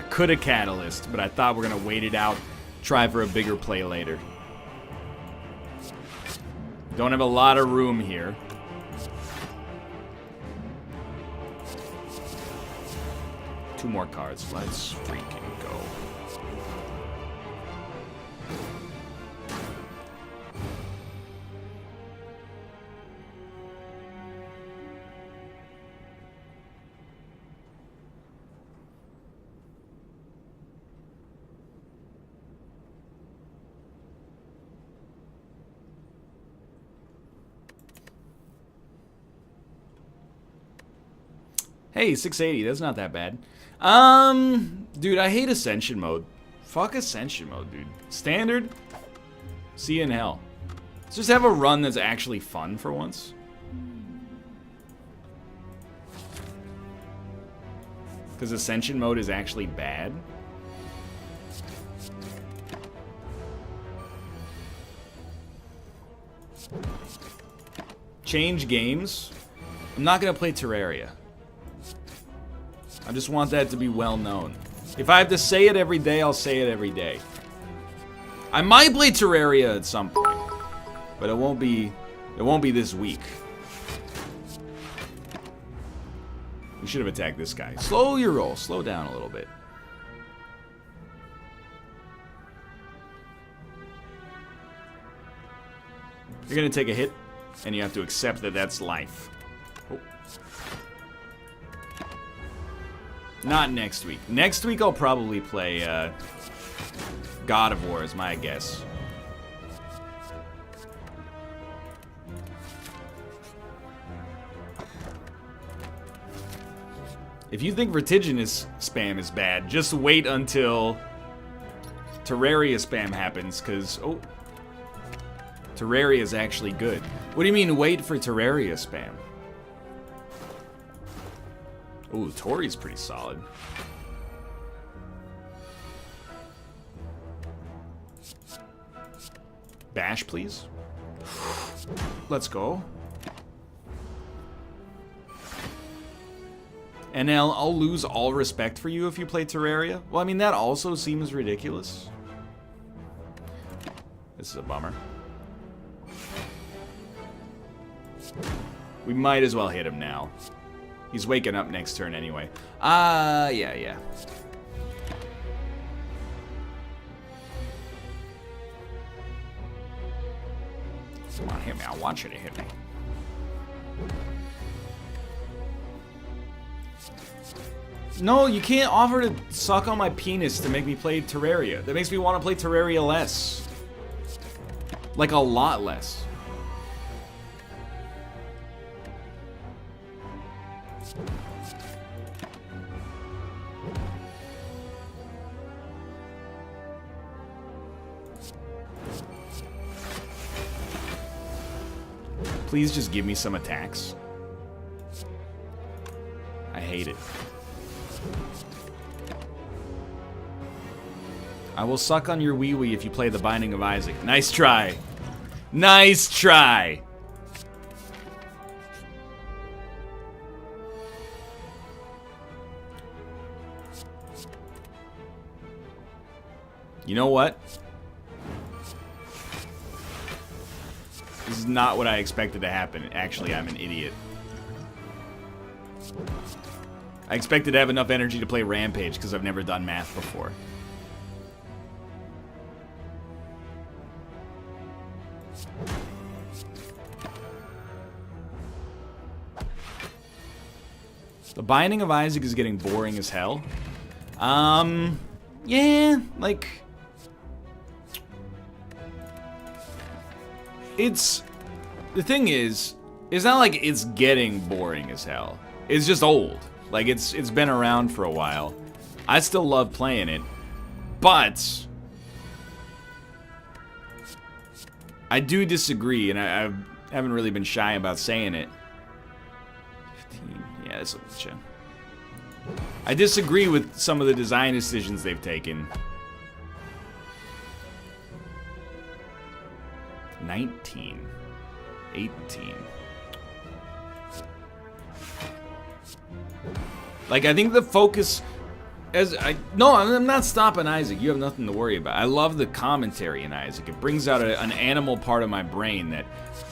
Could have Catalyst, but I thought we're gonna wait it out, try for a bigger play later. Don't have a lot of room here. Two more cards. Let's freaking go. Hey, 680, that's not that bad. Dude, I hate Ascension mode. Fuck Ascension mode, dude. Standard? See you in hell. Let's just have a run that's actually fun for once. Because Ascension mode is actually bad. Change games. I'm not gonna play Terraria. I just want that to be well known. If I have to say it every day, I'll say it every day. I might play Terraria at some point, but it won't be this week. We should have attacked this guy. Slow your roll. Slow down a little bit. You're gonna take a hit, and you have to accept that that's life. Oh. Not next week. Next week I'll probably play God of War is my guess. If you think vertiginous spam is bad, just wait until Terraria spam happens, because, oh, Terraria is actually good. What do you mean, wait for Terraria spam? Oh, Tori's pretty solid. Bash, please. Let's go. And I'll lose all respect for you if you play Terraria. Well, I mean, that also seems ridiculous. This is a bummer. We might as well hit him now. He's waking up next turn anyway. Yeah. Come on, hit me. I want you to hit me. No, you can't offer to suck on my penis to make me play Terraria. That makes me want to play Terraria less. Like, a lot less. Please just give me some attacks. I hate it. I will suck on your wee-wee if you play The Binding of Isaac. Nice try. Nice try. You know what? This is not what I expected to happen. Actually, I'm an idiot. I expected to have enough energy to play Rampage because I've never done math before. The Binding of Isaac is getting boring as hell. Yeah, like... It's... The thing is, it's not like it's getting boring as hell. It's just old. Like, it's been around for a while. I still love playing it, but... I do disagree, and I haven't really been shy about saying it. 15, yeah, that's a little. I disagree with some of the design decisions they've taken. 19. 18. Like, I think the focus... No, I'm not stopping Isaac. You have nothing to worry about. I love the commentary in Isaac. It brings out an animal part of my brain that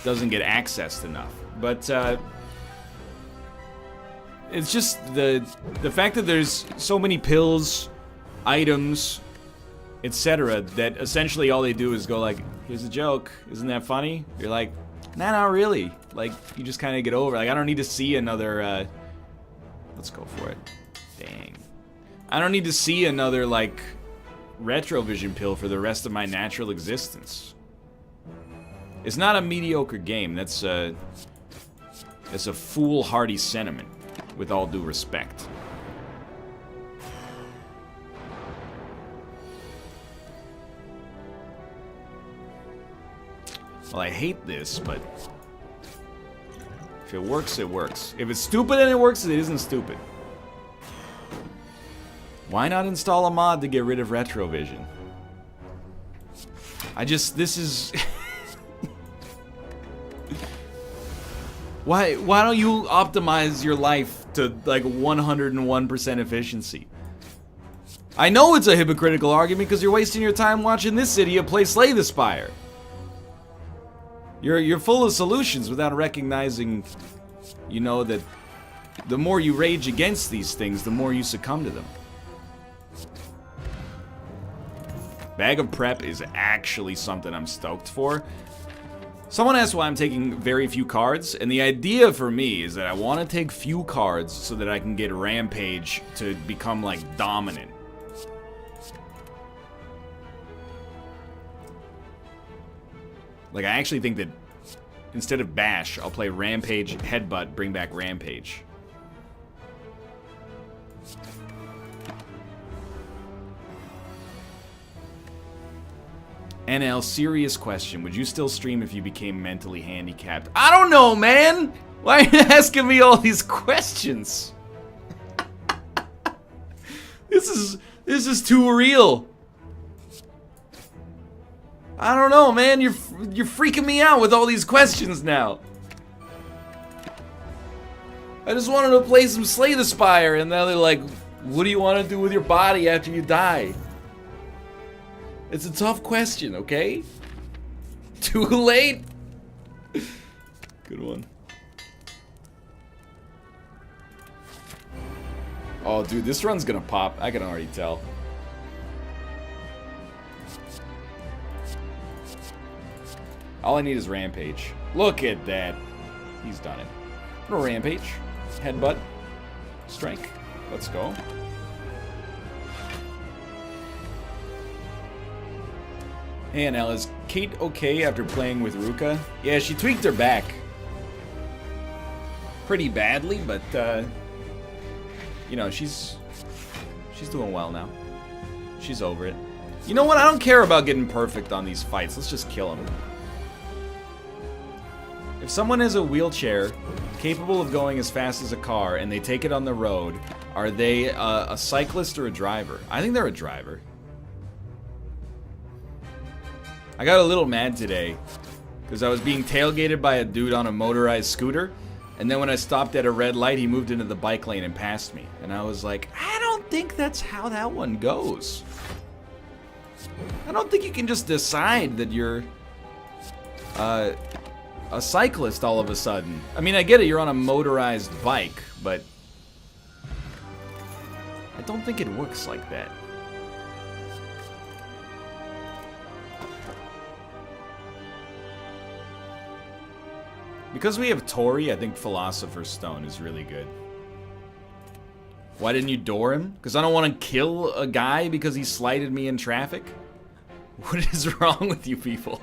doesn't get accessed enough. But, it's just the fact that there's so many pills, items, etc. that essentially all they do is go like, here's a joke. Isn't that funny? You're like, nah, not really. Like, you just kind of get over it. Like, I don't need to see another, let's go for it. Dang. I don't need to see another, like, retrovision pill for the rest of my natural existence. It's not a mediocre game. That's a foolhardy sentiment, with all due respect. Well, I hate this, but if it works, it works. If it's stupid and it works, it isn't stupid. Why not install a mod to get rid of retrovision? This is... Why don't you optimize your life to, like, 101% efficiency? I know it's a hypocritical argument because you're wasting your time watching this idiot play Slay the Spire. You're full of solutions without recognizing, you know, that the more you rage against these things, the more you succumb to them. Bag of Prep is actually something I'm stoked for. Someone asked why I'm taking very few cards, and the idea for me is that I want to take few cards so that I can get Rampage to become, like, dominant. Like, I actually think that instead of Bash, I'll play Rampage, Headbutt, bring back Rampage. NL, serious question. Would you still stream if you became mentally handicapped? I don't know, man! Why are you asking me all these questions? This is too real. I don't know, man. You're freaking me out with all these questions now. I just wanted to play some Slay the Spire, and now they're like, what do you want to do with your body after you die? It's a tough question, okay? Too late? Good one. Oh, dude, this run's gonna pop. I can already tell. All I need is Rampage. Look at that. He's done it. No Rampage. Headbutt. Strike. Let's go. Hey, NL, is Kate okay after playing with Ruka? Yeah, she tweaked her back. Pretty badly, but, you know, she's doing well now. She's over it. You know what? I don't care about getting perfect on these fights. Let's just kill him. If someone has a wheelchair capable of going as fast as a car and they take it on the road, are they a cyclist or a driver? I think they're a driver. I got a little mad today because I was being tailgated by a dude on a motorized scooter, and then when I stopped at a red light, he moved into the bike lane and passed me. And I was like, I don't think that's how that one goes. I don't think you can just decide that you're a cyclist all of a sudden. I mean, I get it, you're on a motorized bike, but I don't think it works like that. Because we have Tori, I think Philosopher's Stone is really good. Why didn't you door him? Because I don't want to kill a guy because he slighted me in traffic? What is wrong with you people?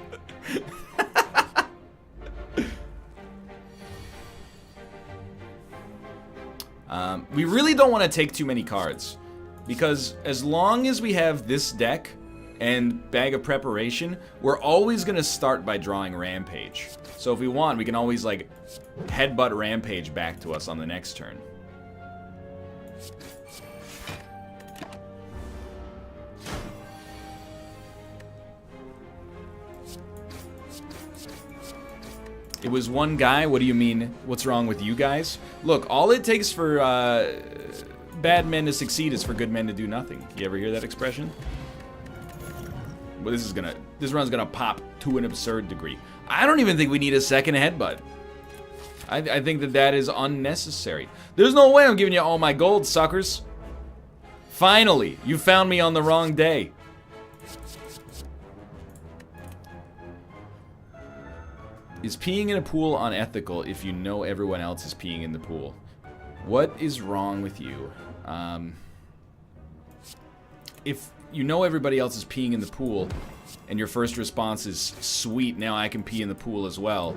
We really don't want to take too many cards. Because as long as we have this deck and Bag of Preparation, we're always going to start by drawing Rampage. So if we want, we can always, like, headbutt Rampage back to us on the next turn. It was one guy? What do you mean, what's wrong with you guys? Look, all it takes for bad men to succeed is for good men to do nothing. You ever hear that expression? Well, this run's gonna pop to an absurd degree. I don't even think we need a second headbutt. I think that is unnecessary. There's no way I'm giving you all my gold, suckers. Finally, you found me on the wrong day. Is peeing in a pool unethical if you know everyone else is peeing in the pool? What is wrong with you? If you know everybody else is peeing in the pool, and your first response is, sweet, now I can pee in the pool as well,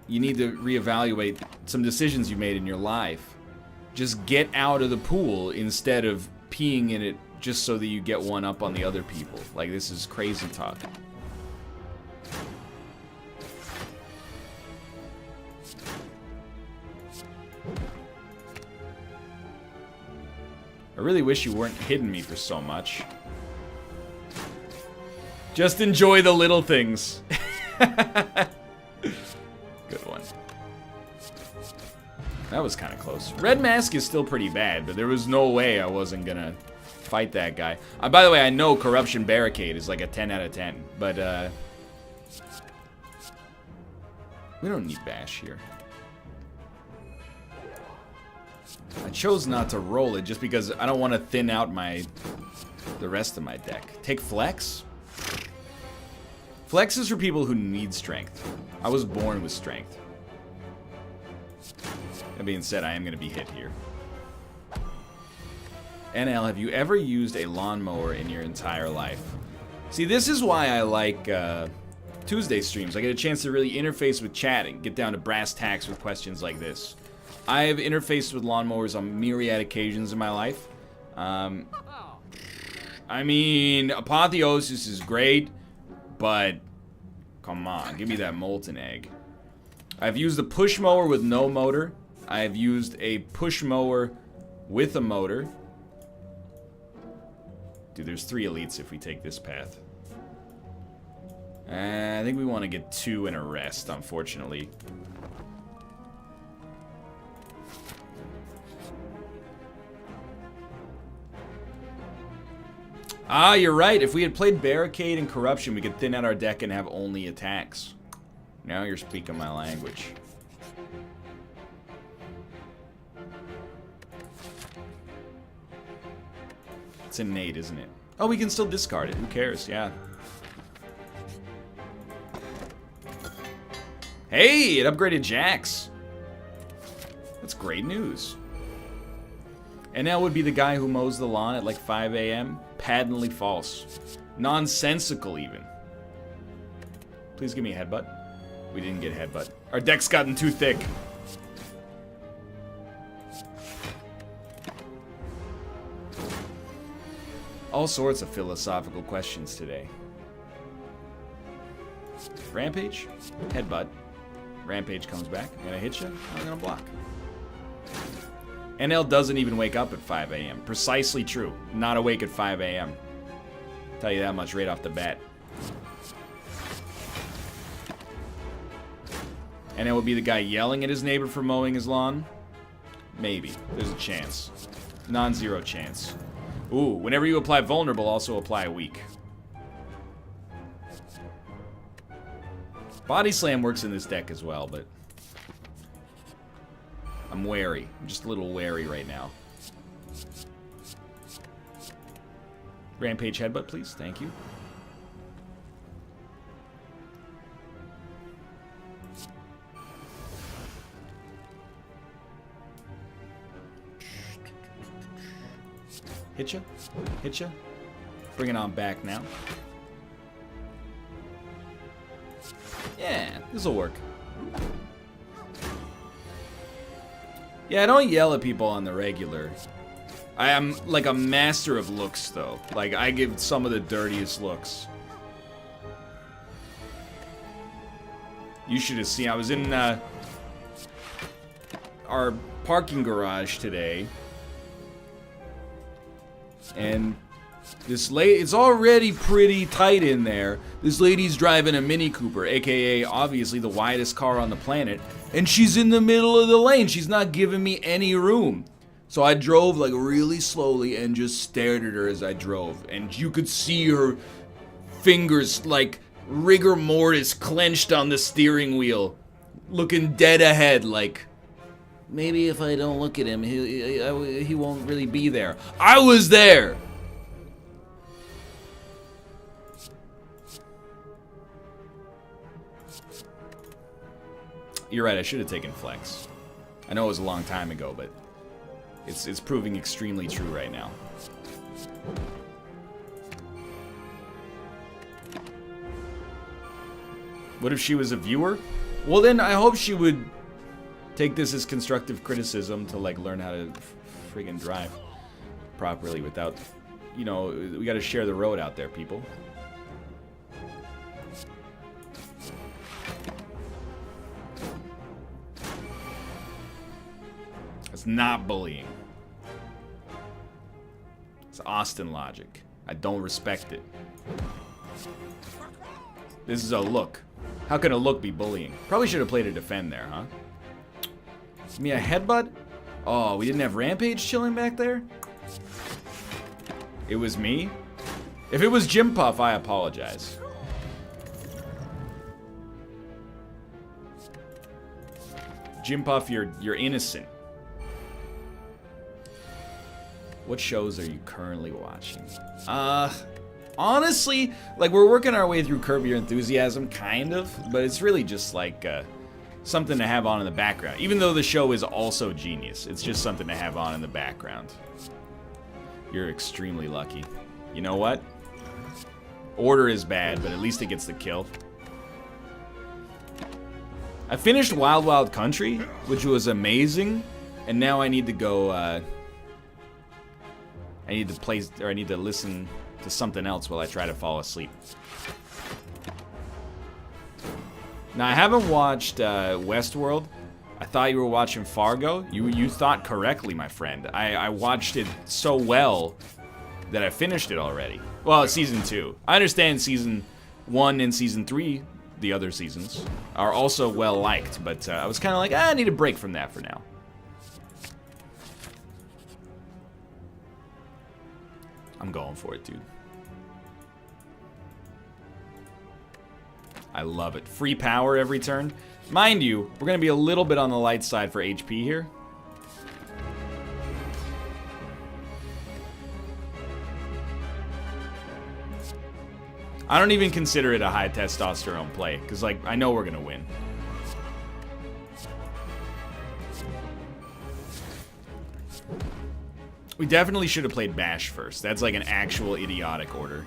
you need to reevaluate some decisions you made in your life. Just get out of the pool instead of peeing in it just so that you get one up on the other people. Like, this is crazy talk. I really wish you weren't hitting me for so much. Just enjoy the little things. Good one. That was kind of close. Red Mask is still pretty bad, but there was no way I wasn't gonna fight that guy. By the way, I know Corruption Barricade is like a 10 out of 10, but we don't need Bash here. I chose not to roll it just because I don't want to thin out the rest of my deck. Take Flex? Flex is for people who need strength. I was born with strength. That being said, I am going to be hit here. NL, have you ever used a lawnmower in your entire life? See, this is why I like Tuesday streams. I get a chance to really interface with chat and get down to brass tacks with questions like this. I have interfaced with lawnmowers on myriad occasions in my life. I mean, Apotheosis is great, but come on, give me that molten egg. I've used a push mower with no motor. I've used a push mower with a motor. Dude, there's 3 elites if we take this path. I think we want to get 2 and a rest, unfortunately. Ah, you're right. If we had played Barricade and Corruption, we could thin out our deck and have only attacks. Now you're speaking my language. It's innate, isn't it? Oh, we can still discard it. Who cares? Yeah. Hey, it upgraded Jax. That's great news. NL would be the guy who mows the lawn at like 5 a.m. Patently false. Nonsensical, even. Please give me a headbutt. We didn't get a headbutt. Our deck's gotten too thick. All sorts of philosophical questions today. Rampage, headbutt. Rampage comes back. I'm gonna hit you. I'm gonna block. NL doesn't even wake up at 5 a.m. Precisely true. Not awake at 5 a.m. Tell you that much right off the bat. NL would be the guy yelling at his neighbor for mowing his lawn? Maybe. There's a chance. Non-zero chance. Ooh, whenever you apply vulnerable, also apply weak. Body slam works in this deck as well, but I'm wary. I'm just a little wary right now. Rampage headbutt, please. Thank you. Hit ya. Hit ya. Bring it on back now. Yeah, this'll work. Yeah, I don't yell at people on the regular. I am like a master of looks, though. Like, I give some of the dirtiest looks. You should have seen. I was in our parking garage today. And this lady, it's already pretty tight in there. This lady's driving a Mini Cooper, aka obviously the widest car on the planet, and she's in the middle of the lane. She's not giving me any room. So I drove like really slowly and just stared at her as I drove, and you could see her fingers like rigor mortis clenched on the steering wheel, looking dead ahead like, maybe if I don't look at him, he won't really be there. I was there! You're right, I should have taken flex. I know it was a long time ago, but it's proving extremely true right now. What if she was a viewer? Well, then I hope she would take this as constructive criticism to, like, learn how to friggin' drive properly without, you know, we gotta share the road out there, people. It's not bullying. It's Austin logic. I don't respect it. This is a look. How can a look be bullying? Probably should have played a defend there, huh? Give me a headbutt? Oh, we didn't have Rampage chilling back there? It was me? If it was Jim Puff, I apologize. Jim Puff, you're innocent. What shows are you currently watching? Honestly, like, we're working our way through Curb Your Enthusiasm, kind of, but it's really just like something to have on in the background. Even though the show is also genius, it's just something to have on in the background. You're extremely lucky. You know what? Order is bad, but at least it gets the kill. I finished Wild Wild Country, which was amazing, and now I need to go, I need to listen to something else while I try to fall asleep. Now, I haven't watched Westworld. I thought you were watching Fargo. You thought correctly, my friend. I watched it so well that I finished it already. Well, season 2. I understand season 1 and season 3, the other seasons, are also well liked, but I was kind of like, I need a break from that for now. I'm going for it, dude. I love it. Free power every turn. Mind you, we're going to be a little bit on the light side for HP here. I don't even consider it a high testosterone play, because, like, I know we're going to win. We definitely should have played Bash first. That's like an actual idiotic order.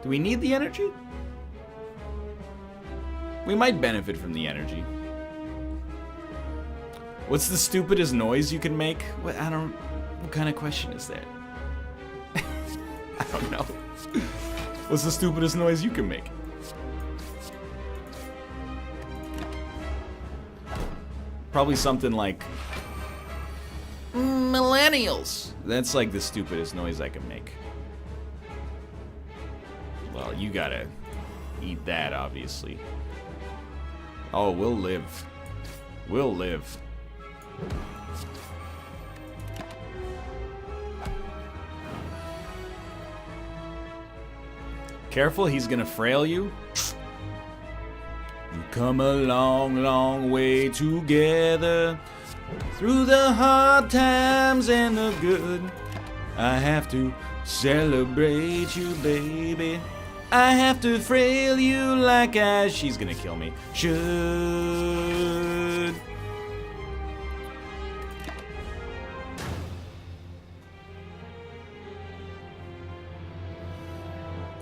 Do we need the energy? We might benefit from the energy. What's the stupidest noise you can make? What kind of question is that? I don't know. What's the stupidest noise you can make? Probably something like millennials. That's like the stupidest noise I can make. Well, you gotta eat that, obviously. Oh, we'll live. We'll live. Careful, he's gonna frail you. We've come a long, long way together. Through the hard times and the good. I have to celebrate you, baby. I have to frail you like I... She's gonna kill me. Should.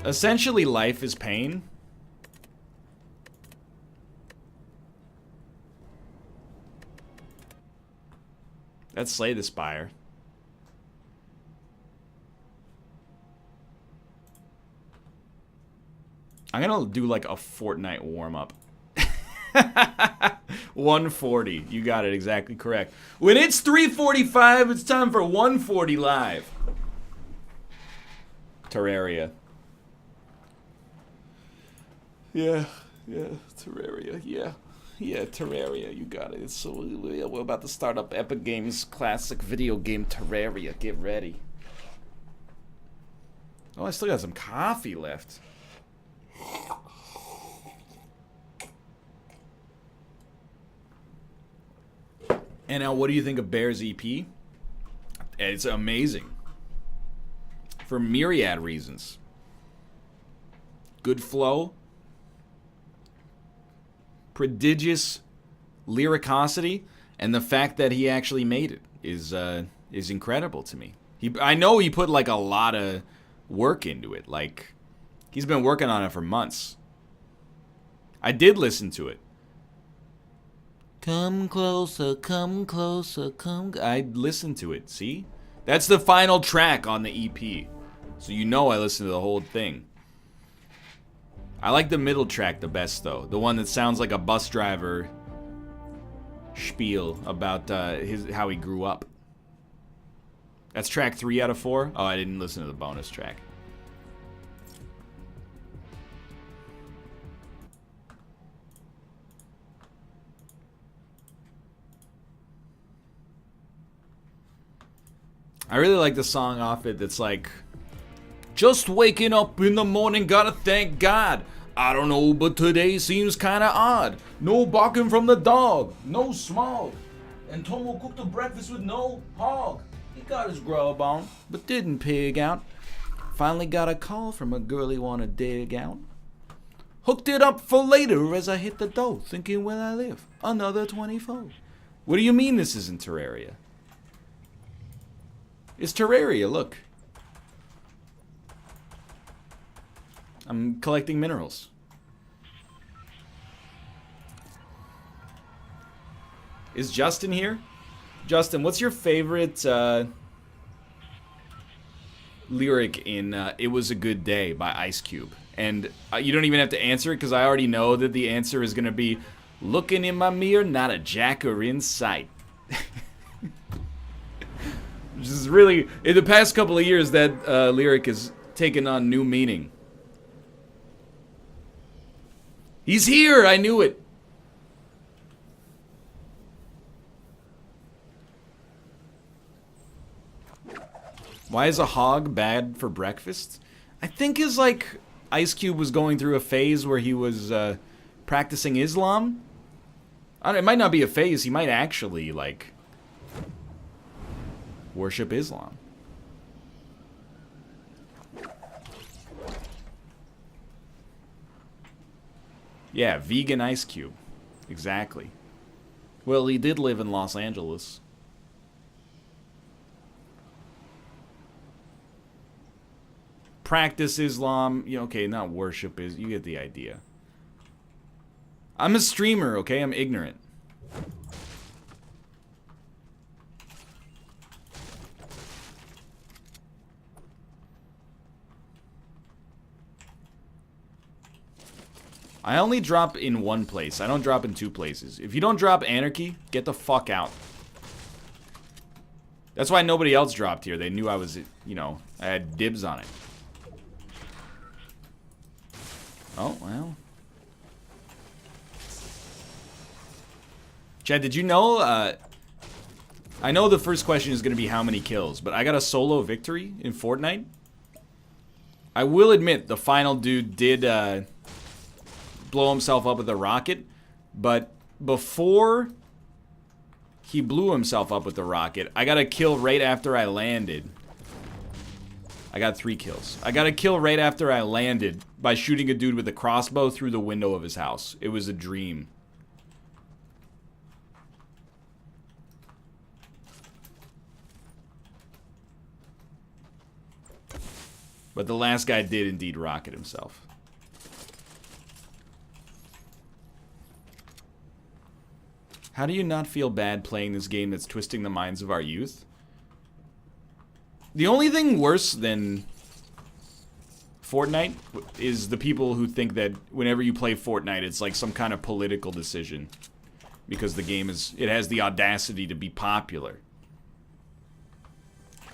Essentially, life is pain. Let's slay the Spire. I'm gonna do like a Fortnite warm-up. 140. You got it exactly correct. When it's 3:45, it's time for 140 live. Terraria. Yeah, Terraria, yeah, Terraria, you got it. So we're about to start up Epic Games' classic video game Terraria. Get ready. Oh, I still got some coffee left. And now, what do you think of Bear's EP? It's amazing. For myriad reasons. Good flow. Prodigious lyricosity, and the fact that he actually made it is incredible to me. I know he put like a lot of work into it. Like, he's been working on it for months. I did listen to it. Come closer, come closer, come... I listened to it, see? That's the final track on the EP. So you know I listened to the whole thing. I like the middle track the best, though. The one that sounds like a bus driver spiel about how he grew up. That's track 3 out of 4? Oh, I didn't listen to the bonus track. I really like the song off it that's like, just waking up in the morning, gotta thank God. I don't know, but today seems kinda odd. No barking from the dog, no smog. And Tomo cooked a breakfast with no hog. He got his grub on, but didn't pig out. Finally got a call from a girl he wanna dig out. Hooked it up for later as I hit the dough, thinking where I live, another 24. What do you mean this isn't Terraria? It's Terraria, look. I'm collecting minerals. Is Justin here? Justin, what's your favorite lyric in It Was a Good Day by Ice Cube? And you don't even have to answer it because I already know that the answer is going to be, looking in my mirror, not a jacker in sight. Which is really, in the past couple of years, that lyric has taken on new meaning. He's here! I knew it! Why is a hog bad for breakfast? I think is like Ice Cube was going through a phase where he was practicing Islam. I don't, it might not be a phase. He might actually like worship Islam. Yeah, vegan Ice Cube. Exactly. Well, he did live in Los Angeles. Practice Islam. Yeah, okay, not worship is. You get the idea. I'm a streamer, okay? I'm ignorant. I only drop in one place. I don't drop in two places. If you don't drop Anarchy, get the fuck out. That's why nobody else dropped here. They knew I was, you know, I had dibs on it. Oh, well. Chad, did you know, I know the first question is going to be how many kills, but I got a solo victory in Fortnite. I will admit, the final dude did, blow himself up with a rocket, but before he blew himself up with the rocket, I got a kill right after I landed. I got 3 kills. I got a kill right after I landed by shooting a dude with a crossbow through the window of his house. It was a dream. But the last guy did indeed rocket himself. How do you not feel bad playing this game that's twisting the minds of our youth? The only thing worse than Fortnite is the people who think that whenever you play Fortnite, it's like some kind of political decision. Because the game is, it has the audacity to be popular.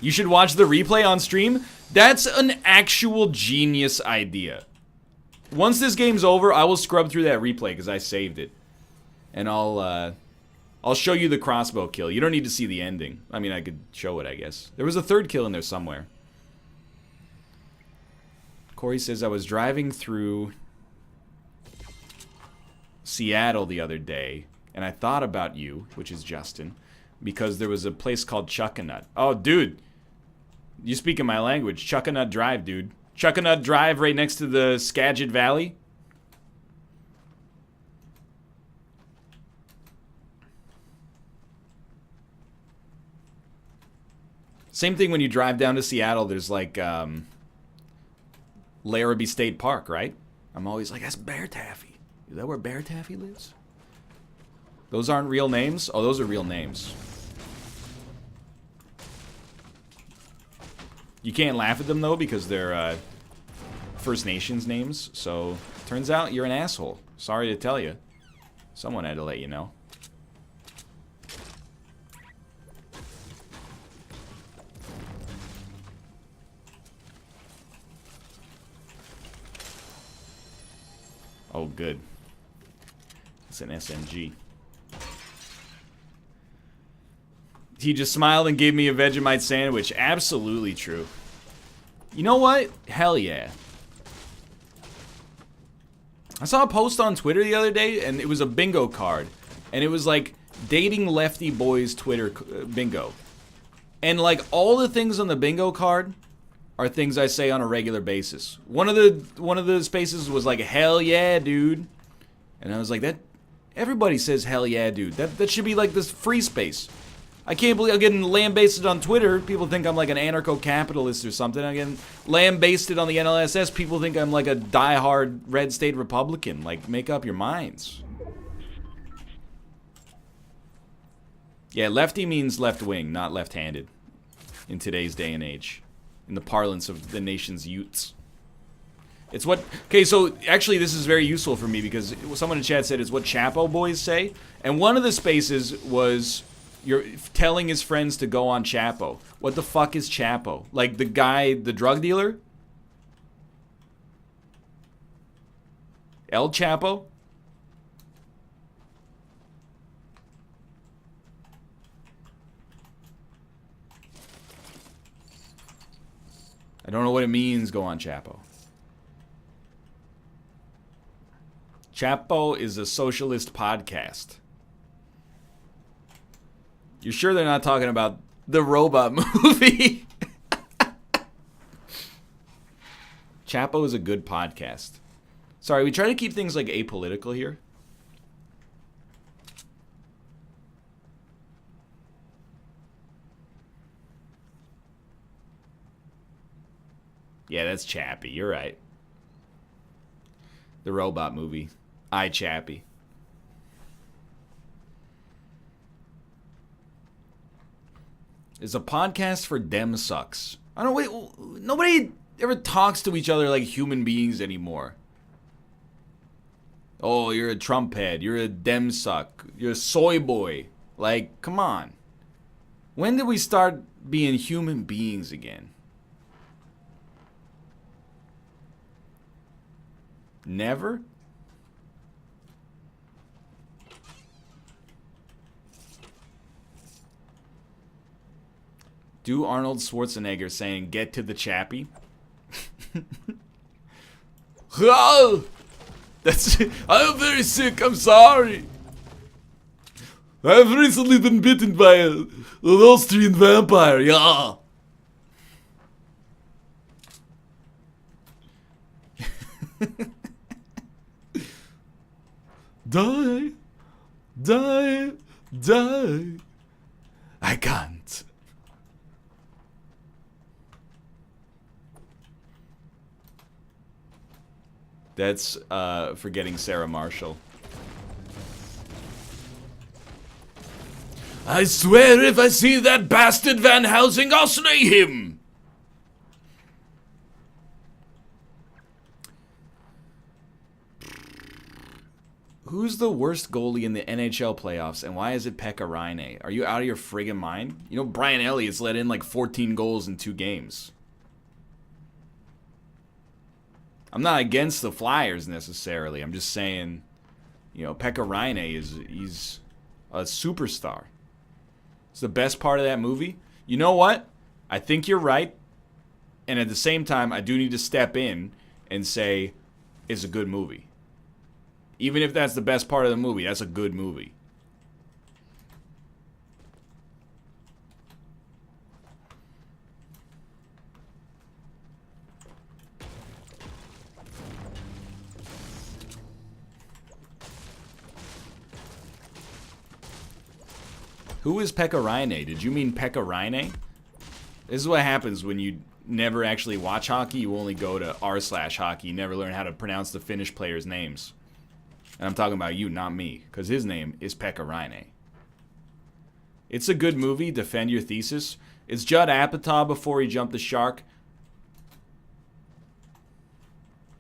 You should watch the replay on stream. That's an actual genius idea. Once this game's over, I will scrub through that replay because I saved it. And I'll show you the crossbow kill. You don't need to see the ending. I mean, I could show it, I guess. There was a third kill in there somewhere. Corey says, I was driving through Seattle the other day, and I thought about you, which is Justin, because there was a place called Chuckanut. Oh, dude. You speaking my language. Chuckanut Drive, dude. Chuckanut Drive right next to the Skagit Valley. Same thing when you drive down to Seattle, there's like Larrabee State Park, right? I'm always like, that's Bear Taffy. Is that where Bear Taffy lives? Those aren't real names? Oh, those are real names. You can't laugh at them, though, because they're First Nations names. So, turns out you're an asshole. Sorry to tell you. Someone had to let you know. Oh, good. It's an SMG. He just smiled and gave me a Vegemite sandwich. Absolutely true. You know what? Hell yeah. I saw a post on Twitter the other day, and it was a bingo card. And it was like, dating lefty boys Twitter bingo. And like all the things on the bingo card are things I say on a regular basis. One of the spaces was like, hell yeah, dude. And I was like, that everybody says hell yeah, dude. That should be like this free space. I can't believe I'm getting lambasted on Twitter. People think I'm like an anarcho-capitalist or something. I'm getting lambasted on the NLSS. People think I'm like a diehard red state Republican. Like, make up your minds. Yeah, lefty means left wing, not left-handed in today's day and age. In the parlance of the nation's youths. It's what... Okay, so actually this is very useful for me because someone in chat said it's what Chapo boys say. And one of the spaces was you're telling his friends to go on Chapo. What the fuck is Chapo? Like the guy, the drug dealer? El Chapo? I don't know what it means, go on Chapo. Chapo is a socialist podcast. You're sure they're not talking about the robot movie? Chapo is a good podcast. Sorry, we try to keep things like apolitical here. Yeah, that's Chappie. You're right. The robot movie. I Chappie. It's a podcast for dem sucks. I don't wait. Nobody ever talks to each other like human beings anymore. Oh, you're a Trump head. You're a dem suck. You're a soy boy. Like, come on. When did we start being human beings again? Never? Do Arnold Schwarzenegger saying, get to the Chappie? Oh, I'm very sick, I'm sorry. I've recently been bitten by an Austrian vampire, yeah. Die. Die. Die. I can't. That's forgetting Sarah Marshall. I swear if I see that bastard Van Helsing, I'll slay him! Who's the worst goalie in the NHL playoffs, and why is it Pekka Rinne? Are you out of your friggin' mind? You know Brian Elliott's let in like 14 goals in 2 games. I'm not against the Flyers necessarily. I'm just saying, you know, Pekka Rinne he's a superstar. It's the best part of that movie. You know what? I think you're right. And at the same time, I do need to step in and say it's a good movie. Even if that's the best part of the movie, that's a good movie. Who is Pekka Rinne? Did you mean Pekka Rinne? This is what happens when you never actually watch hockey. You only go to r/hockey. You never learn how to pronounce the Finnish players' names. And I'm talking about you, not me, because his name is Pekka Rinne. It's a good movie. Defend your thesis. It's Judd Apatow before he jumped the shark.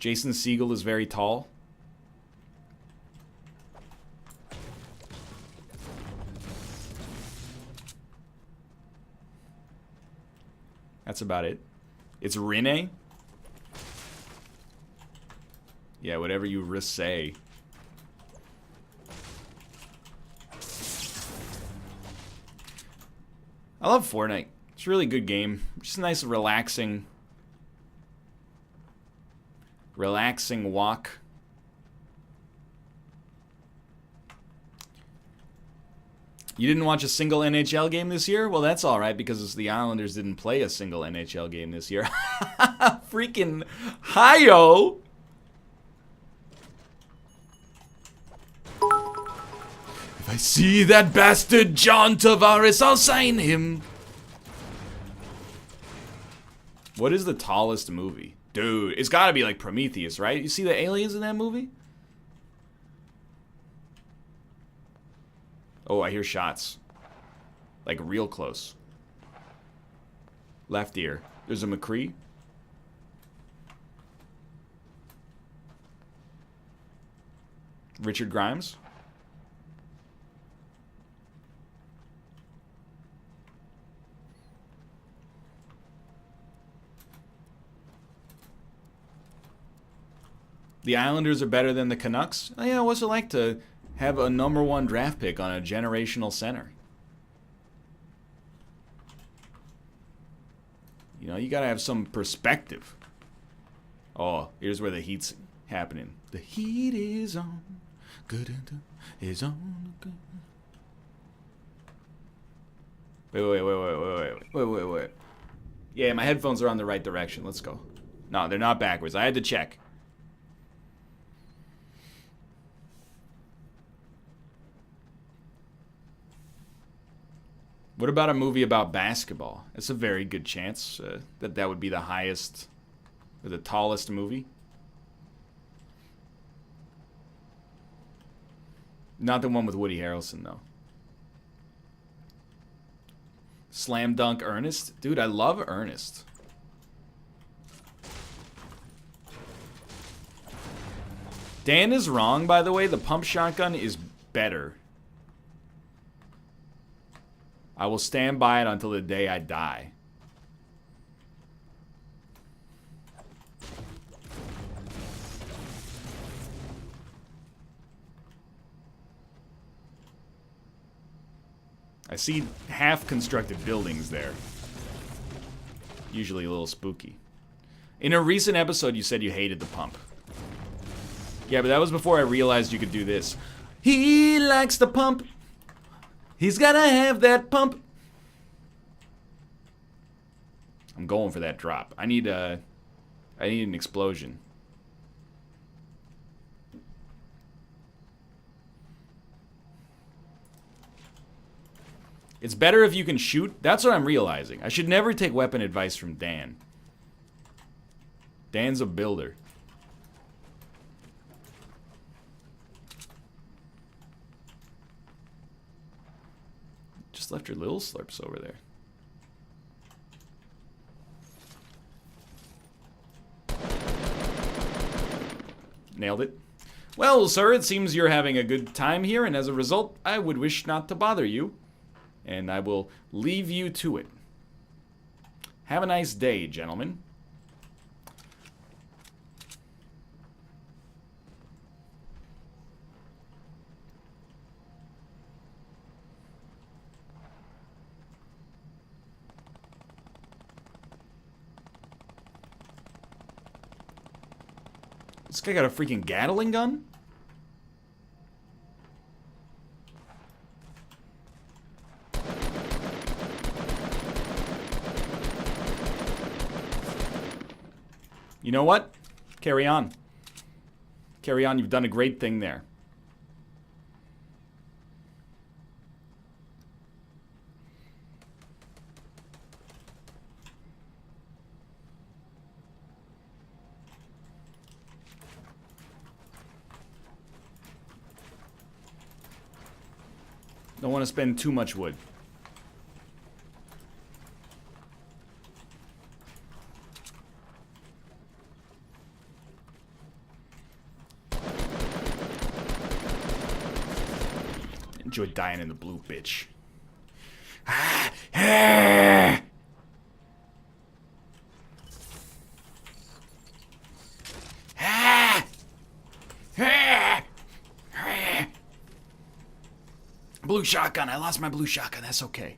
Jason Segel is very tall. That's about it. It's Rinne. Yeah, whatever you say. I love Fortnite. It's a really good game. Just a nice, relaxing walk. You didn't watch a single NHL game this year? Well, that's all right because the Islanders didn't play a single NHL game this year. Freaking hi-yo! If I see that bastard John Tavares, I'll sign him. What is the tallest movie? Dude, it's gotta be like Prometheus, right? You see the aliens in that movie? Oh, I hear shots. Like real close. Left ear. There's a McCree. Richard Grimes. The Islanders are better than the Canucks? Oh, yeah, what's it like to have a #1 draft pick on a generational center? You know, you gotta have some perspective. Oh, here's where the heat's happening. The heat is on. Good is on. Good. Wait. Yeah, my headphones are on the right direction. Let's go. No, they're not backwards. I had to check. What about a movie about basketball? It's a very good chance that would be the highest, or the tallest movie. Not the one with Woody Harrelson, though. Slam Dunk Ernest? Dude, I love Ernest. Dan is wrong, by the way. The pump shotgun is better. I will stand by it until the day I die. I see half-constructed buildings there. Usually a little spooky. In a recent episode, you said you hated the pump. Yeah, but that was before I realized you could do this. He likes the pump. He's gotta have that pump. I'm going for that drop. I need an explosion. It's better if you can shoot. That's what I'm realizing. I should never take weapon advice from Dan. Dan's a builder. Just left your little slurps over there. Nailed it. Well, sir, it seems you're having a good time here, and as a result, I would wish not to bother you. And I will leave you to it. Have a nice day, gentlemen. This guy got a freaking Gatling gun? You know what? Carry on. Carry on. You've done a great thing there. Don't want to spend too much wood. Enjoy dying in the blue, bitch. Blue shotgun. I lost my blue shotgun. That's okay.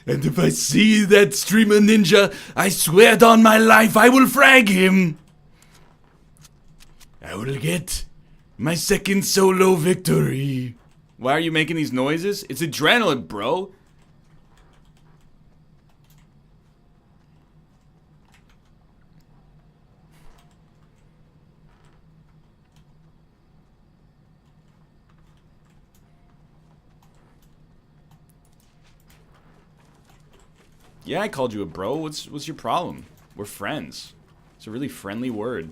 And if I see that streamer ninja, I swear on my life I will frag him. I will get my second solo victory. Why are you making these noises? It's adrenaline, bro. Yeah, I called you a bro. What's your problem? We're friends. It's a really friendly word.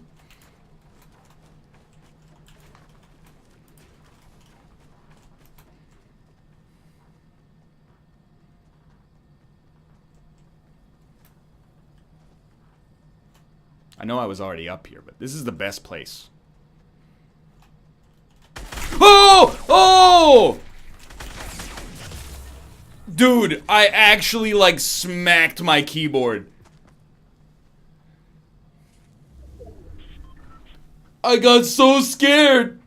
I know I was already up here, but this is the best place. Oh! Oh! Dude, I actually, like, smacked my keyboard. I got so scared.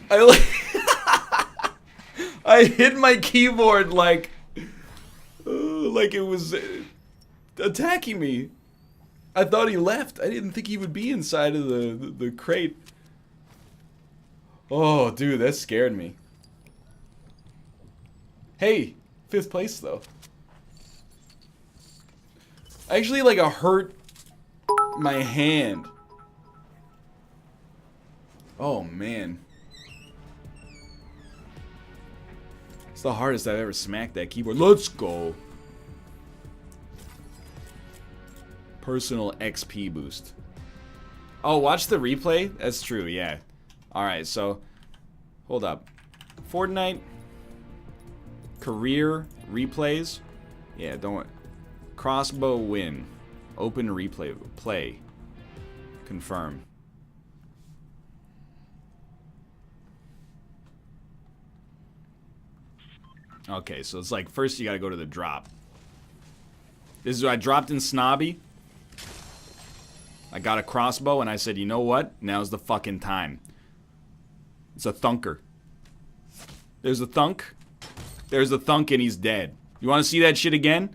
I hit my keyboard like it was attacking me. I thought he left. I didn't think he would be inside of the crate. Oh, dude, that scared me. Hey, 5th place though. Actually, like, I hurt my hand. Oh man. It's the hardest I've ever smacked that keyboard. Let's go. Personal XP boost. Oh, watch the replay? That's true, yeah. Alright, so hold up. Fortnite career replays. Yeah, don't. Crossbow win. Open replay. Play. Confirm. Okay, so it's like first you gotta go to the drop. This is what I dropped in Snobby. I got a crossbow and I said, you know what? Now's the fucking time. It's a thunker. There's a thunk. There's a thunk and he's dead. You want to see that shit again?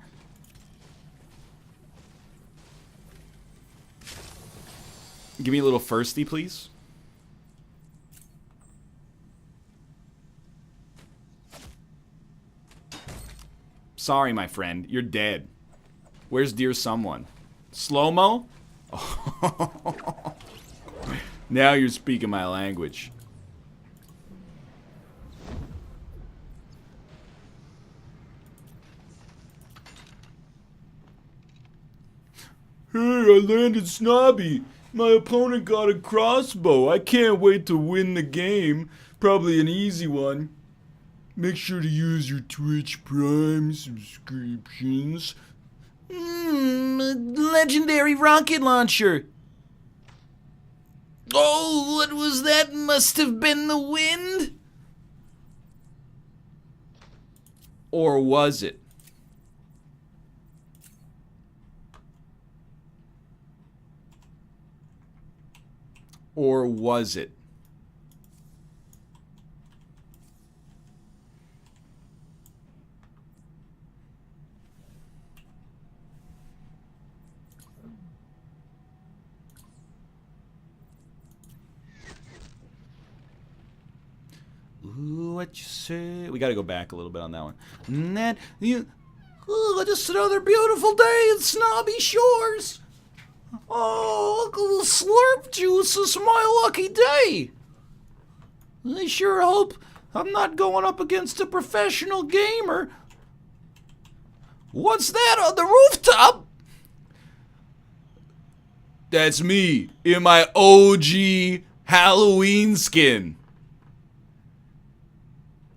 Give me a little firsty, please. Sorry, my friend. You're dead. Where's dear someone? Slow-mo? Oh. Now you're speaking my language. Hey, I landed Snobby. My opponent got a crossbow. I can't wait to win the game. Probably an easy one. Make sure to use your Twitch Prime subscriptions. Legendary rocket launcher. Oh, what was that? Must have been the wind? Or was it? Or was it? Ooh, what you say? We gotta go back a little bit on that one. Just another beautiful day in Snobby Shores. Oh, look at the slurp juice. It's my lucky day. I sure hope I'm not going up against a professional gamer. What's that on the rooftop? That's me in my OG Halloween skin.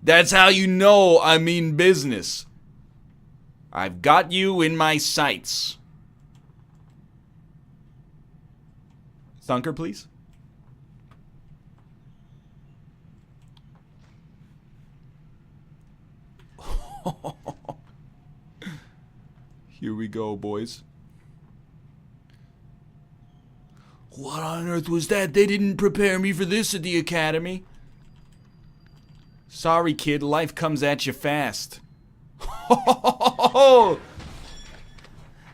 That's how you know I mean business. I've got you in my sights. Thunker, please. Here we go, boys. What on earth was that? They didn't prepare me for this at the academy. Sorry, kid. Life comes at you fast.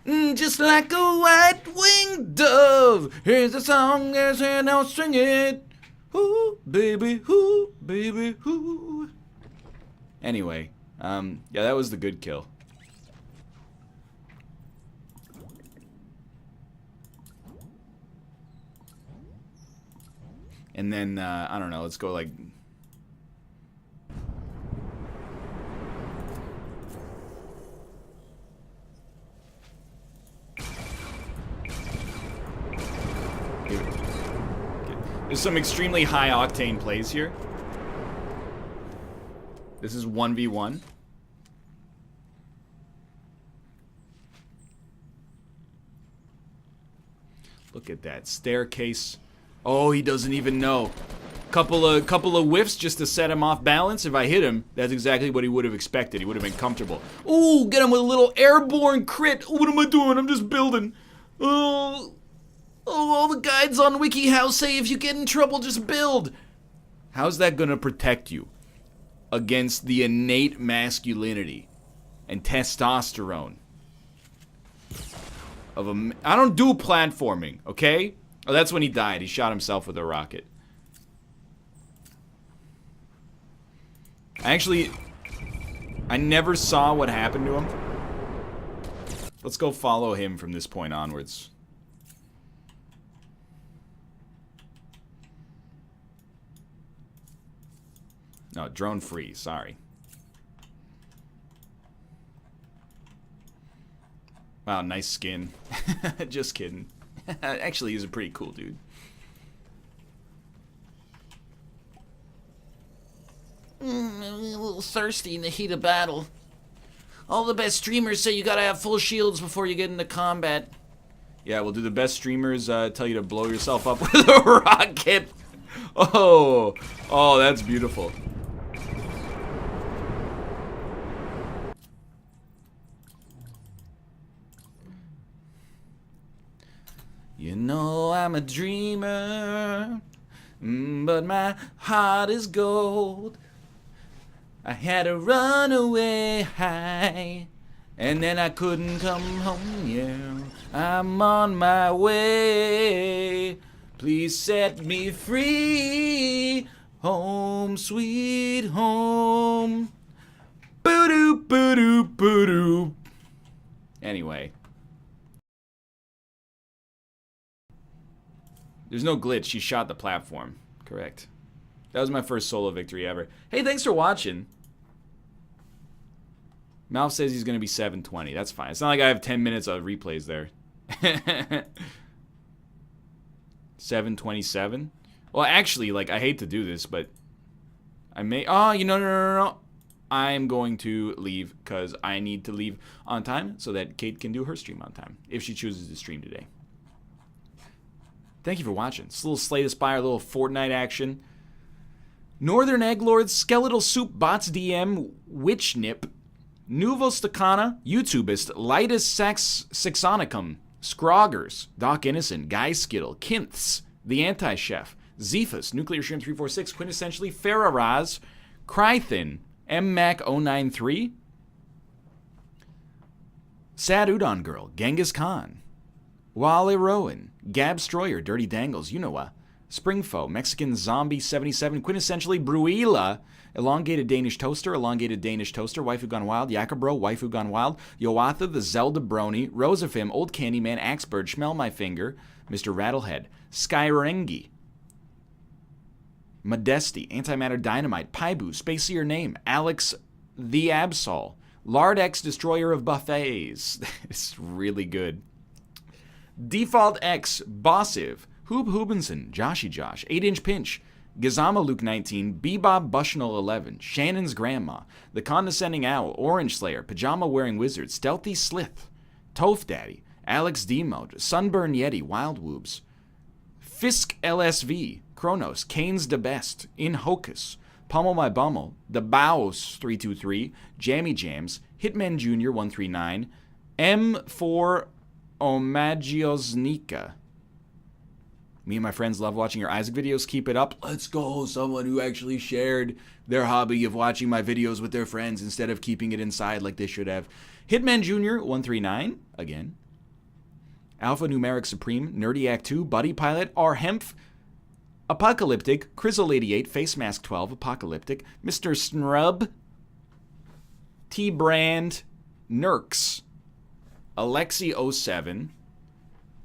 Just like a white-winged dove. Here's a song, and I'll sing it. Ooh, baby, ooh, baby, ooh. Anyway, yeah, that was the good kill. And then, I don't know, let's go like... There's some extremely high octane plays here. This is 1v1. Look at that staircase. Oh, he doesn't even know. Couple of whiffs just to set him off balance. If I hit him, that's exactly what he would have expected. He would have been comfortable. Ooh, get him with a little airborne crit. What am I doing? I'm just building. Oh, all the guides on WikiHow say if you get in trouble, just build. How's that gonna protect you against the innate masculinity and testosterone of a... I don't do platforming, okay? Oh, that's when he died. He shot himself with a rocket. I never saw what happened to him. Let's go follow him from this point onwards. No, drone free, sorry. Wow, nice skin. Just kidding. Actually, he's a pretty cool dude. I'm a little thirsty in the heat of battle. All the best streamers say you gotta have full shields before you get into combat. Yeah, well, do the best streamers tell you to blow yourself up with a rocket? Oh, that's beautiful. You know I'm a dreamer, but my heart is gold. I had to run away high, and then I couldn't come home, yeah. I'm on my way, please set me free. Home, sweet home. Boo-doo, boo-doo, boo-doo. Anyway. There's no glitch. She shot the platform. Correct. That was my first solo victory ever. Hey, thanks for watching. Malf says he's going to be 720. That's fine. It's not like I have 10 minutes of replays there. 727? Well, actually, like, I hate to do this, but I may... Oh, no. I'm going to leave because I need to leave on time so that Kate can do her stream on time if she chooses to stream today. Thank you for watching. It's a little Slay the Spire, a little Fortnite action. Northern Egglords, Skeletal Soup, Bots DM, Witch Nip, Nuvo Stacana, YouTubist, Lightus Saxonicum, Scroggers, Doc Innocent, Guy Skittle, Kinths, The Anti-Chef, Zephus, Nuclear Shrimp 346, Quintessentially, Ferraraz, Crythin, MMac093, Sad Udon Girl, Genghis Khan, Wally Rowan, Gab Stroyer, Dirty Dangles, you know what? Springfoe, Mexican Zombie 77, Quintessentially Bruila, Elongated Danish Toaster, Waifu Gone Wild, Yakabro, Waifu Gone Wild, Yoatha, the Zelda Brony, Rosafim, Old Candyman, Axebird, Smell My Finger, Mr. Rattlehead, Skyrengi, Modesty, Antimatter Dynamite, Paibu, Space Your Name, Alex the Absol, Lardex, Destroyer of Buffets. It's really good. Default X, Bossive, Hoob Hoobenson, Joshy Josh, 8-Inch Pinch, Gazama Luke 19, Bebob Bushnell 11, Shannon's Grandma, The Condescending Owl, Orange Slayer, Pajama Wearing Wizard, Stealthy Slith, Toph Daddy, Alex D-Mode, Sunburn Yeti, Wild Woobs, Fisk LSV, Kronos, Kane's the Best, In Hocus, Pummel My Bummel, The Baos 323, Jammy Jams, Hitman Jr. 139, M4 Omagiosnika. Me and my friends love watching your Isaac videos. Keep it up. Let's go. Someone who actually shared their hobby of watching my videos with their friends instead of keeping it inside like they should have. Hitman Jr. 139. Again. Alphanumeric Supreme, Nerdiac 2, Buddy Pilot, R-Hemph, Apocalyptic, Crizzle88, Face Mask 12, Apocalyptic, Mr. Snrub, T-Brand, Nurks, Alexi07,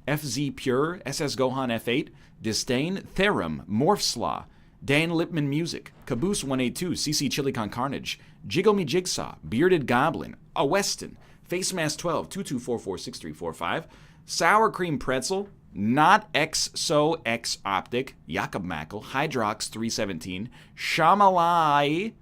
FZ Pure, SS Gohan F8, Disdain, Therum, Morphslaw, Dan Lipman Music, Caboose 182, CC Chilicon Carnage, Jiggle Me Jigsaw, Bearded Goblin, A Weston, Face Mask 12, 22446345, Sour Cream Pretzel, Not XO X Optic, Jakob Mackel, Hydrox 317, Shamalai,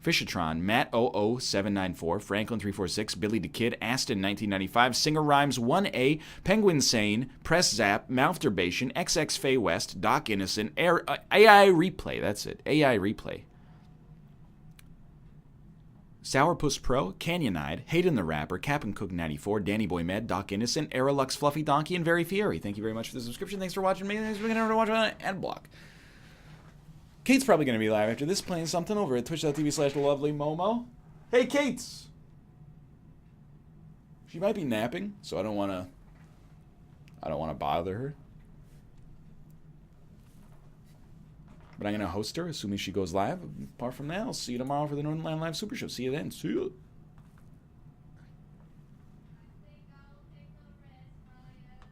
Fishatron, Matt 00794, Franklin 346, Billy the Kid, Aston 1995, Singer Rhymes 1A, Penguin Sane, Press Zap, Malfturbation, XX Fay West, Doc Innocent, AI Replay, that's it, AI Replay. Sourpuss Pro, Canyonide, Hayden the Rapper, Captain Cook 94, Danny Boy Med, Doc Innocent, Aerolux Fluffy Donkey, and Very Fieri. Thank you very much for the subscription. Thanks for watching me. Thanks for being able to watch on ad block. Kate's probably going to be live after this playing something over at twitch.tv/thelovelymomo. Hey, Kate's! She might be napping, so I don't want to bother her. But I'm going to host her, assuming she goes live. Apart from that, I'll see you tomorrow for the Northern Live Super Show. See you then. See you.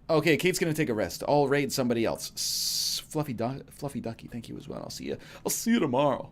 Okay, Kate's going to take a rest. I'll raid somebody else. Fluffy Ducky, thank you as well. I'll see you tomorrow.